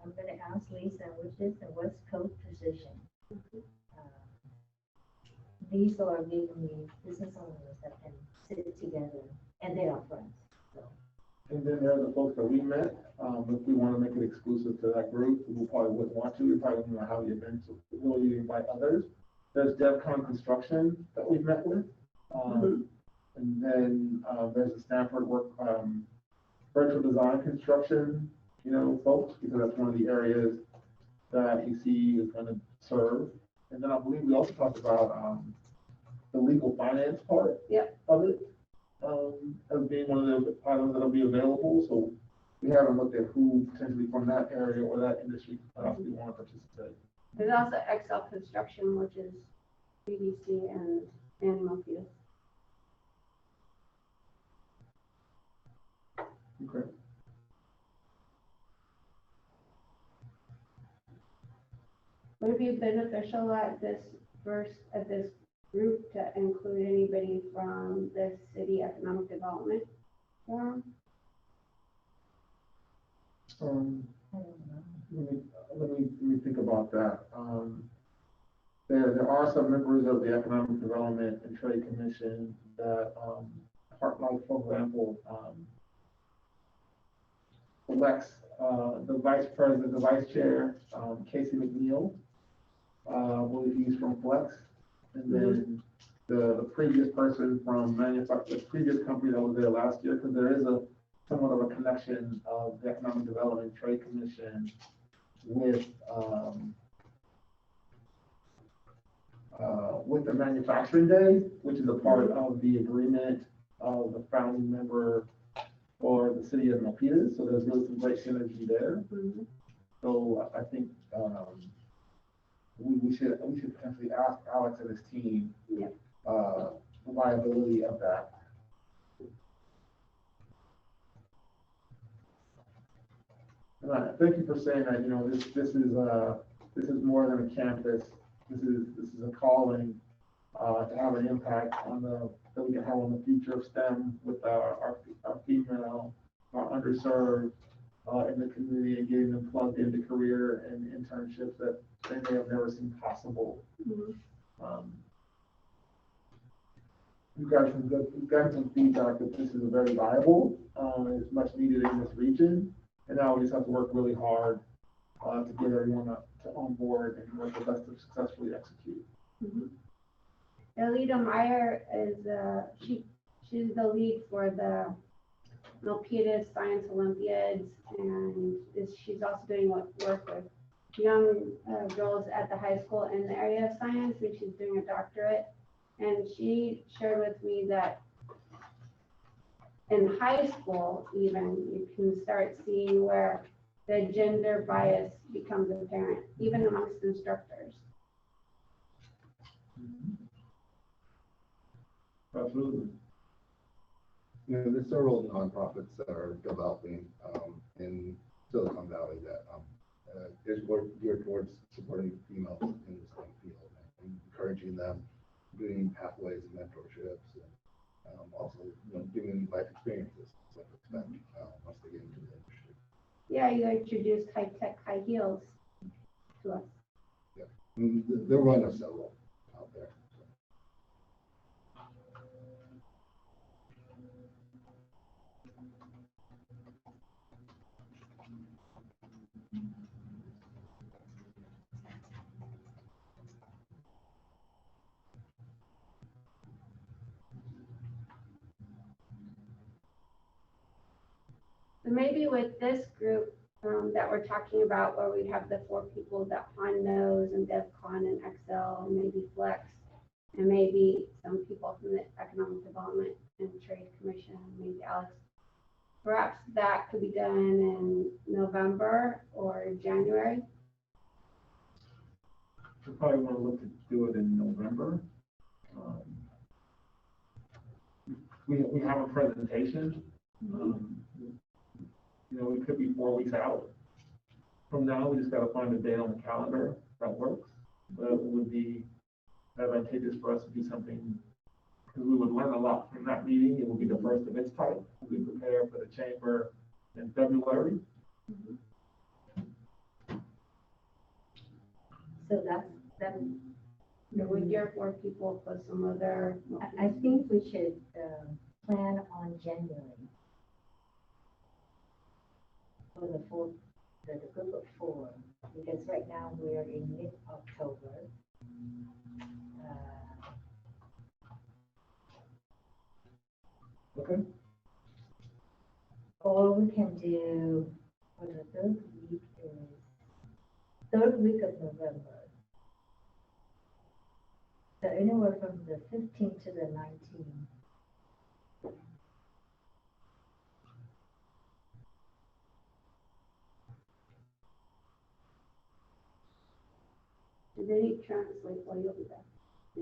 I'm gonna ask Lisa, which is the West Coast position. These are Vietnamese business owners that can sit together, and they are friends, so. And then there are the folks that we met. If we want to make it exclusive to that group, we probably wouldn't want to. We probably wouldn't know how the events will invite others. There's DevCon Construction that we've met with. And then there's the Stanford virtual design construction, folks, because that's one of the areas that EC is going to serve. And then I believe we also talked about the legal finance part of it as being one of the items that'll be available. So we haven't looked at who potentially from that area or that industry possibly want to participate. There's also Excel Construction, which is BDC and Milpitas. Okay. Would it be beneficial at this group to include anybody from the city economic development forum? Let me think about that. There are some members of the Economic Development and Trade Commission that, like for example, elects the vice president, the vice chair, Casey McNeil. I believe he's from Flex, and then the previous person from the previous company that was there last year, because there is somewhat of a connection of the Economic Development and Trade Commission with the manufacturing day, which is a part of the agreement of the founding member for the city of Milpitas. So there's really some great synergy there. So I think we should potentially ask Alex and his team the viability of that. And thank you for saying that. This is more than a campus. This is a calling to have an impact that we can have on the future of STEM with our female, our underserved in the community, and getting them plugged into career and internships that they may have never seen possible. We've gotten some feedback that this is very viable. It's much needed in this region, and now we just have to work really hard to get everyone on board and work with us to successfully execute. Elita Meyer is she's the lead for the Milpitas Science Olympiads, and she's also doing work with young girls at the high school in the area of science, and she's doing a doctorate. And she shared with me that in high school, even, you can start seeing where the gender bias becomes apparent, even amongst instructors. Absolutely. There's several nonprofits that are developing in Silicon Valley that is geared towards supporting females in the STEM field and encouraging them, doing pathways and mentorships, and also giving them life experiences like expect once they get into the industry. Yeah, you introduced high-tech high heels to us. Yeah, they're one of several out there. So maybe with this group, that we're talking about, where we have the 4 people that Han knows, and DevCon and Excel, and maybe Flex, and maybe some people from the Economic Development and Trade Commission, maybe Alex. Perhaps that could be done in November or January. We probably want to look to do it in November. We have a presentation. You know, it could be 4 weeks out from now. We just got to find a day on the calendar that works. But it would be advantageous for us to do something, because we would learn a lot from that meeting. It will be the first of its type. We prepare for the chamber in February. So that, With your 4 people plus some other. I think we should plan on January. For the group of 4, because right now we're in mid-October. Okay. Or we can do, for the third week of November. So anywhere from the 15th to the 19th. Did they translate while you'll be back?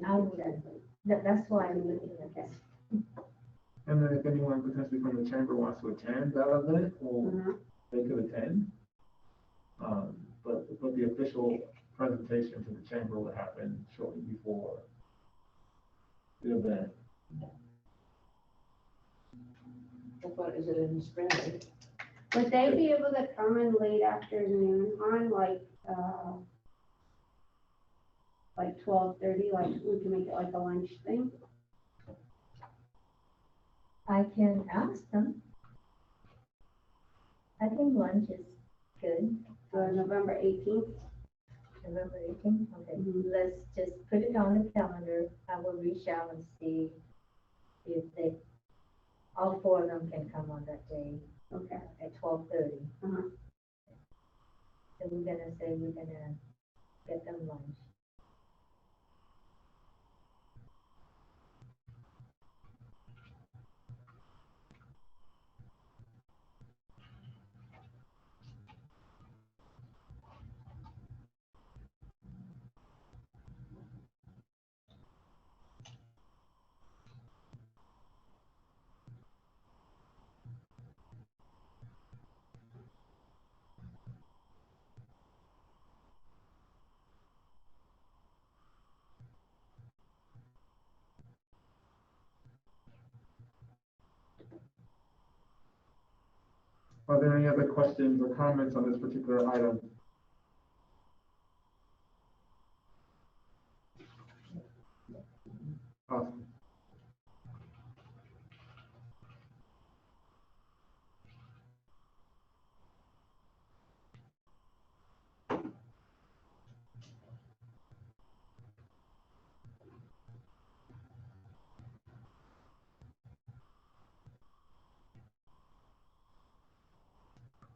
I will translate. That's why I'm looking at this. And then if anyone potentially from the chamber wants to attend that event, well, they could attend. But the official presentation to the chamber would happen shortly before the event. Is it in the spring? Would they be able to come in late afternoon on like 12:30, like we can make it like a lunch thing? I can ask them. I think lunch is good. November 18th. November 18th, okay. Let's just put it on the calendar. I will reach out and see if all 4 of them can come on that day. Okay. At 12:30. Uh-huh. So we're gonna say we're gonna get them lunch. Are there any other questions or comments on this particular item? Awesome.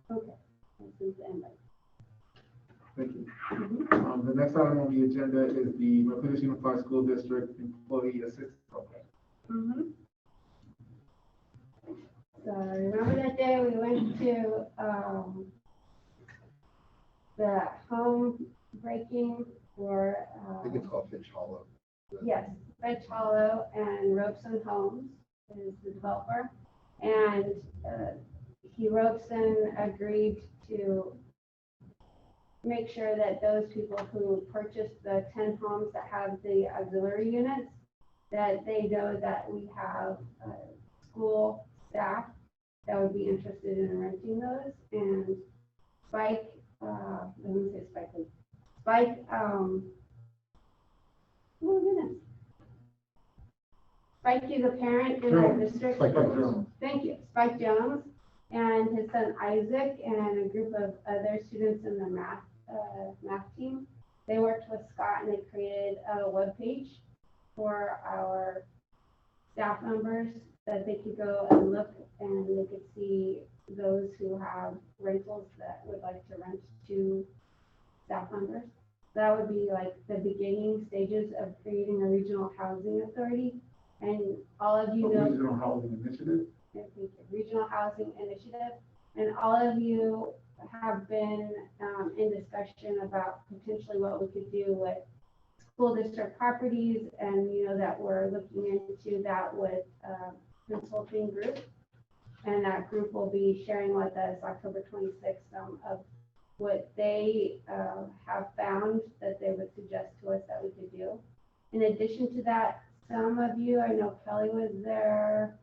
Okay. This is the invite. Thank you. The next item on the agenda is the Milpitas Unified School District Employee Assistance Program. So remember that day we went to the home breaking for I think it's called Finch Hollow. yes, French Hollow and Robeson Homes is the developer. And Robeson agreed to make sure that those people who purchased the 10 homes that have the auxiliary units, that they know that we have school staff that would be interested in renting those. And Spike, let me say Spike, please. Spike, oh goodness. Spike is a parent in our district. Spike Jones. Thank you. Spike Jones and his son Isaac and a group of other students in the math team. They worked with Scott and they created a webpage for our staff members that they could go and look and they could see those who have rentals that would that would be like the beginning stages of creating a regional housing authority. And all of you know, Regional Housing Initiative. I think Regional Housing Initiative, and all of you have been in discussion about potentially what we could do with school district properties, and you know that we're looking into that with a consulting group, and that group will be sharing with us October 26th some of what they have found that they would suggest to us that we could do. In addition to that, some of you, I know Kelly was there,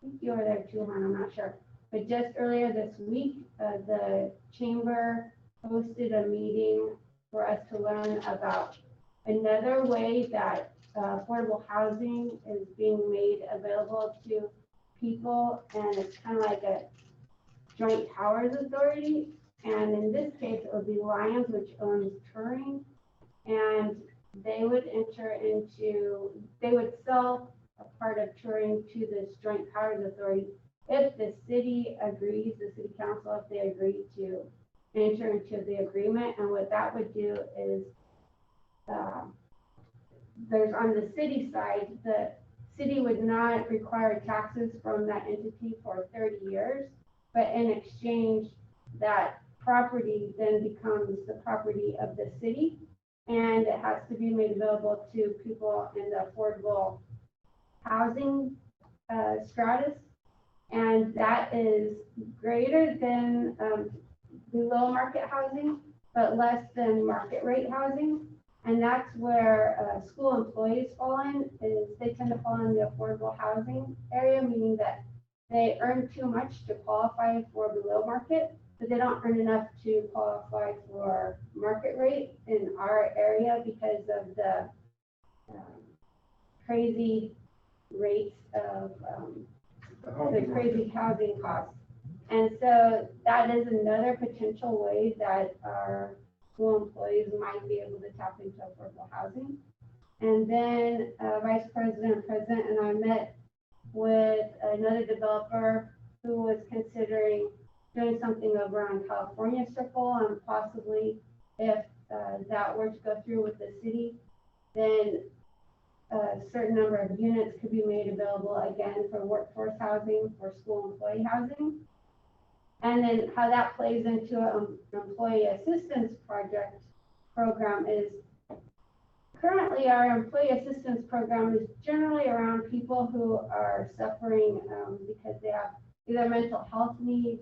I think you were there too, hon, I'm not sure. But just earlier this week, the chamber hosted a meeting for us to learn about another way that affordable housing is being made available to people, and it's kind of like a joint powers authority. And in this case, it would be Lions, which owns Turing, and they would they would sell a part of Turing to this joint powers authority if the city agrees, the city council, if they agree to enter into the agreement. And what that would do is, there's on the city side, the city would not require taxes from that entity for 30 years, but in exchange, that property then becomes the property of the city, and it has to be made available to people in the affordable housing stratus, and that is greater than below market housing, but less than market rate housing. And that's where school employees fall in, is they tend to fall in the affordable housing area, meaning that they earn too much to qualify for below market, but they don't earn enough to qualify for market rate in our area because of the crazy rates of the crazy housing costs. And so that is another potential way that our school employees might be able to tap into affordable housing. And then Vice President, President, and I met with another developer who was considering doing something over on California Circle, and possibly if that were to go through with the city, then a certain number of units could be made available again for workforce housing, for school employee housing. And then how that plays into an employee assistance program is, currently our employee assistance program is generally around people who are suffering because they have either mental health needs,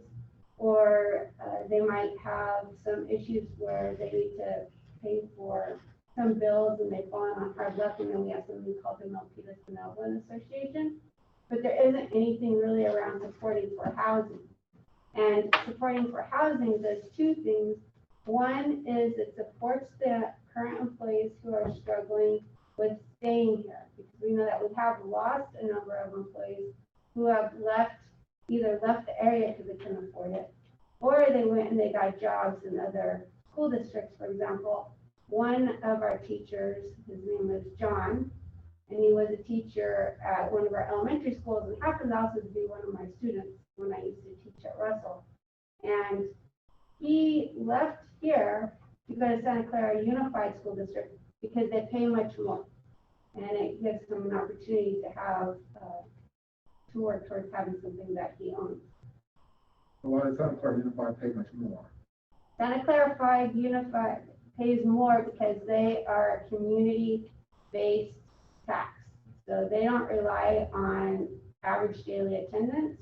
or they might have some issues where they need to pay for some bills and they've fallen on hard luck, and then we have something called the Milpitas Benevolent Association. But there isn't anything really around supporting for housing. And supporting for housing does two things. One is it supports the current employees who are struggling with staying here, because we know that we have lost a number of employees who have either left the area because they couldn't afford it, or they went and they got jobs in other school districts. For example, one of our teachers, his name is John, and he was a teacher at one of our elementary schools, and happens also to be one of my students when I used to teach at Russell. And he left here to go to Santa Clara Unified School District because they pay much more, and it gives him an opportunity to have to work towards having something that he owns. So why does Santa Clara Unified pay much more? Santa Clara Unified pays more because they are a community-based tax. So they don't rely on average daily attendance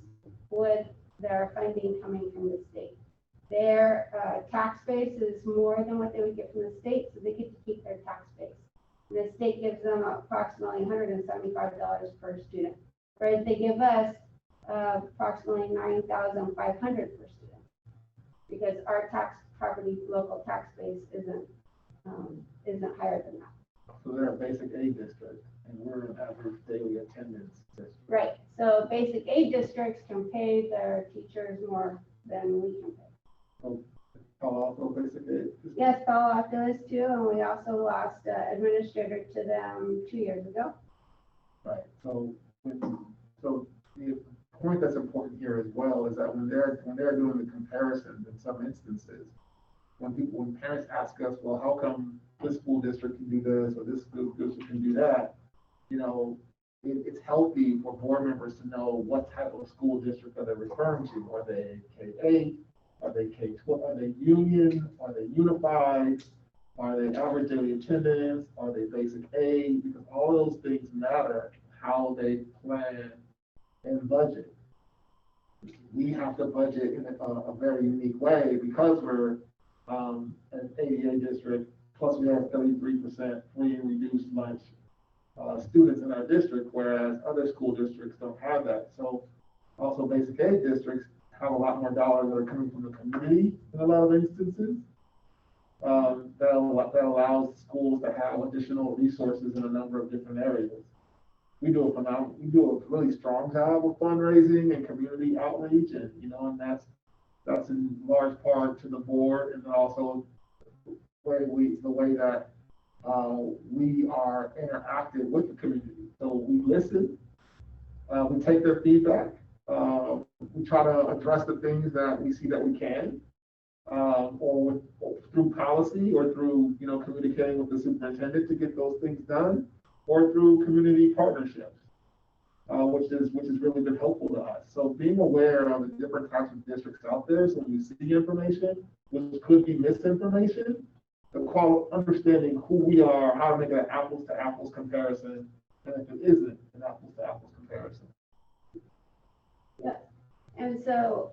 with their funding coming from the state. Their tax base is more than what they would get from the state, so they get to keep their tax base. And the state gives them approximately $175 per student, whereas they give us approximately $9,500 per student, because our local tax base isn't higher than that. So they're a basic aid district, and we're an average daily attendance district. Right. So basic aid districts can pay their teachers more than we can pay. So Palo Alto basic aid district? Yes, Palo Alto is too, and we also lost an administrator to them 2 years ago. Right. So the point that's important here as well is that when they're doing the comparisons in some instances, when parents ask us, well, how come this school district can do this or this school district can do that? You know, it's healthy for board members to know what type of school district are they referring to. Are they K-8? Are they K-12? Are they union? Are they unified? Are they average daily attendance? Are they basic aid? Because all those things matter how they plan and budget. We have to budget in a very unique way because we're an ADA district, plus we have 33% free and reduced lunch students in our district, whereas other school districts don't have that. So also basic aid districts have a lot more dollars that are coming from the community in a lot of instances. That allows schools to have additional resources in a number of different areas. We do a really strong job of fundraising and community outreach, and and that's in large part to the board, and then also the way that we are interactive with the community. So we listen, we take their feedback, we try to address the things that we see that we can, or through policy, or through communicating with the superintendent to get those things done, or through community partnerships, which has really been helpful to us. So being aware of the different types of districts out there, so when you see information, which could be misinformation, understanding who we are, how to make an apples to apples comparison, and if it isn't an apples to apples comparison. Yeah. And so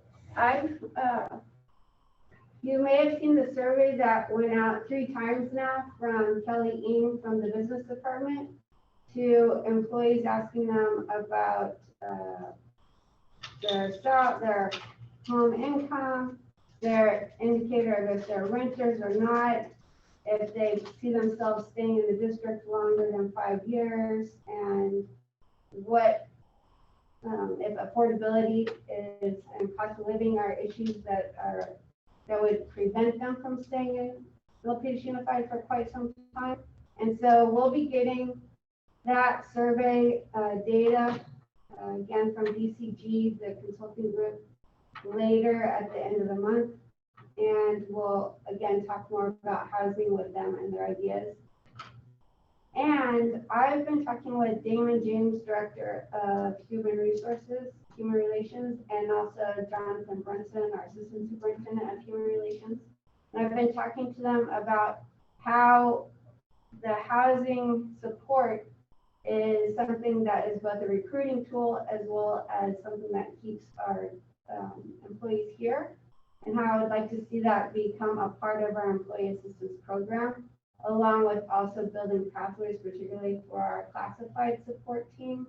you may have seen the survey that went out 3 times now from Kelly Eam from the business department to employees, asking them about their home income, their indicator of if they're renters or not, if they see themselves staying in the district longer than 5 years, and what if affordability is and cost of living are issues that would prevent them from staying in Milpitas Unified for quite some time. And so we'll be getting that survey data again from BCG, the consulting group, later at the end of the month. And we'll again talk more about housing with them and their ideas. And I've been talking with Damon James, Director of Human Relations, and also Jonathan Brunson, our Assistant Superintendent of Human Relations. And I've been talking to them about how the housing support is something that is both a recruiting tool as well as something that keeps our employees here, and how I would like to see that become a part of our employee assistance program, along with also building pathways, particularly for our classified support team,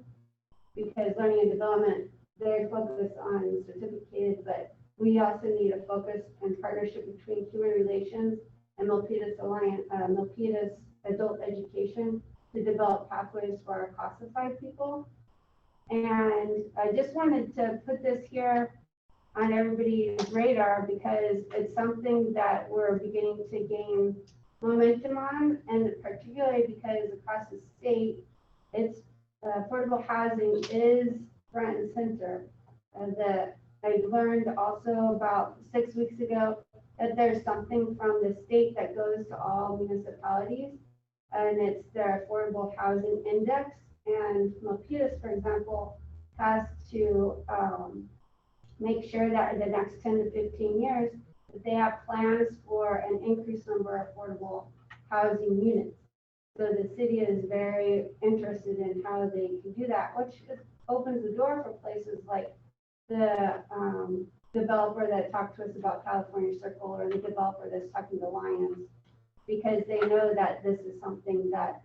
because learning and development, they're focused on certificated, but we also need a focus and partnership between human relations and Milpitas adult education to develop pathways for our classified people. And I just wanted to put this here on everybody's radar because it's something that we're beginning to gain momentum on, and particularly because across the state, it's affordable housing is front and center. I learned also about 6 weeks ago that there's something from the state that goes to all municipalities, and it's their affordable housing index. And Milpitas, for example, has to make sure that in the next 10 to 15 years, that they have plans for an increased number of affordable housing units. So the city is very interested in how they can do that, which opens the door for places like the developer that talked to us about California Circle, or the developer that's talking to Lions, because they know that this is something that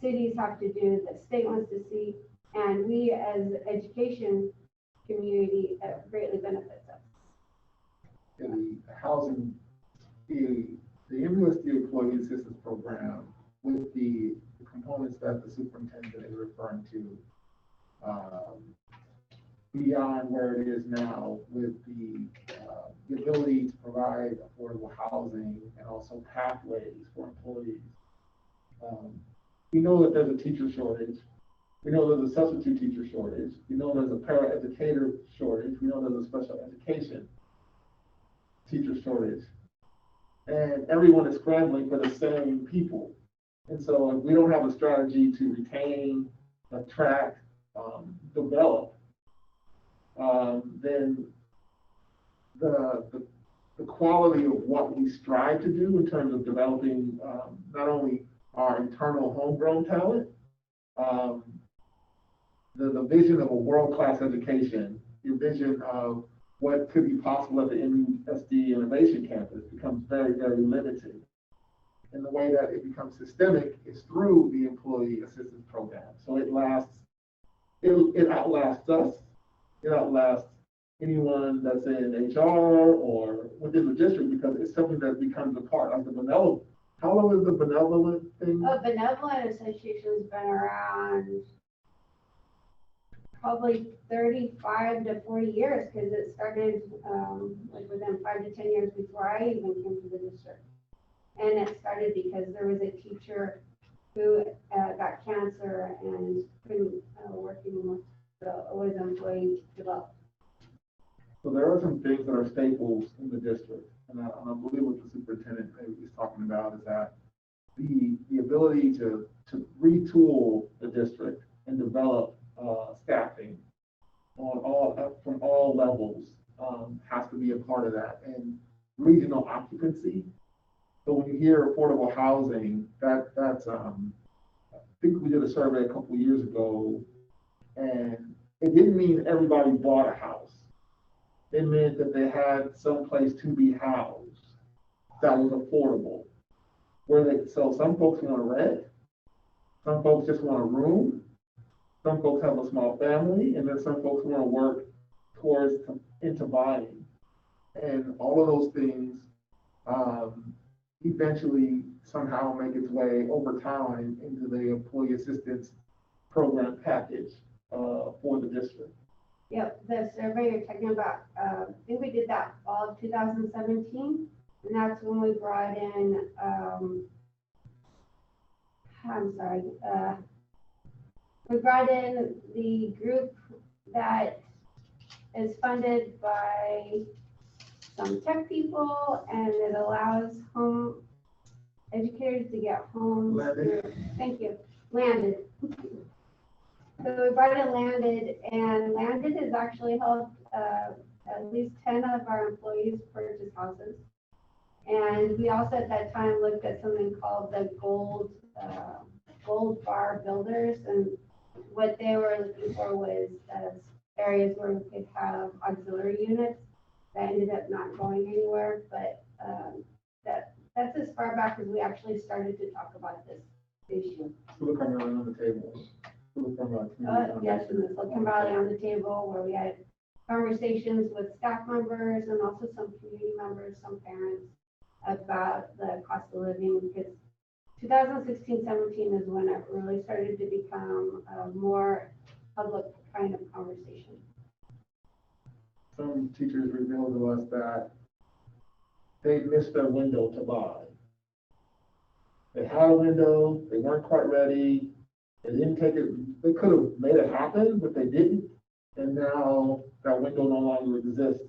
cities have to do, that state wants to see, and we as education community greatly benefits us. In the housing, the MUSD Employee Assistance Program, with the components that the superintendent is referring to, beyond where it is now, with the ability to provide affordable housing and also pathways for employees. We know that there's a teacher shortage. We know there's a substitute teacher shortage. We know there's a paraeducator shortage. We know there's a special education teacher shortage. And everyone is scrambling for the same people. And so if we don't have a strategy to retain, attract, develop, then the quality of what we strive to do in terms of developing not only our internal homegrown talent, the vision of a world-class education, your vision of what could be possible at the MUSD Innovation Campus becomes very, very limited. And the way that it becomes systemic is through the employee assistance program. So it outlasts us, it outlasts anyone that's in HR or within the district, because it's something that becomes a part of the benevolent. How long is the benevolent thing? Benevolent Association's been around probably 35 to 40 years, because it started like within 5 to 10 years before I even came to the district. And it started because there was a teacher who got cancer and couldn't work anymore. So it was employee developed. So there are some things that are staples in the district, and I believe what the superintendent is talking about is that the ability to retool the district and develop staffing from all levels has to be a part of that, and regional occupancy. So when you hear affordable housing, that's I think we did a survey a couple of years ago, and it didn't mean everybody bought a house. It meant that they had some place to be housed that was affordable. So some folks want to rent, some folks just want a room, some folks have a small family, and then some folks want to work into buying. And all of those things eventually somehow make its way over time into the employee assistance program package for the district. Yep, the survey you're talking about, I think we did that fall of 2017, and that's when we brought in, we brought in the group that is funded by some tech people, and it allows home educators to get homes. Thank you, Landed. So we brought in Landed, and Landed has actually helped at least 10 of our employees purchase houses. And we also at that time looked at something called the Gold Bar Builders, and what they were looking for was areas where we could have auxiliary units. That ended up not going anywhere, but that's as far back as we actually started to talk about this issue. Silicon Valley on the table. Yes, in the Silicon Valley on the table, where we had conversations with staff members and also some community members, some parents, about the cost of living, because 2016-17 is when it really started to become a more public kind of conversation. Some teachers revealed to us that they missed their window to buy. They had a window, they weren't quite ready, they didn't take it, they could have made it happen, but they didn't. And now that window no longer exists.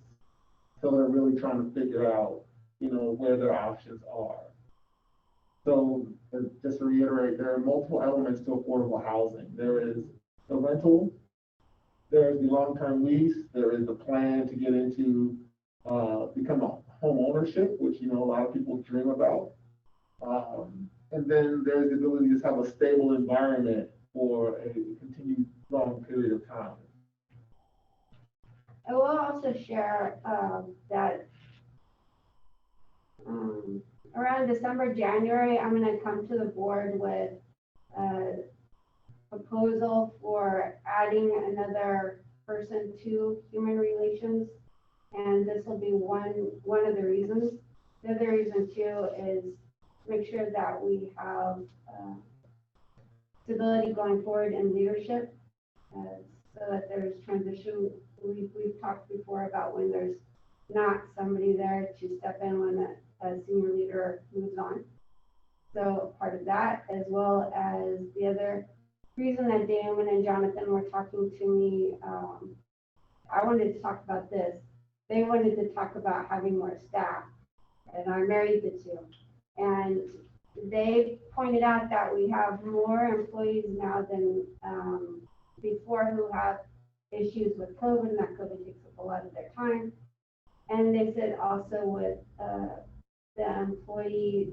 So they're really trying to figure out, where their options are. So just to reiterate, there are multiple elements to affordable housing. There is the rental, there is the long-term lease, there is the plan to get into, become a home ownership, which, a lot of people dream about. And then there's the ability to just have a stable environment for a continued long period of time. I will also share that around December, January, I'm going to come to the board with a proposal for adding another person to human relations. And this will be one of the reasons. The other reason too is make sure that we have stability going forward in leadership, so that there's transition. We've talked before about when there's not somebody there to step in when a senior leader moves on. So part of that, as well as the other reason that Damon and Jonathan were talking to me, I wanted to talk about this. They wanted to talk about having more staff, and I married the two. And they pointed out that we have more employees now than before who have issues with COVID, and that COVID takes up a lot of their time. And they said also with the employee,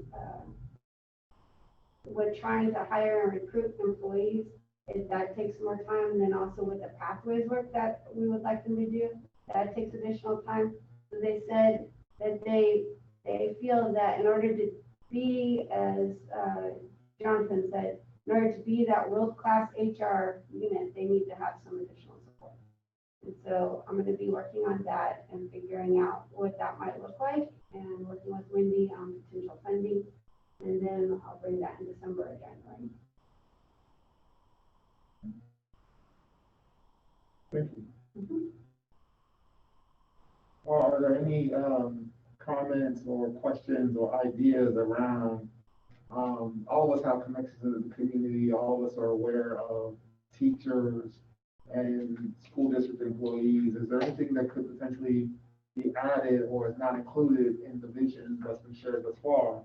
with trying to hire and recruit employees, if that takes more time, and then also with the pathways work that we would like them to do, that takes additional time. So they said that they feel that in order to be, as Jonathan said, in order to be that world-class HR unit, they need to have some additional support. And so I'm going to be working on that and figuring out what that might look like, and working with Wendy on potential funding. And then I'll bring that in December or January. Thank you. Mhm. Well, are there any comments or questions or ideas around, all of us have connections in the community, all of us are aware of teachers and school district employees. Is there anything that could potentially be added or is not included in the vision that's been shared thus far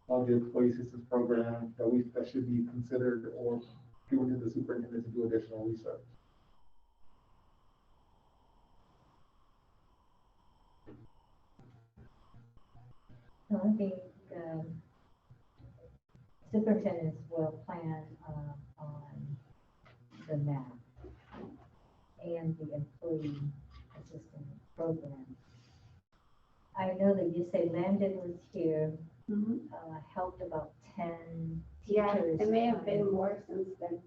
of the employee assistance program that should be considered or given to the superintendent to do additional research? So I think superintendents will plan on the MAP and the employee assistance program. I know that you say Landon was here, helped about 10 Yeah, teachers. it may have been more since then.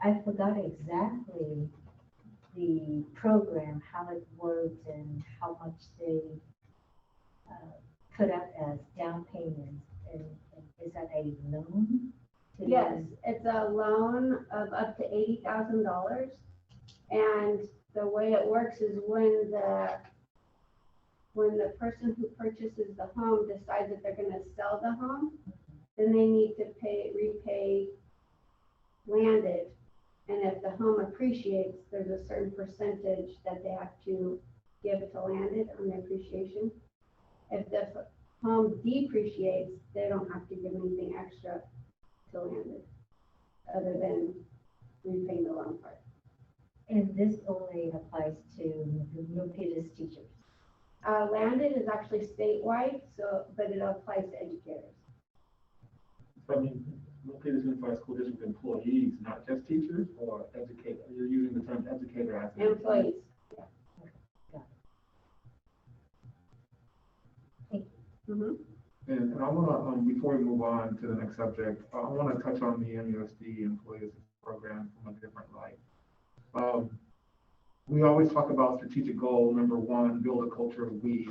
I forgot exactly the program, how it worked and how much they put up as down payments. And is that a loan? Yes, it's a loan of up to $80,000. And the way it works is when the person who purchases the home decides that they're going to sell the home, then they need to repay landed. And if the home appreciates, there's a certain percentage that they have to give to landed on the appreciation. If the home depreciates, they don't have to give anything extra to landed, other than repaying the loan part. And this only applies to Milpitas teachers. Landed is actually statewide, but it applies to educators. So I mean, Milpitas Unified School District employees, not just teachers or educators? You're using the term educator as an Employees. Mm-hmm. And I want to, before we move on to the next subject, I want to touch on the MUSD employee assistance program from a different light. We always talk about strategic goal number 1, build a culture of we.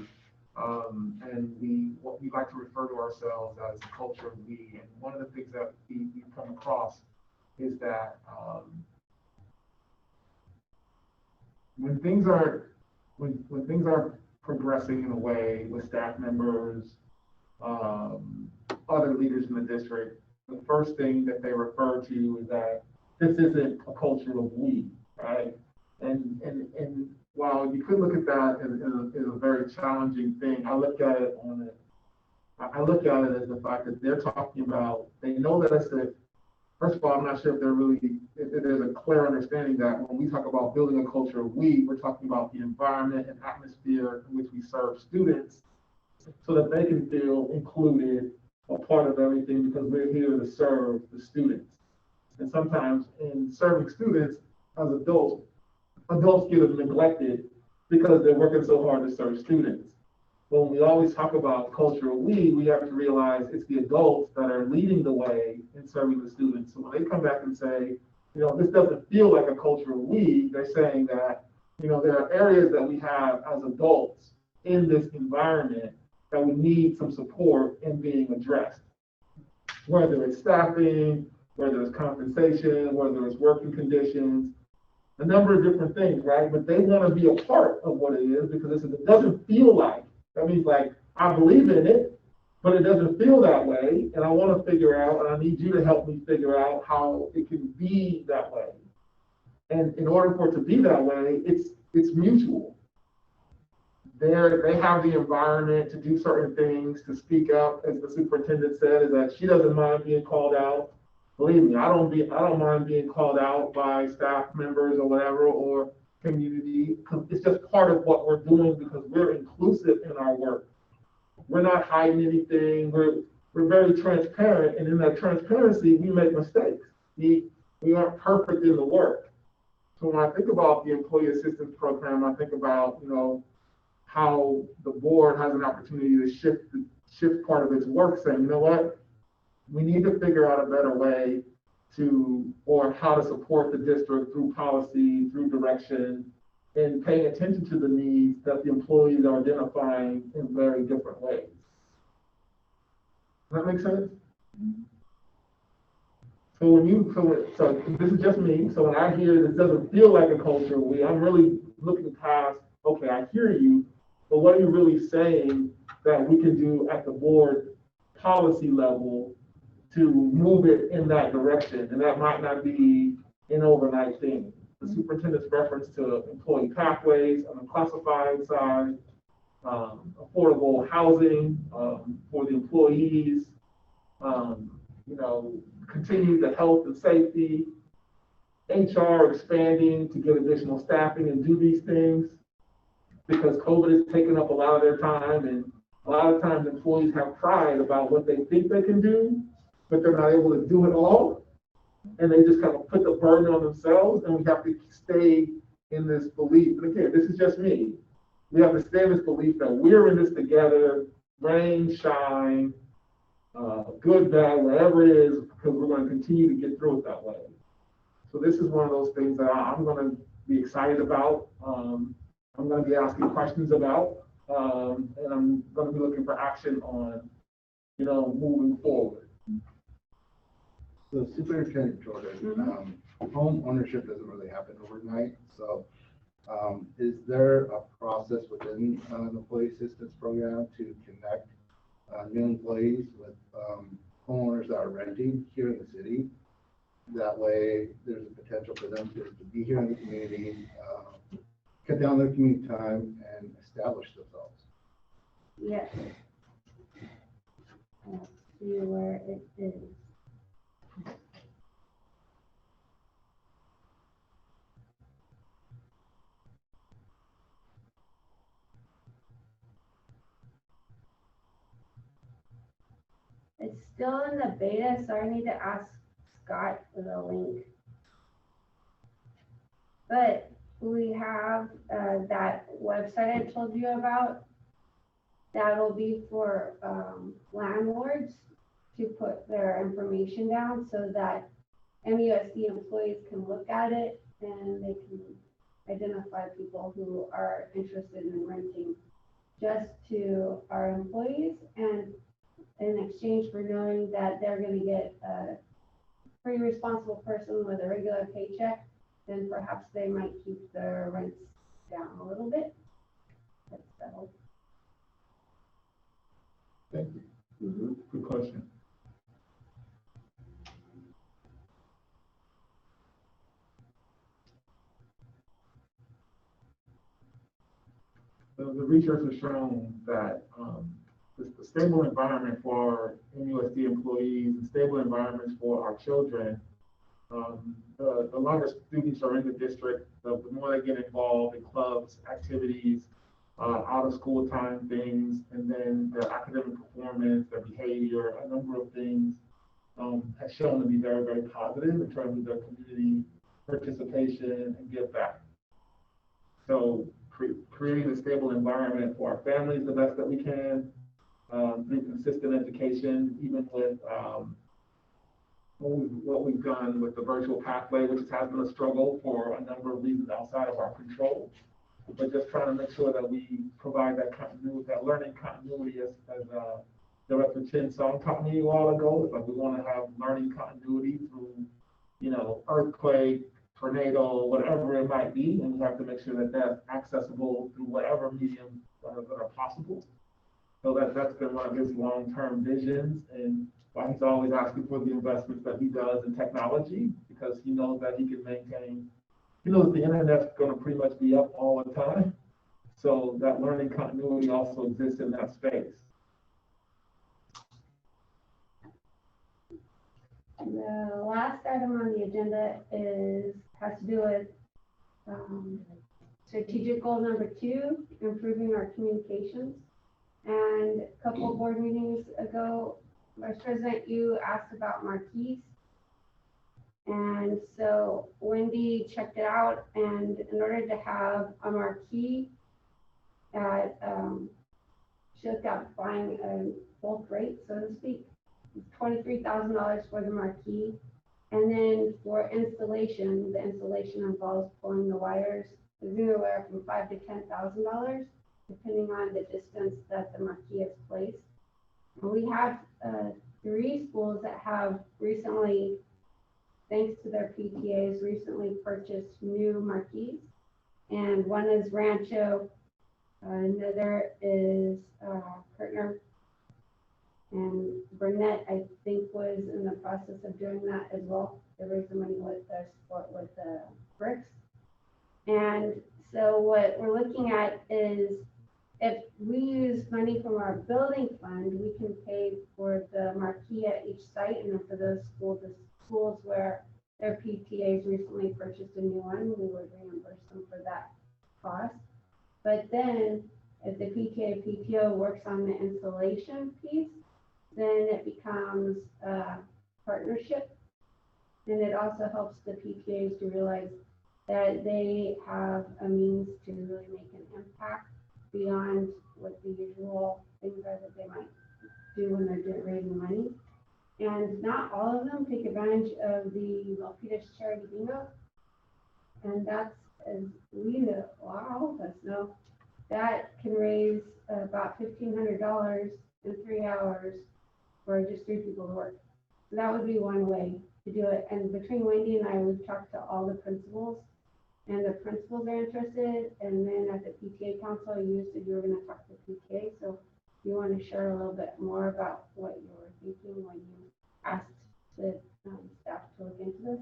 And we like to refer to ourselves as a culture of we. And one of the things that we come across is that when things are progressing in a way with staff members, other leaders in the district, the first thing that they refer to is that this isn't a culture of we, right? And while you could look at that as a very challenging thing, I look at it as the fact that they're talking about, they know that it's first of all, I'm not sure if there's a clear understanding that when we talk about building a culture of we're talking about the environment and atmosphere in which we serve students so that they can feel included, a part of everything, because we're here to serve the students. And sometimes in serving students as adults get neglected because they're working so hard to serve students. When we always talk about culture of we have to realize it's the adults that are leading the way in serving the students. So when they come back and say, this doesn't feel like a culture of we, they're saying that, there are areas that we have as adults in this environment that we need some support in being addressed. Whether it's staffing, whether it's compensation, whether it's working conditions, a number of different things, right? But they want to be a part of what it is because it doesn't feel like, that means like, I believe in it, but it doesn't feel that way. And I want to figure out, and I need you to help me figure out how it can be that way. And in order for it to be that way, it's mutual. they have the environment to do certain things, to speak up, as the superintendent said, is that she doesn't mind being called out. Believe me, I don't mind being called out by staff members or whatever, or community, because it's just part of what we're doing because we're inclusive in our work. We're not hiding anything. We're very transparent, and in that transparency, we make mistakes. We aren't perfect in the work. So when I think about the employee assistance program, I think about, you know, how the board has an opportunity to shift part of its work, saying, you know what, we need to figure out a better way to, or how to support the district through policy, through direction, and paying attention to the needs that the employees are identifying in very different ways. Does that make sense? So this is just me. So when I hear this doesn't feel like a culture, I'm really looking past, okay, I hear you, but what are you really saying that we can do at the board policy level to move it in that direction? And that might not be an overnight thing. The superintendent's reference to employee pathways on the classified side, affordable housing for the employees, you know, continue the health and safety, HR expanding to get additional staffing and do these things because COVID has taken up a lot of their time, and a lot of times employees have pride about what they think they can do, but they're not able to do it all. And they just kind of put the burden on themselves, and we have to stay in this belief. And again, this is just me. We have to stay in this belief that we're in this together, rain, shine, good, bad, whatever it is, because we're going to continue to get through it that way. So this is one of those things that I'm going to be excited about. I'm going to be asking questions about, and I'm going to be looking for action on, you know, moving forward. So Superintendent Jordan, home ownership doesn't really happen overnight. So is there a process within the employee assistance program to connect new employees with homeowners that are renting here in the city? That way there's a potential for them to be here in the community, cut down their commute time and establish themselves. Yes. Let's see where it is. It's still in the beta, so I need to ask Scott for the link. But we have that website I told you about. That'll be for landlords to put their information down so that MUSD employees can look at it and they can identify people who are interested in renting just to our employees, and in exchange for knowing that they're going to get a pretty responsible person with a regular paycheck, then perhaps they might keep their rents down a little bit. That's settled. Thank you. Good question. The research has shown that the stable environment for MUSD employees and stable environments for our children, the longer students are in the district, the more they get involved in clubs, activities, out of school time things, and then their academic performance, their behavior, a number of things has shown to be very, very positive in terms of their community participation and give back. So creating a stable environment for our families the best that we can, through consistent education, even with what we've done with the virtual pathway, which has been a struggle for a number of reasons outside of our control. But just trying to make sure that we provide that continuity, that learning continuity, as Director Chin Song taught me a while ago. It's like we want to have learning continuity through, you know, earthquake, tornado, whatever it might be, and we have to make sure that that's accessible through whatever medium that are possible. So that's been one of his long-term visions, and why he's always asking for the investments that he does in technology, because he knows that he can maintain, he knows the internet's going to pretty much be up all the time. So that learning continuity also exists in that space. The last item on the agenda has to do with strategic goal number 2, improving our communications. And a couple of board meetings ago, Vice President, you asked about marquees. And so Wendy checked it out, and in order to have a marquee at, she looked at buying a bulk rate, so to speak, $23,000 for the marquee. And then for installation, the installation involves pulling the wires, is anywhere from $5,000 to $10,000, depending on the distance that the marquee is placed. And we have 3 schools that have recently, thanks to their PTAs, recently purchased new marquees. And one is Rancho, another is Kirtner, and Burnett, I think, was in the process of doing that as well. They raised the money with their support with the bricks. And so what we're looking at is, if we use money from our building fund, we can pay for the marquee at each site, and for those schools, the schools where their PTAs recently purchased a new one, we would reimburse them for that cost. But then, if the PTA PTO works on the installation piece, then it becomes a partnership. And it also helps the PTAs to realize that they have a means to really make an impact beyond what the usual things are that they might do when they're raising money. And not all of them take advantage of the Milpitas Charity Bingo. And that's, as we know, all of us know, that can raise about $1,500 in 3 hours for just 3 people to work. So that would be one way to do it. And between Wendy and I, we've talked to all the principals, and the principals are interested. And then at the PTA council, you said you were going to talk to PTA. So you want to share a little bit more about what you were thinking when you asked the staff to look into this?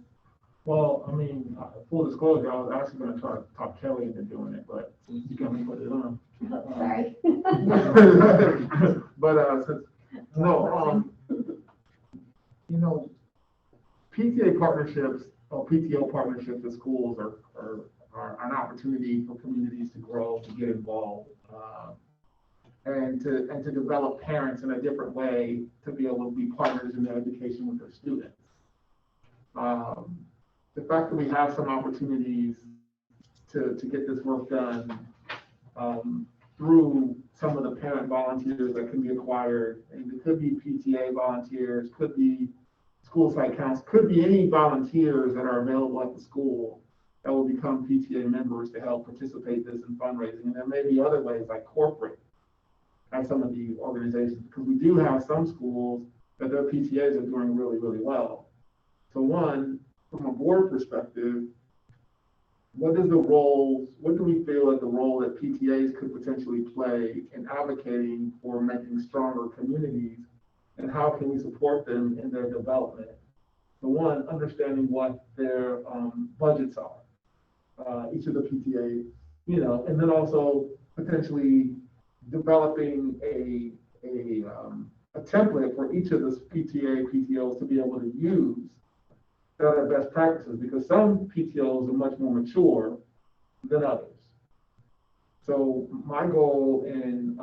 Well, I mean, full disclosure, I was actually going to try to talk Kelly into doing it, but you got me put it on. Sorry. But since, no, you know, PTA partnerships or PTO partnerships with schools are an opportunity for communities to grow, to get involved, and to develop parents in a different way to be able to be partners in their education with their students. The fact that we have some opportunities to get this work done through some of the parent volunteers that can be acquired, and it could be PTA volunteers, could be school site counts, could be any volunteers that are available at the school that will become PTA members to help participate this in fundraising. And there may be other ways like corporate at some of the organizations, because we do have some schools that their PTAs are doing really, really well. So one, from a board perspective, what do we feel is the role that PTAs could potentially play in advocating for making stronger communities, and how can we support them in their development? So one, understanding what their budgets are, each of the PTAs, you know, and then also potentially developing a template for each of the PTA, PTOs to be able to use that are best practices, because some PTOs are much more mature than others. So my goal in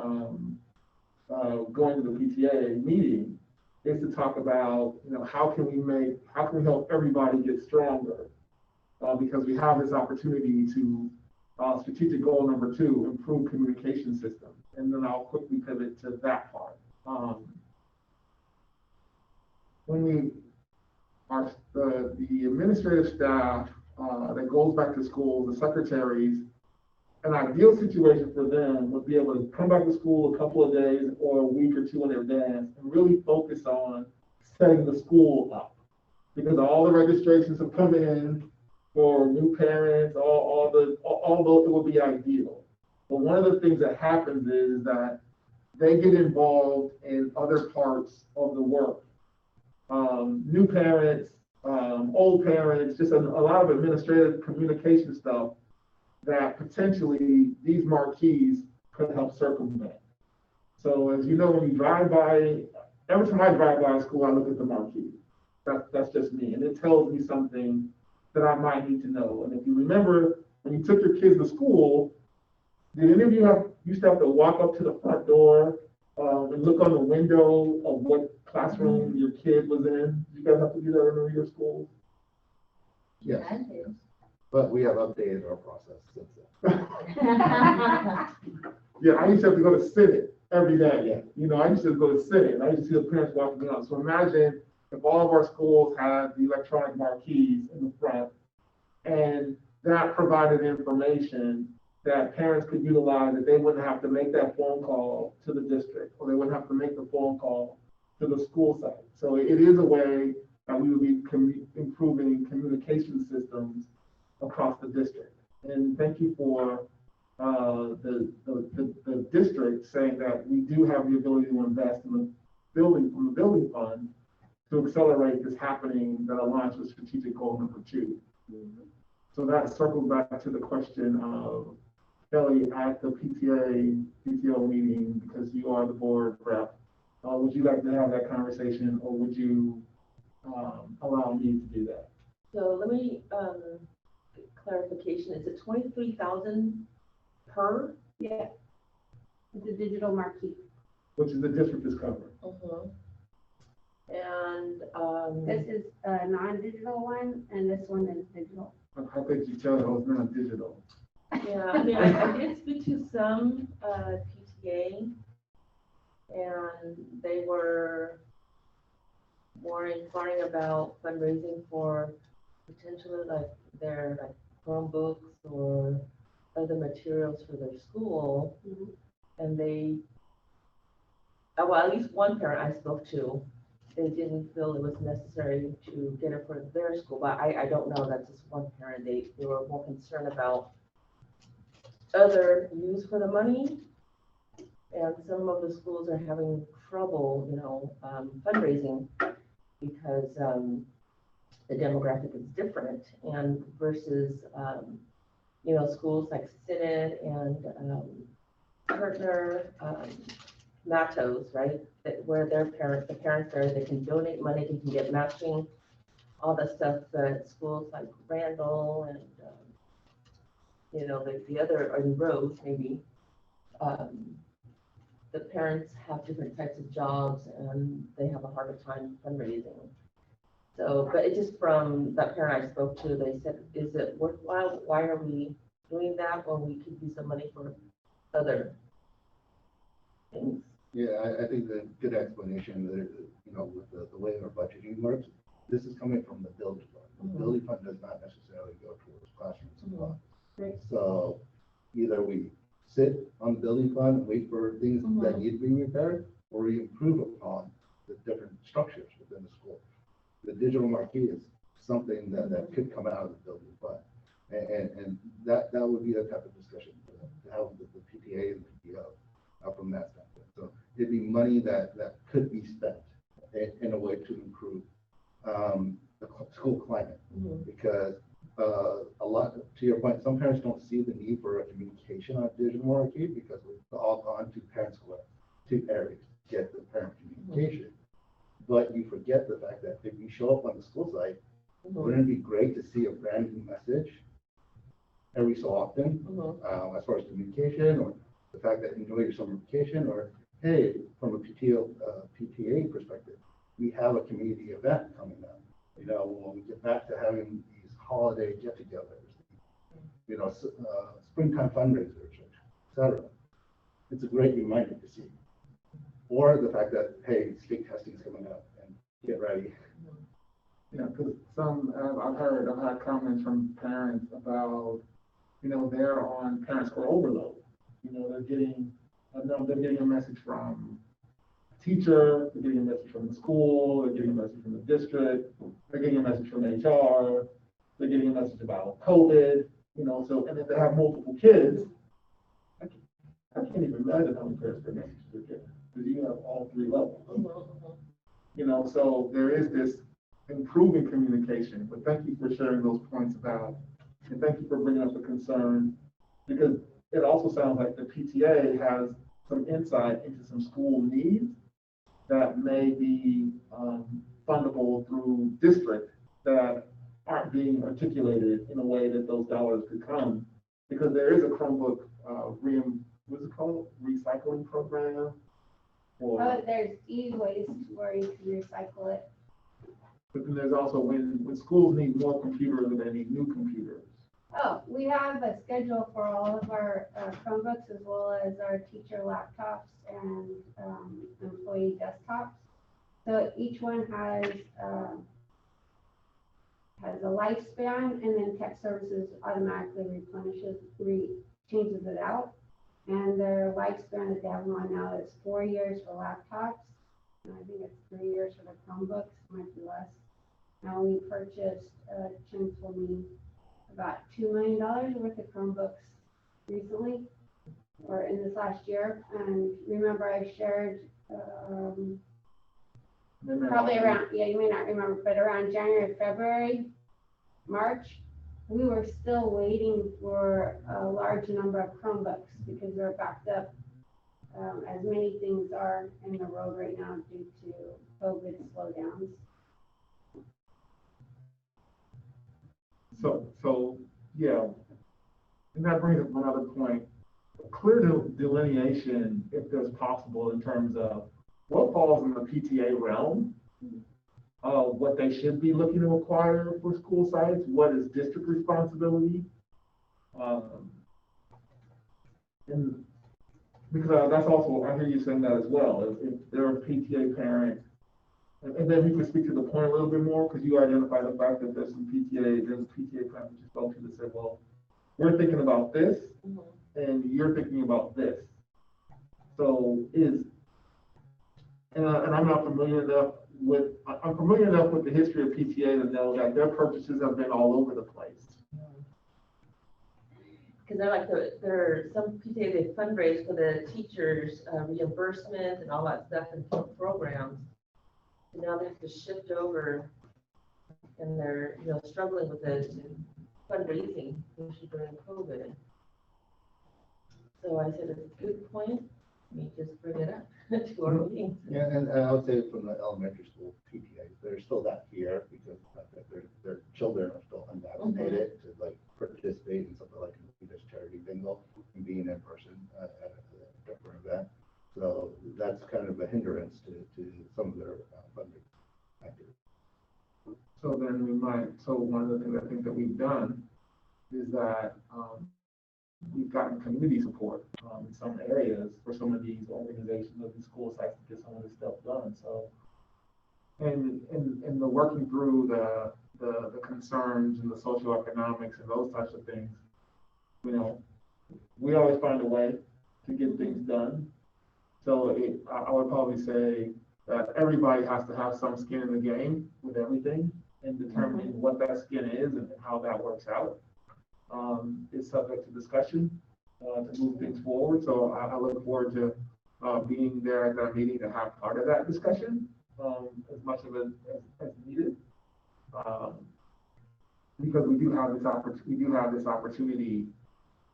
going to the PTA meeting is to talk about, you know, how can we help everybody get stronger, because we have this opportunity to strategic goal number 2, improve communication systems. And then I'll quickly pivot to that part. When the administrative staff that goes back to school, the secretaries, an ideal situation for them would be able to come back to school a couple of days or a week or 2 in advance and really focus on setting the school up, because all the registrations have come in for new parents, although it would be ideal. But one of the things that happens is that they get involved in other parts of the work. New parents, old parents, just a lot of administrative communication stuff that potentially these marquees could help circumvent. So as you know, when you drive by, every time I drive by a school, I look at the marquee. That's just me, and it tells me something that I might need to know. And if you remember, when you took your kids to school, did any of you used to have to walk up to the front door and look on the window of what classroom your kid was in? Did you guys have to do that in your school? Yes, I do. but we have updated our process since then. Yeah, I used to have to go to Senate every day. Yeah. You know, I used to go to Senate, and I used to see the parents walking me out. So imagine if all of our schools had the electronic marquees in the front, and that provided information that parents could utilize, that they wouldn't have to make that phone call to the district, or they wouldn't have to make the phone call to the school site. So it is a way that we would be improving communication systems across the district. And thank you for the district saying that we do have the ability to invest in the building, from the building fund, to accelerate this happening that aligns with strategic goal number 2. So that circles back to the question of, Kelly, at the PTO meeting, because you are the board rep, would you like to have that conversation, or would you allow me to do that? So let me, clarification, is it 23,000 per? Yeah. It's a digital marquee. Which is the district is covering. And, This is a non-digital one, and this one is digital. How could you tell it was not digital? yeah, I mean, I did speak to some, PTA, and they were more inquiring about fundraising for potentially like their like Chromebooks or other materials for their school. And they, well, at least one parent I spoke to, they didn't feel it was necessary to get it for their school, but I don't know, that's just one parent. They were more concerned about other use for the money. And some of the schools are having trouble, you know, fundraising because the demographic is different, and versus, you know, schools like Synod and Kirtner, Matos, right? Where the parents are, they can donate money, they can get matching, all the stuff that schools like Randall and, you know, the other, or Rose maybe, the parents have different types of jobs and they have a harder time fundraising. So, but it just from that parent I spoke to, they said, is it worthwhile? Why are we doing that when we could use the money for other things? Yeah, I think the good explanation that, you know, with the way our budgeting works, this is coming from the building fund. The building fund does not necessarily go towards classroom supplies. Right. So either we sit on the building fund and wait for things that need to be repaired, or we improve upon the different structures within the school. The digital marquee is something that could come out of the building fund. And that would be the type of discussion to have with the PTA and the PTO from that standpoint. So it'd be money that could be spent in a way to improve the school climate, because a lot, to your point, some parents don't see the need for a communication on digital marquee because we've all gone to Parent Square, to areas to get the parent communication. But you forget the fact that if you show up on the school site, wouldn't it be great to see a brand new message every so often, as far as communication, or the fact that enjoy your summer vacation, or hey, from a PTA perspective, we have a community event coming up. You know, when we get back to having these holiday get-togethers, you know, springtime fundraisers, etc. It's a great reminder to see. Or the fact that, hey, state testing is coming up and get ready. Yeah, because I've had comments from parents about, you know, they're on Parent Square overload. You know, they're getting a message from a teacher, they're getting a message from the school, they're getting a message from the district, they're getting a message from HR, they're getting a message about COVID, you know, so, and if they have multiple kids, I can't even imagine how many Parent Square messages they're getting, because you have all 3 levels. You know, so there is this improving communication, but thank you for sharing those points about, and thank you for bringing up the concern Because it also sounds like the PTA has some insight into some school needs that may be fundable through district that aren't being articulated in a way that those dollars could come. Because there is a Chromebook, what's it called? Recycling program? Or, There's e-waste where you can recycle it. but then there's also when schools need more computers than they need new computers. Oh, we have a schedule for all of our Chromebooks as well as our teacher laptops and employee desktops. So each one has a lifespan, and then tech services automatically changes it out. And their lifespan that they have on now is 4 years for laptops, and I think it's 3 years for the Chromebooks, might be less. Now we purchased, Jim told me, about $2 million worth of Chromebooks recently, or in this last year. And remember I shared, probably around, yeah, you may not remember, but around January, February, March, we were still waiting for a large number of Chromebooks because they're backed up, as many things are in the road right now due to COVID slowdowns. So yeah, and that brings up one other point. Clear delineation, if there's possible, in terms of what falls in the PTA realm, what they should be looking to acquire for school sites, what is district responsibility, and because that's also, I hear you saying that as well. If they're a PTA parent, and then we can speak to the point a little bit more, because you identify the fact that there's a PTA parent you spoke to that said, well, we're thinking about this, and you're thinking about this. So and I'm not familiar enough with, I'm familiar enough with the history of PTA to know that their purchases have been all over the place. Because they're like, there are some PTA, they fundraise for the teachers, reimbursement and all that stuff and programs. And now they have to shift over, and they're, struggling with the fundraising, especially during COVID. So I said, it's a good point. Let me just bring it up to our meeting. Yeah, and I would say from the elementary school PTA, there's still that fear because their children are still unvaccinated to like participate in something like this charity bingo and being in person at a different event. So that's kind of a hindrance to some of their funding activities. So then one of the things I think that we've done is that we've gotten community support in some areas for some of these organizations of these school sites to get some of this stuff done. So, and the working through the concerns and the social economics and those types of things, we always find a way to get things done. So I would probably say that everybody has to have some skin in the game with everything and determining what that skin is and how that works out. Is subject to discussion to move things forward. So I look forward to being there at that meeting to have part of that discussion as much of it as needed. Because we do have this opportunity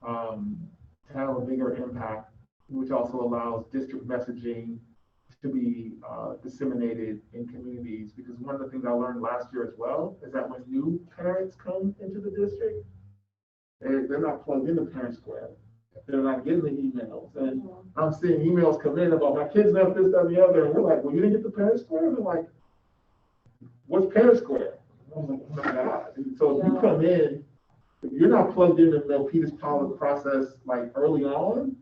to have a bigger impact, which also allows district messaging to be disseminated in communities. Because one of the things I learned last year as well is that when new parents come into the district, they're not plugged into Parent Square. They're not getting the emails. And I'm seeing emails come in about my kids left this, that, and the other. And we're like, well, you didn't get the Parent Square? And they're like, what's Parent Square? I'm like, oh my God. And so if you come in, if you're not plugged into the Milpitas pilot process like early on,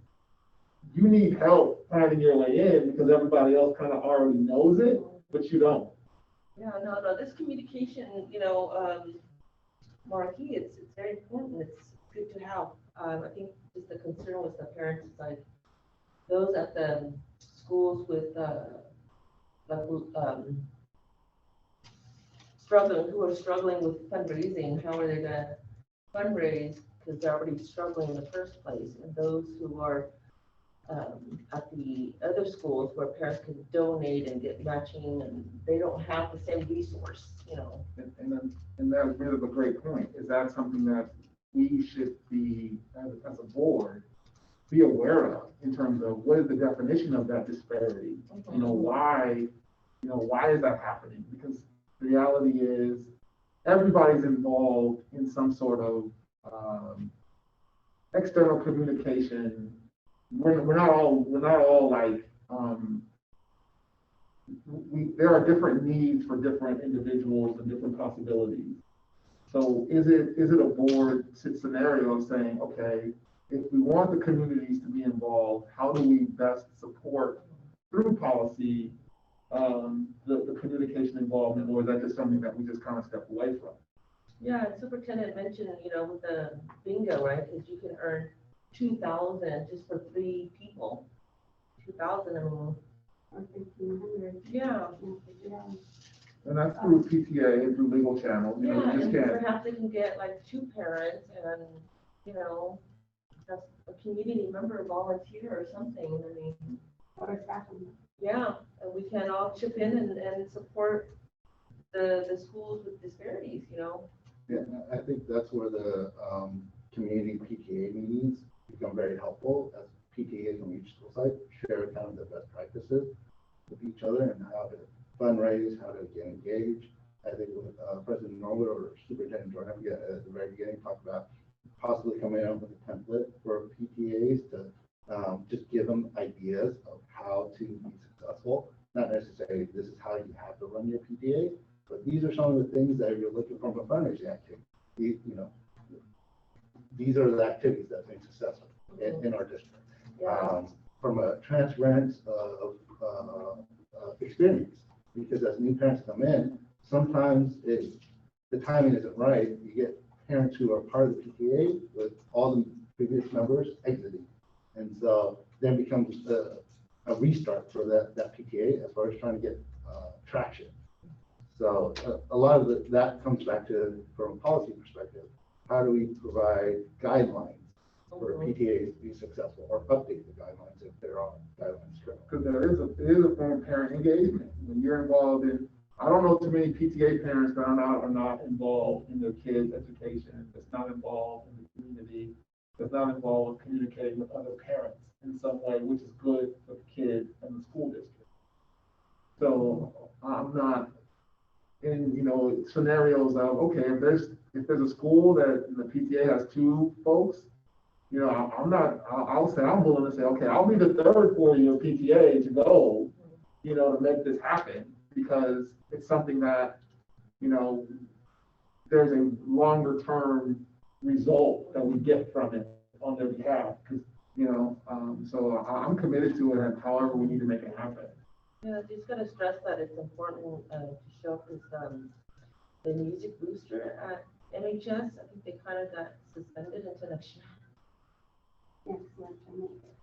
you need help finding your way in because everybody else kind of already knows it, but you don't. Yeah, no, this communication, Marquis, it's very important. It's good to have. I think just the concern with the parents is like those at the schools with who are struggling with fundraising. How are they going to fundraise because they're already struggling in the first place? And those who are at the other schools where parents can donate and get matching, and they don't have the same resource, And that brings up a great point. Is that something that we should be, as a board, be aware of in terms of what is the definition of that disparity? You know, why is that happening? Because the reality is everybody's involved in some sort of external communication. We're not all like, there are different needs for different individuals and different possibilities. So is it a board scenario of saying, okay, if we want the communities to be involved, how do we best support through policy the communication involvement, or is that just something that we just kind of step away from? Yeah, and Superintendent mentioned, with the bingo, right, because you can earn 2,000 just for 3 people. 2,000, I mean. Or 1,500. Yeah. And that's through PTA and through legal channels, you know, Yeah, you just and can't. perhaps they can get like 2 parents and, that's a community member volunteer or something, I mean. Or staff member. Yeah, and we can all chip in and support the schools with disparities, Yeah, I think that's where the community PTA meetings become very helpful, as PTAs from each school site share kind of the best practices with each other and how to fundraise, how to get engaged. I think with President Norwood or Superintendent Jordan at the very beginning talked about possibly coming up with a template for PTAs to just give them ideas of how to be successful. Not necessarily this is how you have to run your PTA, but these are some of the things that you're looking from a fundraising activity. These are the activities that make successful in our district. Yeah. From a transference of experience, because as new parents come in, sometimes the timing isn't right. You get parents who are part of the PTA with all the previous members exiting. And so then becomes a restart for that PTA as far as trying to get traction. So a lot of that comes back to, from a policy perspective, how do we provide guidelines for PTAs to be successful, or update the guidelines if there are guidelines currently? Because there is a form of parent engagement. When you're involved in, I don't know too many PTA parents that are not involved in their kids' education, that's not involved in the community, that's not involved in communicating with other parents in some way, which is good for the kid and the school district. So I'm not in, scenarios of, okay, if there's a school that the PTA has 2 folks, I'll say, I'm willing to say, okay, I'll be the third for your PTA to go, to make this happen, because it's something that, there's a longer term result that we get from it on their behalf, because, so I'm committed to it, and however we need to make it happen. Yeah, just gotta stress that it's important to show this, the music booster at MHS, I think they kind of got suspended until next year.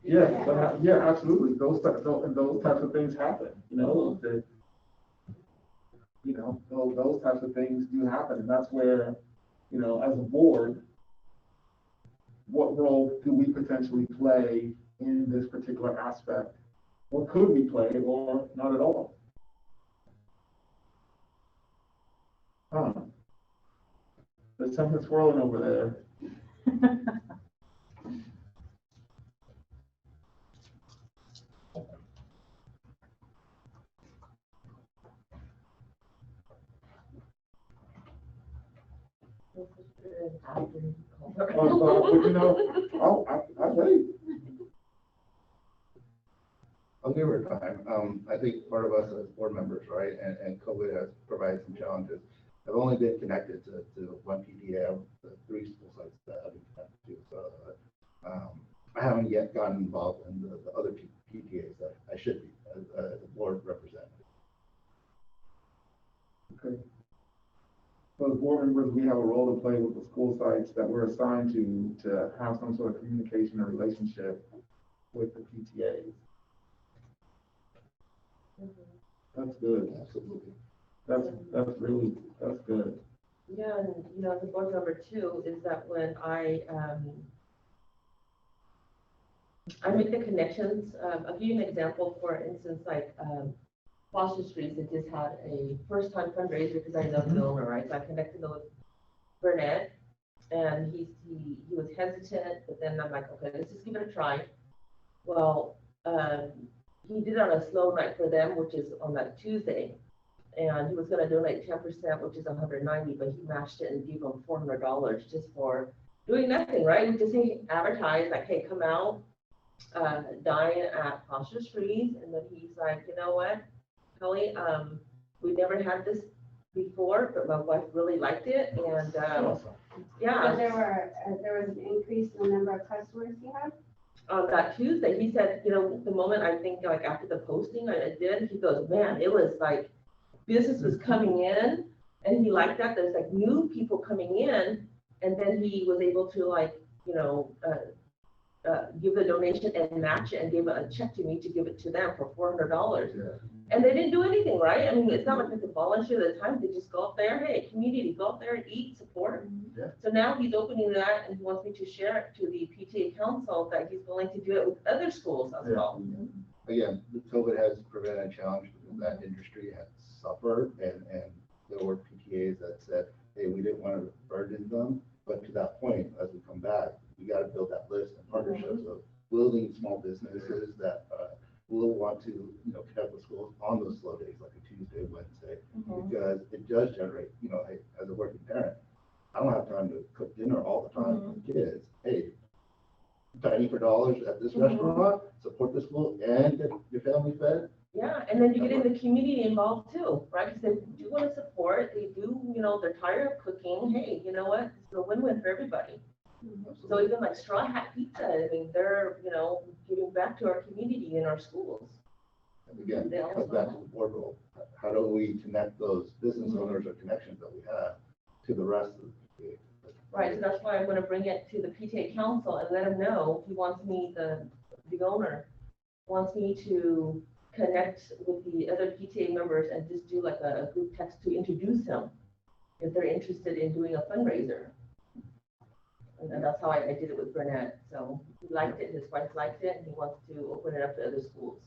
Yes, Yeah, absolutely. Those types of things happen, those types of things do happen. And that's where, as a board, what role do we potentially play in this particular aspect? Or could we play, or not at all? There's something swirling over there. But I wait. I'll give her time. I think part of us as board members, right, and COVID has provided some challenges. I've only been connected to one PTA of the 3 school sites that I've been connected to. So I haven't yet gotten involved in the other PTAs that I should be as a board representative. Okay. So as board members, we have a role to play with the school sites that we're assigned to have some sort of communication or relationship with the PTAs. That's good. Absolutely. That's good. Yeah, and the board member too is that when I make the connections. I'll give you an example. For instance, like Foster Street, they just had a first-time fundraiser because I know the owner, right? So I connected them with Burnett, And he was hesitant, but then I'm like, okay, let's just give it a try. Well, he did it on a slow night for them, which is on that Tuesday. And he was gonna donate 10%, which is 190, but he matched it and gave them $400 just for doing nothing, right? We just advertise like, hey, come out, dine at Foster's Freeze. And then he's like, you know what, Kelly, we never had this before, but my wife really liked it. And yeah. So there was an increase in the number of customers you had? On that Tuesday, he said, you know, the moment I think like after the posting I did, he goes, man, it was like business was coming in, and he liked that. There's like new people coming in, and then he was able to like, you know, give the donation and match it and give a check to me to give it to them for $400. Yeah. And they didn't do anything, right? I mean, it's not like they could volunteer the time. They just go up there, hey, community, go up there and eat, support. Yeah. So now he's opening that, and he wants me to share it to the PTA council that he's willing to do it with other schools as well. Again, the COVID has presented a challenge because that industry has suffered, and there were PTAs that said, hey, we didn't want to burden them. But to that point, as we come back, we got to build that list and partnerships of building small businesses that will want to, you know, connect with schools on those slow days, like a Tuesday, Wednesday, because it does generate, you know, hey, as a working parent, I don't have time to cook dinner all the time for the kids. Hey, tiny for dollars at this restaurant, support the school and get your family fed. Yeah, and then you get in the community involved too, right? Because they do want to support, they do, you know, they're tired of cooking. Hey, you know what? It's a win-win for everybody. So even like Straw Hat Pizza, I mean, they're, you know, giving back to our community and our schools. And again, it comes back to the board role. How do we connect those business owners or connections that we have to the rest of the PTA? Right, so that's why I'm going to bring it to the PTA council and let him know he wants me, the owner, wants me to connect with the other PTA members and just do like a group text to introduce him if they're interested in doing a fundraiser. And that's how I did it with Burnett. So he liked it, his wife liked it, and he wants to open it up to other schools.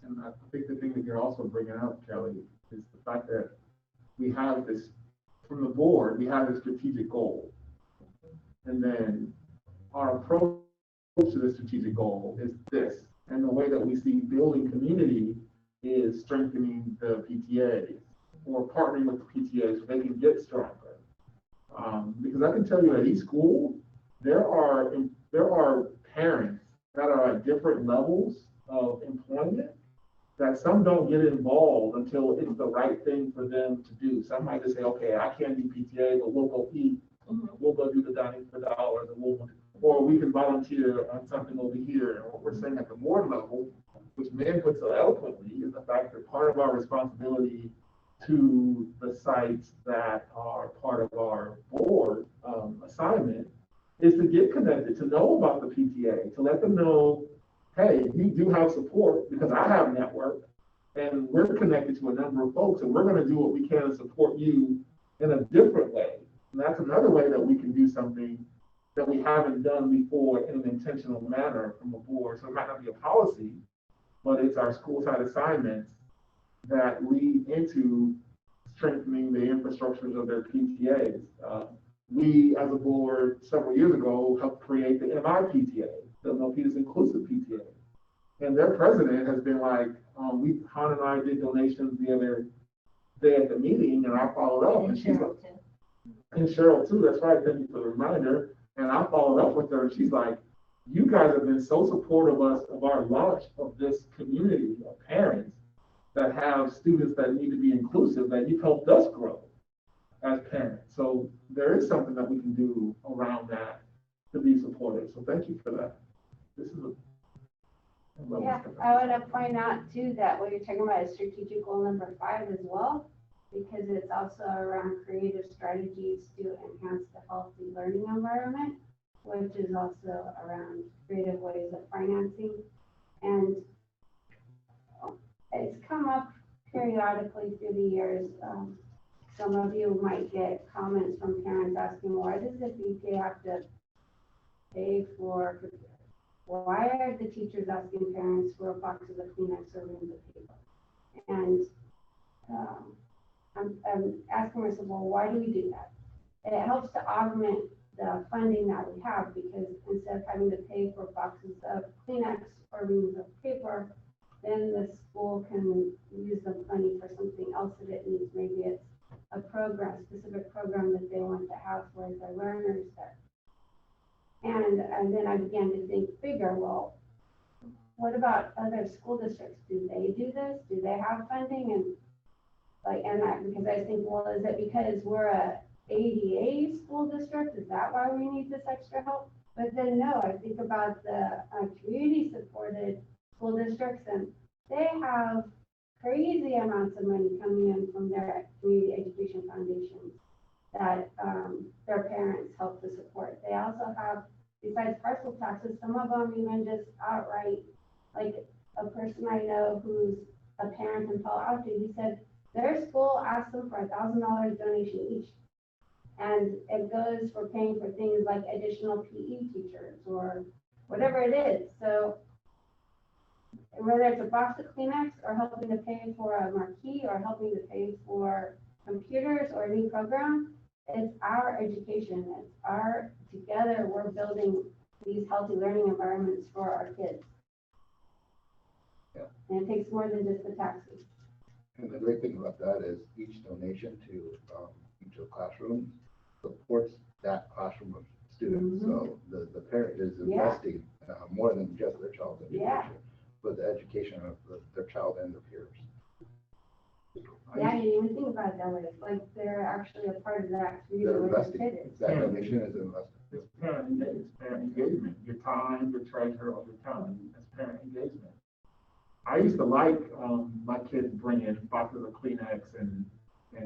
And I think the thing that you're also bringing up, Kelly, is the fact that we have this, from the board, we have a strategic goal. And then our approach to the strategic goal is this. And the way that we see building community is strengthening the PTAs or partnering with the PTAs so they can get stronger. Because I can tell you at each school, there are parents that are at different levels of employment that some don't get involved until it's the right thing for them to do. Some might just say, okay, I can't do PTA, but we'll go eat. We'll go do the dining for dollars, or we can volunteer on something over here. And what we're saying at the board level, which Mann put so eloquently, is the fact that part of our responsibility to the sites that are part of our board assignment is to get connected, to know about the PTA, to let them know, hey, you do have support because I have network and we're connected to a number of folks and we're going to do what we can to support you in a different way. And that's another way that we can do something that we haven't done before in an intentional manner from a board. So it might not be a policy, but it's our school side assignments that lead into strengthening the infrastructures of their PTAs. We, as a board, several years ago, helped create the MI PTA, the Milpitas Inclusive PTA. And their president has been like, Han and I did donations the other day at the meeting, and I followed up, and she's like, and Cheryl too, that's right, thank you for the reminder. And I followed up with her, and she's like, you guys have been so supportive of our launch of this community of parents that have students that need to be inclusive, that you've helped us grow as parents. So there is something that we can do around that to be supportive. So thank you for that. This is Yeah, I want to point out too that what you're talking about is strategic goal number 5 as well, because it's also around creative strategies to enhance the healthy learning environment, which is also around creative ways of financing. And it's come up periodically through the years. Some of you might get comments from parents asking, why does the PTA have to pay for, why are the teachers asking parents for boxes of Kleenex or reams of paper? And I'm asking myself, well, why do we do that? And it helps to augment the funding that we have, because instead of having to pay for boxes of Kleenex or reams of paper, then the school can use the money for something else that it needs. Maybe it's a program, specific program that they want to have for their learners. And then I began to think bigger. Well, what about other school districts? Do they do this? Do they have funding? And because I think, well, is it because we're a ADA school district? Is that why we need this extra help? But then no, I think about the community supported school districts, and they have crazy amounts of money coming in from their community education foundations that their parents help to support. They also have, besides parcel taxes, some of them even just outright, like a person I know who's a parent in Palo Alto, he said their school asked them for $1,000 donation each. And it goes for paying for things like additional PE teachers or whatever it is. So whether it's a box of Kleenex or helping to pay for a marquee or helping to pay for computers or a new program, it's our education. It's our, together we're building these healthy learning environments for our kids. Yeah. And it takes more than just the taxes. And the great thing about that is each donation to each of the classrooms supports that classroom of students. So the parent is investing more than just their child's education, but the education of their child and their peers. Yeah, I didn't even think about it that way. Like they're actually a part of that community. They're where investing. the kid is. That donation is invested. It's parent engagement, your time, your treasure of your time, that's parent engagement. I used to like, my kids bringing boxes of Kleenex and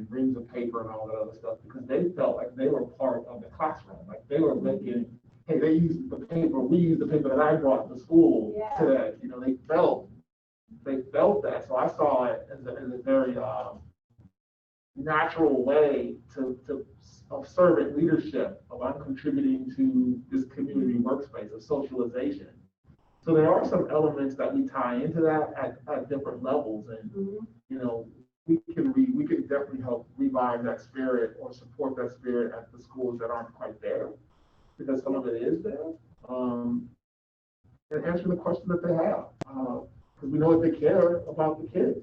reams of paper and all that other stuff, because they felt like they were part of the classroom, like they were making, hey, they used the paper, we used the paper that I brought to school today, you know, they felt that, so I saw it as a very, natural way of servant leadership, of I'm contributing to this community workspace of socialization. So there are some elements that we tie into that at different levels, and you know, we can definitely help revive that spirit or support that spirit at the schools that aren't quite there, because some of it is there. And answer the question that they have, because we know that they care about the kids.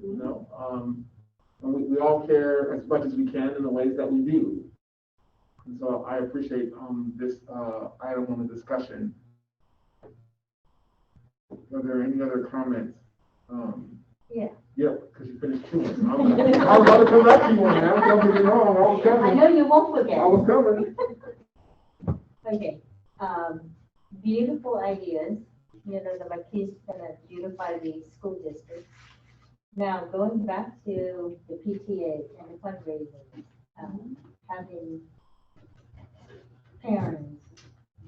You know, and we all care as much as we can in the ways that we do. And so I appreciate this item on the discussion. Are there any other comments? Yeah. Yeah, because you finished two. I was about to come back to you on that. Don't get me wrong. I was coming. I know you won't forget. I was coming. Okay. Beautiful ideas. You know, the Marquis gonna beautify the school district. Now, going back to the PTA and the fundraising, having parents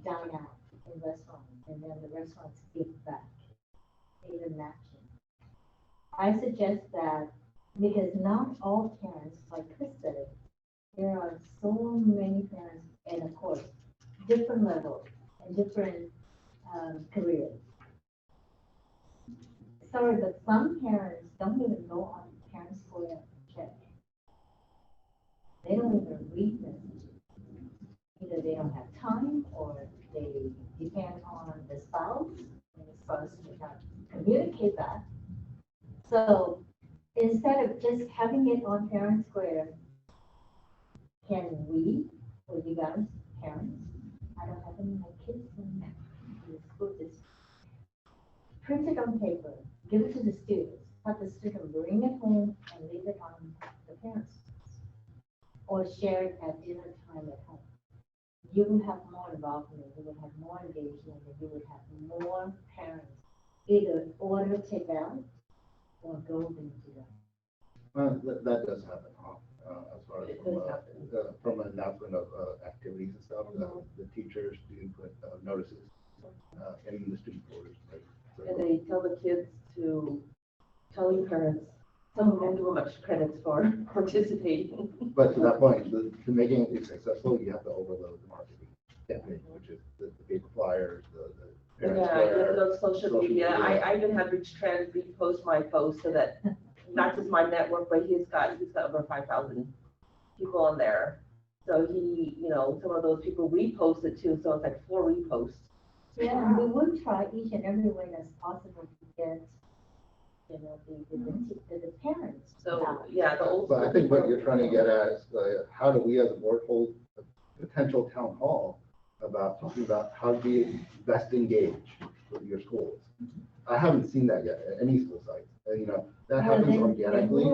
dine out in restaurants, and then the restaurants give back, even matching. I suggest that, because not all parents, like Chris said, there are so many parents, and of course, different levels and different careers. Sorry, but some parents don't even go on Parent Square check. They don't even read messages. Either they don't have time, or they depend on the spouse, and the spouse cannot communicate that. So instead of just having it on Parent Square, can we, or you guys, parents, I don't have any of my kids in the school district, print it on paper, give it to the students, have the student bring it home and leave it on the parents, or share it at dinner time at home. You will have more involvement, you will have more engagement, and you will have more parents either order takeout or go into that. That does happen, as far as from an announcement of activities and stuff. The teachers do put notices in the student orders. And they tell the kids to tell your parents, some of them don't give them much credits for participating. But to that point, to making it successful, you have to overload the marketing campaign, which is the paper flyers, the parent square, Those social media. I even had Rich Trend repost my post so that not just my network, but he's got over 5,000 people on there. So he, some of those people reposted too, so it's like 4 reposts. Yeah, and we will try each and every way that's possible to get, the parents. So, out. yeah, the old. But I think what you're trying to get at is, how do we as a board hold a potential town hall about talking about how to be best engaged with your schools? I haven't seen that yet at any school site. That Well, happens then organically.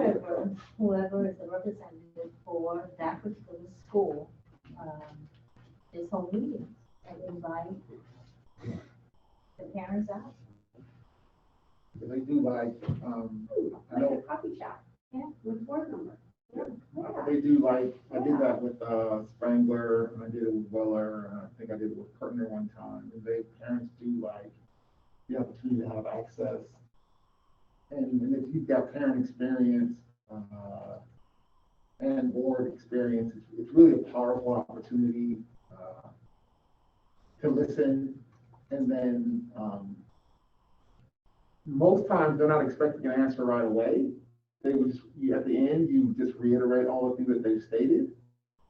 Whoever is the representative for that particular school, this whole meeting and invite the parents out. They do like, I Like a know, coffee shop, yeah, with board member. they do like, I did that with, Spangler, and I did it with Weller, and I think I did it with Kertner one time, and parents do like the opportunity to have access. And if you've got parent experience, and board experience, it's really a powerful opportunity, to listen, and then, most times they're not expecting an answer right away. They would just, at the end, you just reiterate all the things that they've stated.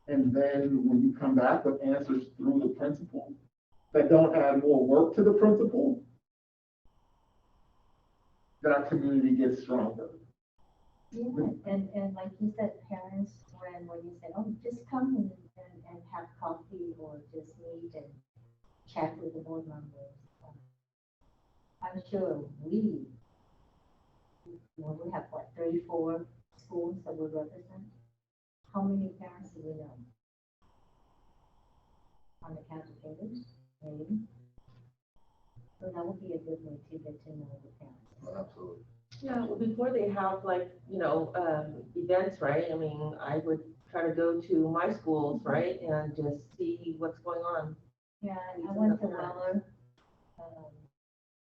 And then when you come back with answers through the principal that don't add more work to the principal, that community gets stronger. Yeah, and like you said, parents, when you say, oh, just come and have coffee or just meet and chat with the board members. I'm sure we have what, 34 schools that we represent. How many parents do we know? On the count of fingers, maybe. So that would be a good way to get to know the parents. Absolutely. Yeah, well, before they have like, events, right? I mean, I would try to go to my schools, right? And just see what's going on. Yeah, I went to Weller,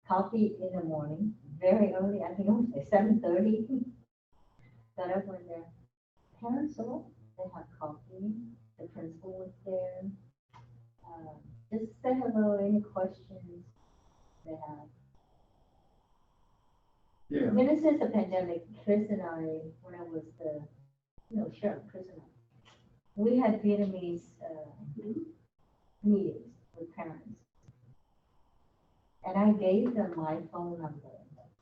coffee in the morning, very early, I think it was like 7:30. Got up when their parents are up, they have coffee, the principal was there. Just say hello, any questions they have. Yeah. And then since the pandemic, Chris and I, when I was Sheriff Chris and I, we had Vietnamese meetings with parents. And I gave them my phone number.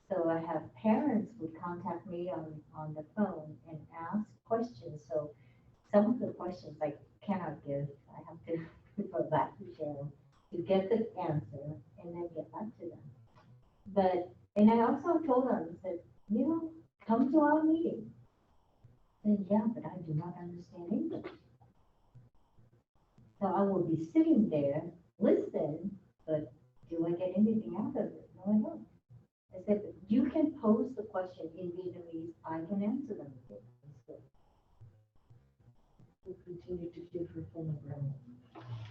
So I have parents would contact me on the phone and ask questions. So some of the questions I cannot give, I have to refer back to Cheryl to get the answer and then get back to them. And I also told them, I said, come to our meeting. And yeah, but I do not understand English. So I will be sitting there, listen, but do I get anything out of it? No, I don't. I said, but you can pose the question in Vietnamese, I can answer them. We'll continue to give her phone number.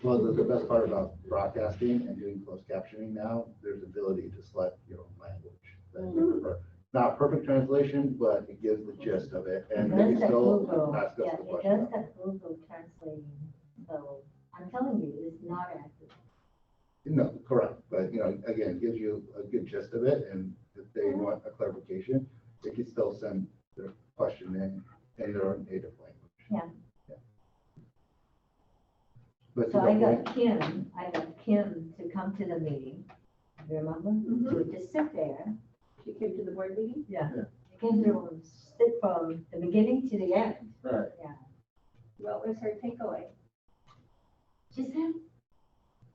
Well, the best part about broadcasting and doing closed captioning now, there's ability to select your own language. that you prefer. Not perfect translation, but it gives the gist of it, and It they does can that still Google, ask us yeah, the it question. does that Google translating, so I'm telling you, it's not accurate. No, correct, but again, it gives you a good gist of it, and if they want a clarification, they can still send their question in their own native language. Yeah. But to So the I point, got Kim to come to the meeting, remember? She would just sit there. She came to the board meeting? Yeah. Yeah. She came to sit from the beginning to the end. Right. Yeah. What was her takeaway? She said,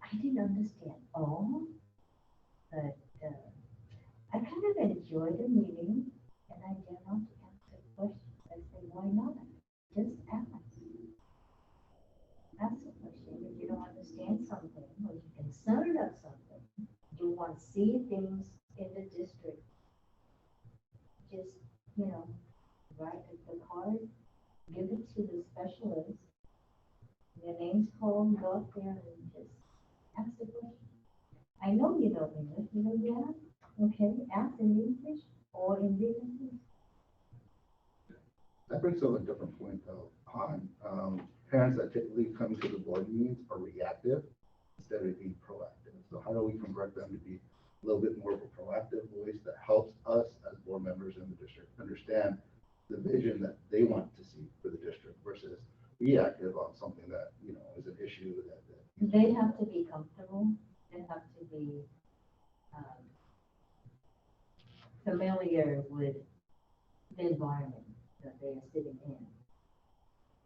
I didn't understand all, but I kind of enjoyed the meeting and I dare not answer questions. I said, why not? Just ask. Ask a question. If you don't understand something or you're concerned about something, you want to see things in the district, just, write the card, give it to the specialist. Their name's called, go up there and just ask the question. I know you know English, yeah, okay, ask in English or in Vietnamese. that brings up a different point though, on parents that typically come to the board meetings are reactive instead of being proactive. So how do we convert them to be a little bit more of a proactive voice that helps us as board members in the district understand the vision that they want to see for the district versus be active on something that, is an issue that. They have to be comfortable, they have to be familiar with the environment that they are sitting in.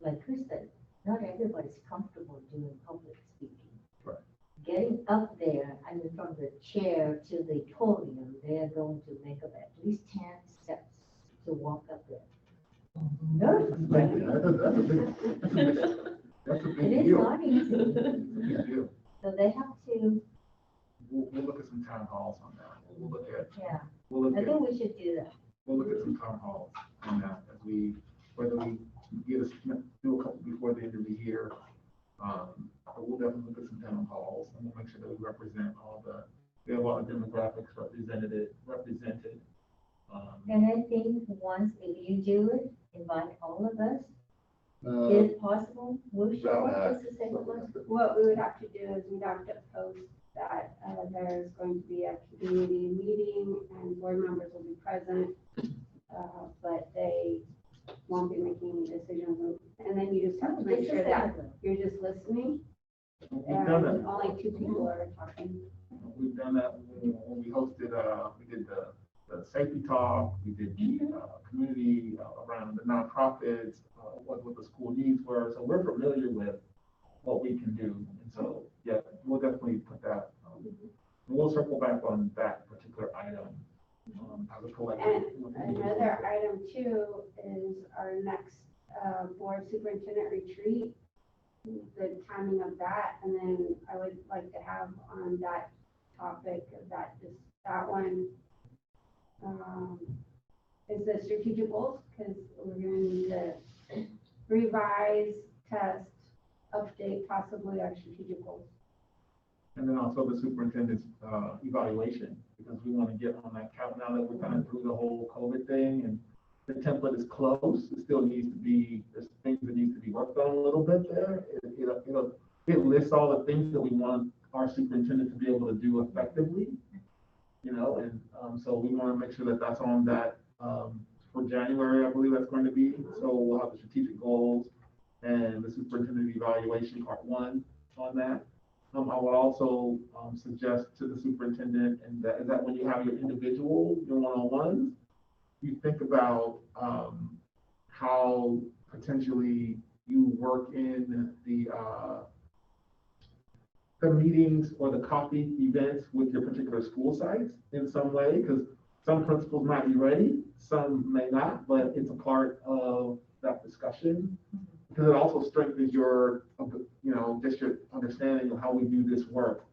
Like Chris said, not everybody's comfortable doing public speaking. Right. Getting up there, I mean, from the chair to the podium, they're going to make up at least 10 steps to walk up there. Nervous, right? That's a It big is deal. not easy, Big deal. so they have to, We'll look at some town halls on that. We'll look at, yeah, we'll look I at, think we should do that. we'll look at some town halls on that as we, whether we do a couple before the end of the year. But we'll definitely look at some town halls and we'll make sure that we represent we have all the demographics represented. And I think once, if you do it, invite all of us, Uh, if possible, we'll show up just the same one. What we would have to do is we'd have to post that there's going to be a community meeting and board members will be present, but they won't be making any decisions. And then you just have to make sure that you're just listening We've and done that. only 2 people are talking. We've done that when we hosted, we did the safety talk, we did the community around the nonprofits, what the school needs were. So we're familiar with what we can do. And so, yeah, we'll definitely put that, we'll circle back on that particular item as a collective. And another item too is our next board superintendent retreat, the timing of that. And then I would like to have on that topic, that one, is the strategic goals, because we're going to need to revise, test, update possibly our strategic goals. And then also the superintendent's evaluation, because we want to get on that count now that we're kind of through the whole COVID thing and the template is close. It still needs to be, there's things that needs to be worked on a little bit there. It lists all the things that we want our superintendent to be able to do effectively, and so we want to make sure that that's on that for January, I believe that's going to be. So we'll have the strategic goals and the superintendent evaluation part 1 on that. I would also suggest to the superintendent is that when you have your one-on-ones, you think about how potentially you work in the meetings or the coffee events with your particular school sites in some way, because some principals might be ready, some may not, but it's a part of that discussion. Because it also strengthens your, district understanding of how we do this work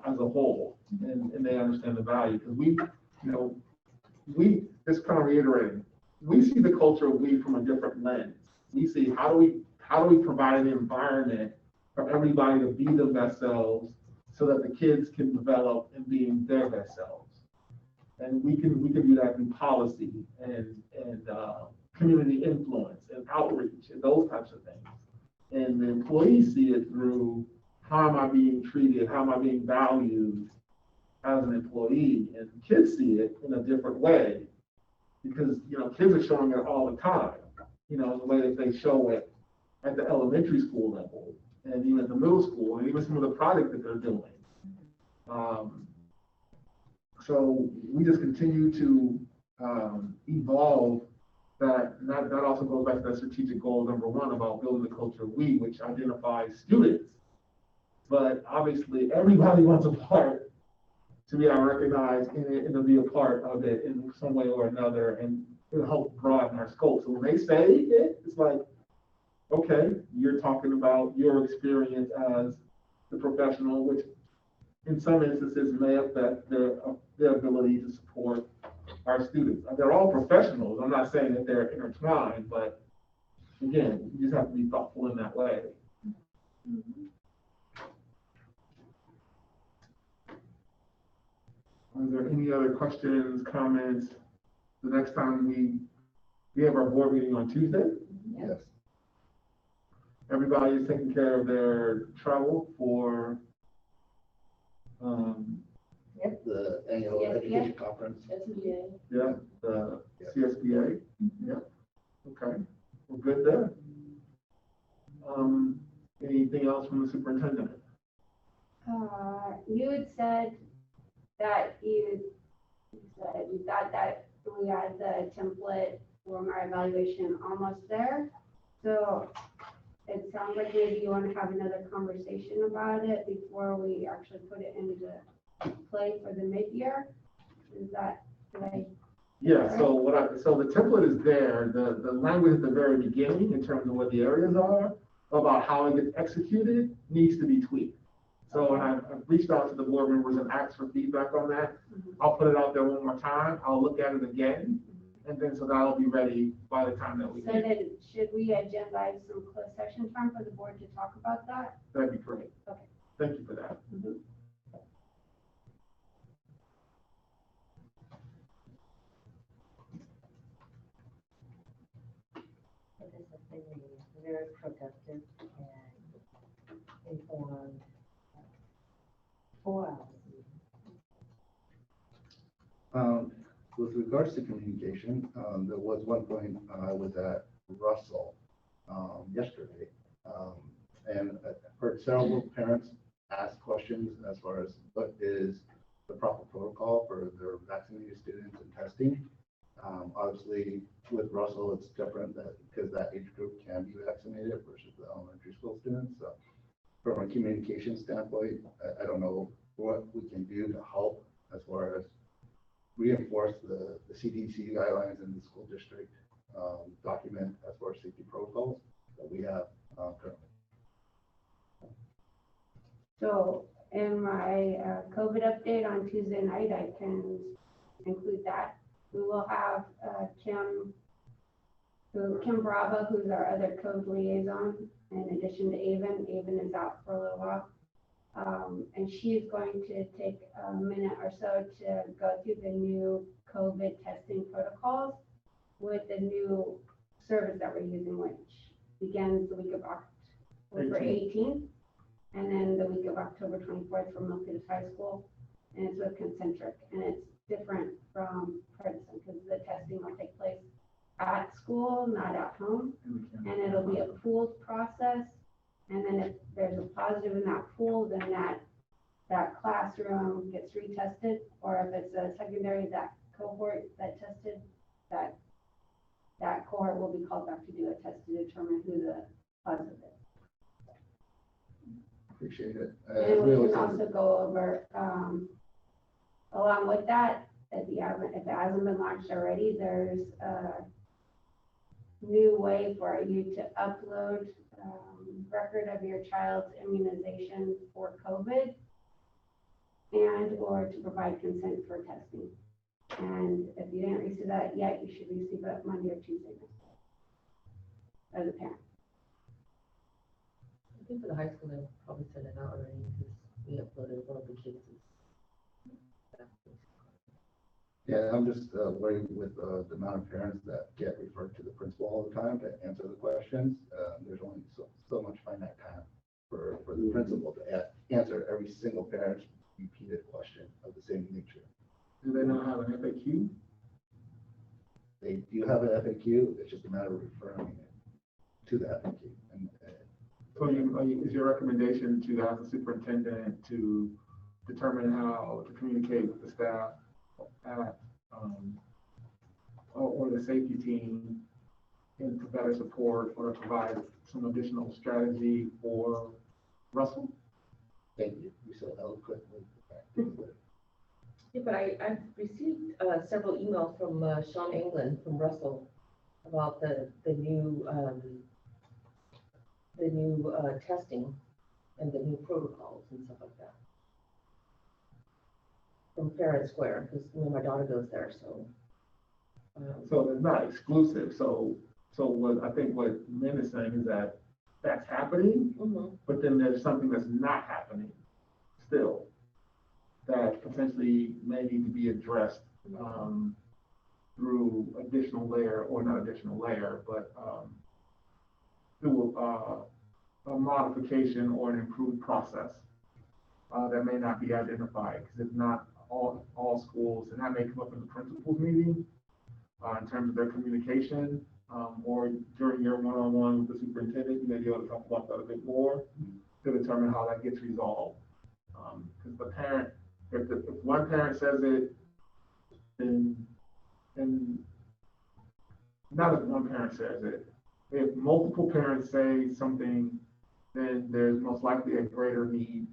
as a whole, and they understand the value. Because we just kind of reiterating, we see the culture of we from a different lens. We see how do we provide an environment for everybody to be their best selves, so that the kids can develop and being their best selves. And we can do that through policy and community influence and outreach and those types of things. And the employees see it through how am I being treated, how am I being valued as an employee, and kids see it in a different way because kids are showing it all the time, the way that they show it at the elementary school level and even at the middle school and even some of the projects that they're doing. So we just continue to evolve that also goes back to that strategic goal number 1 about building the culture of we, which identifies students. But obviously everybody wants a part to be recognized in it and to be a part of it in some way or another, and it'll help broaden our scope. So when they say it, it's like, okay, you're talking about your experience as the professional, which in some instances may affect their ability to support our students. They're all professionals. I'm not saying that they're intertwined, but again, you just have to be thoughtful in that way. Are there any other questions, comments? The next time we have our board meeting on Tuesday. Yes. Everybody is taking care of their travel for The annual education conference. the CSBA. Yeah. Okay. We're good there. superintendent? You had said that you said you thought that we had the template from our evaluation almost there. So it sounds like maybe you want to have another conversation about it before we actually put it into play for the mid-year. Is that right? Yeah, so so the template is there, the language at the very beginning in terms of what the areas are, about how it gets executed, needs to be tweaked. So when I've reached out to the board members and asked for feedback on that, I'll put it out there one more time, I'll look at it again, and then so that'll be ready by the time that we So get. then, should we agendize some closed session time for the board to talk about that? That'd be great. Okay. Thank you for that. This has been very productive and informed 4 hours. With regards to communication, there was one point I was at Russell yesterday, and I heard several parents ask questions as far as what is the proper protocol for their vaccinated students and testing. Obviously, with Russell, it's different because that age group can be vaccinated versus the elementary school students. So from a communication standpoint, I don't know what we can do to help as far as reinforce the CDC guidelines in the school district document as far as safety protocols that we have currently. So in my COVID update on Tuesday night, I can include that. We will have Kim Brava, who's our other code liaison, in addition to Avon. Avon is out for a little while. And she is going to take a minute or so to go through the new COVID testing protocols with the new service that we're using, which begins the week of October 18th, and then the week of October 24th for Milpitas High School. And it's with Concentric, and it's different from Princeton because the testing will take place at school, not at home, and it'll be a pooled process. And then if there's a positive in that pool, then that classroom gets retested, or if it's a secondary, that cohort that tested, that cohort will be called back to do a test to determine who the positive is. Appreciate it. And we can also go over, along with that, if it hasn't been launched already, there's a new way for you to upload record of your child's immunization for COVID and or to provide consent for testing. And if you didn't receive that yet, you should receive it Monday or Tuesday as a parent. I think for the high school, they'll probably send it out already because we uploaded one of the kids. Yeah, I'm just worried with the amount of parents that get referred to the principal all the time to answer the questions. There's only so much finite time for the principal to answer every single parent's repeated question of the same nature. Do they not have an FAQ? They do have an FAQ, it's just a matter of referring it to the FAQ. And, So is your recommendation to ask the superintendent to determine how to communicate with the staff at, or the safety team and to better support or provide some additional strategy for Russell? thank you, you so eloquently. Yeah, but I've received several emails from Sean England from Russell about the new testing and the new protocols and stuff like that. From Fair and Square, because my daughter goes there, so. So it's not exclusive. So what I think what Min is saying is that that's happening, but then there's something that's not happening still that potentially may need to be addressed through additional layer, or not additional layer, but through a modification or an improved process that may not be identified, because if not all schools, and that may come up in the principals meeting in terms of their communication, or during your one-on-one with the superintendent, you may be able to talk about that a bit more. to determine how that gets resolved. Because the parent, if one parent says it, then, and not if one parent says it, if multiple parents say something, then there's most likely a greater need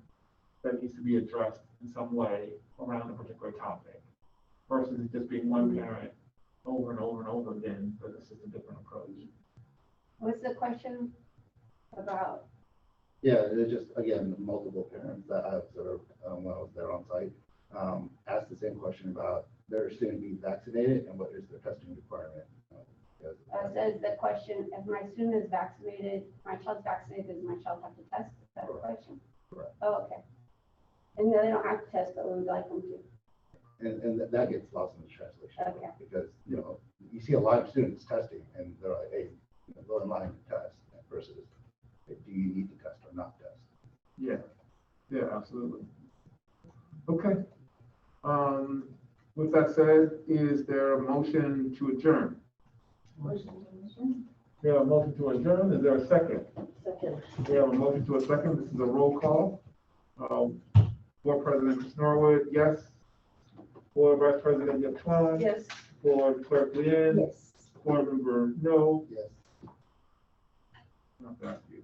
that needs to be addressed in some way around a particular topic, versus it just being one parent over and over and over again, but it's just a different approach. What's the question about? Yeah, it's just, again, multiple parents that I observed when I was there on site, asked the same question about their student being vaccinated and what is their testing requirement. Says the question, if my student is vaccinated, my child's vaccinated, does my child have to test? Is that the question? Correct. Oh, okay. And they don't have to test, but we would like them to. And that gets lost in the translation. Okay. Because, you see a lot of students testing and they're like, hey, go in line to test versus, hey, do you need to test or not test? Yeah, absolutely. Okay. With that said, is there a motion to adjourn? We have a motion to adjourn. Is there a second? Second. We have a motion to a second. This is a roll call. Board President Chris Norwood, yes. Board Vice President Yip Twine. Yes. Board Clerk Leanne. Yes. Board Member No. Yes. Not that you.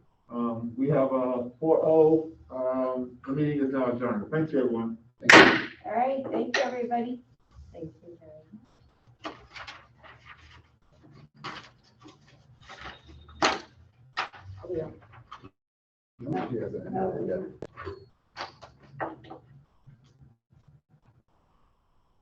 We have a 4-0. The meeting is now adjourned. Thank you, everyone. Thank you. All right, thank you, everybody. Thank you very much. No, she hasn't. No.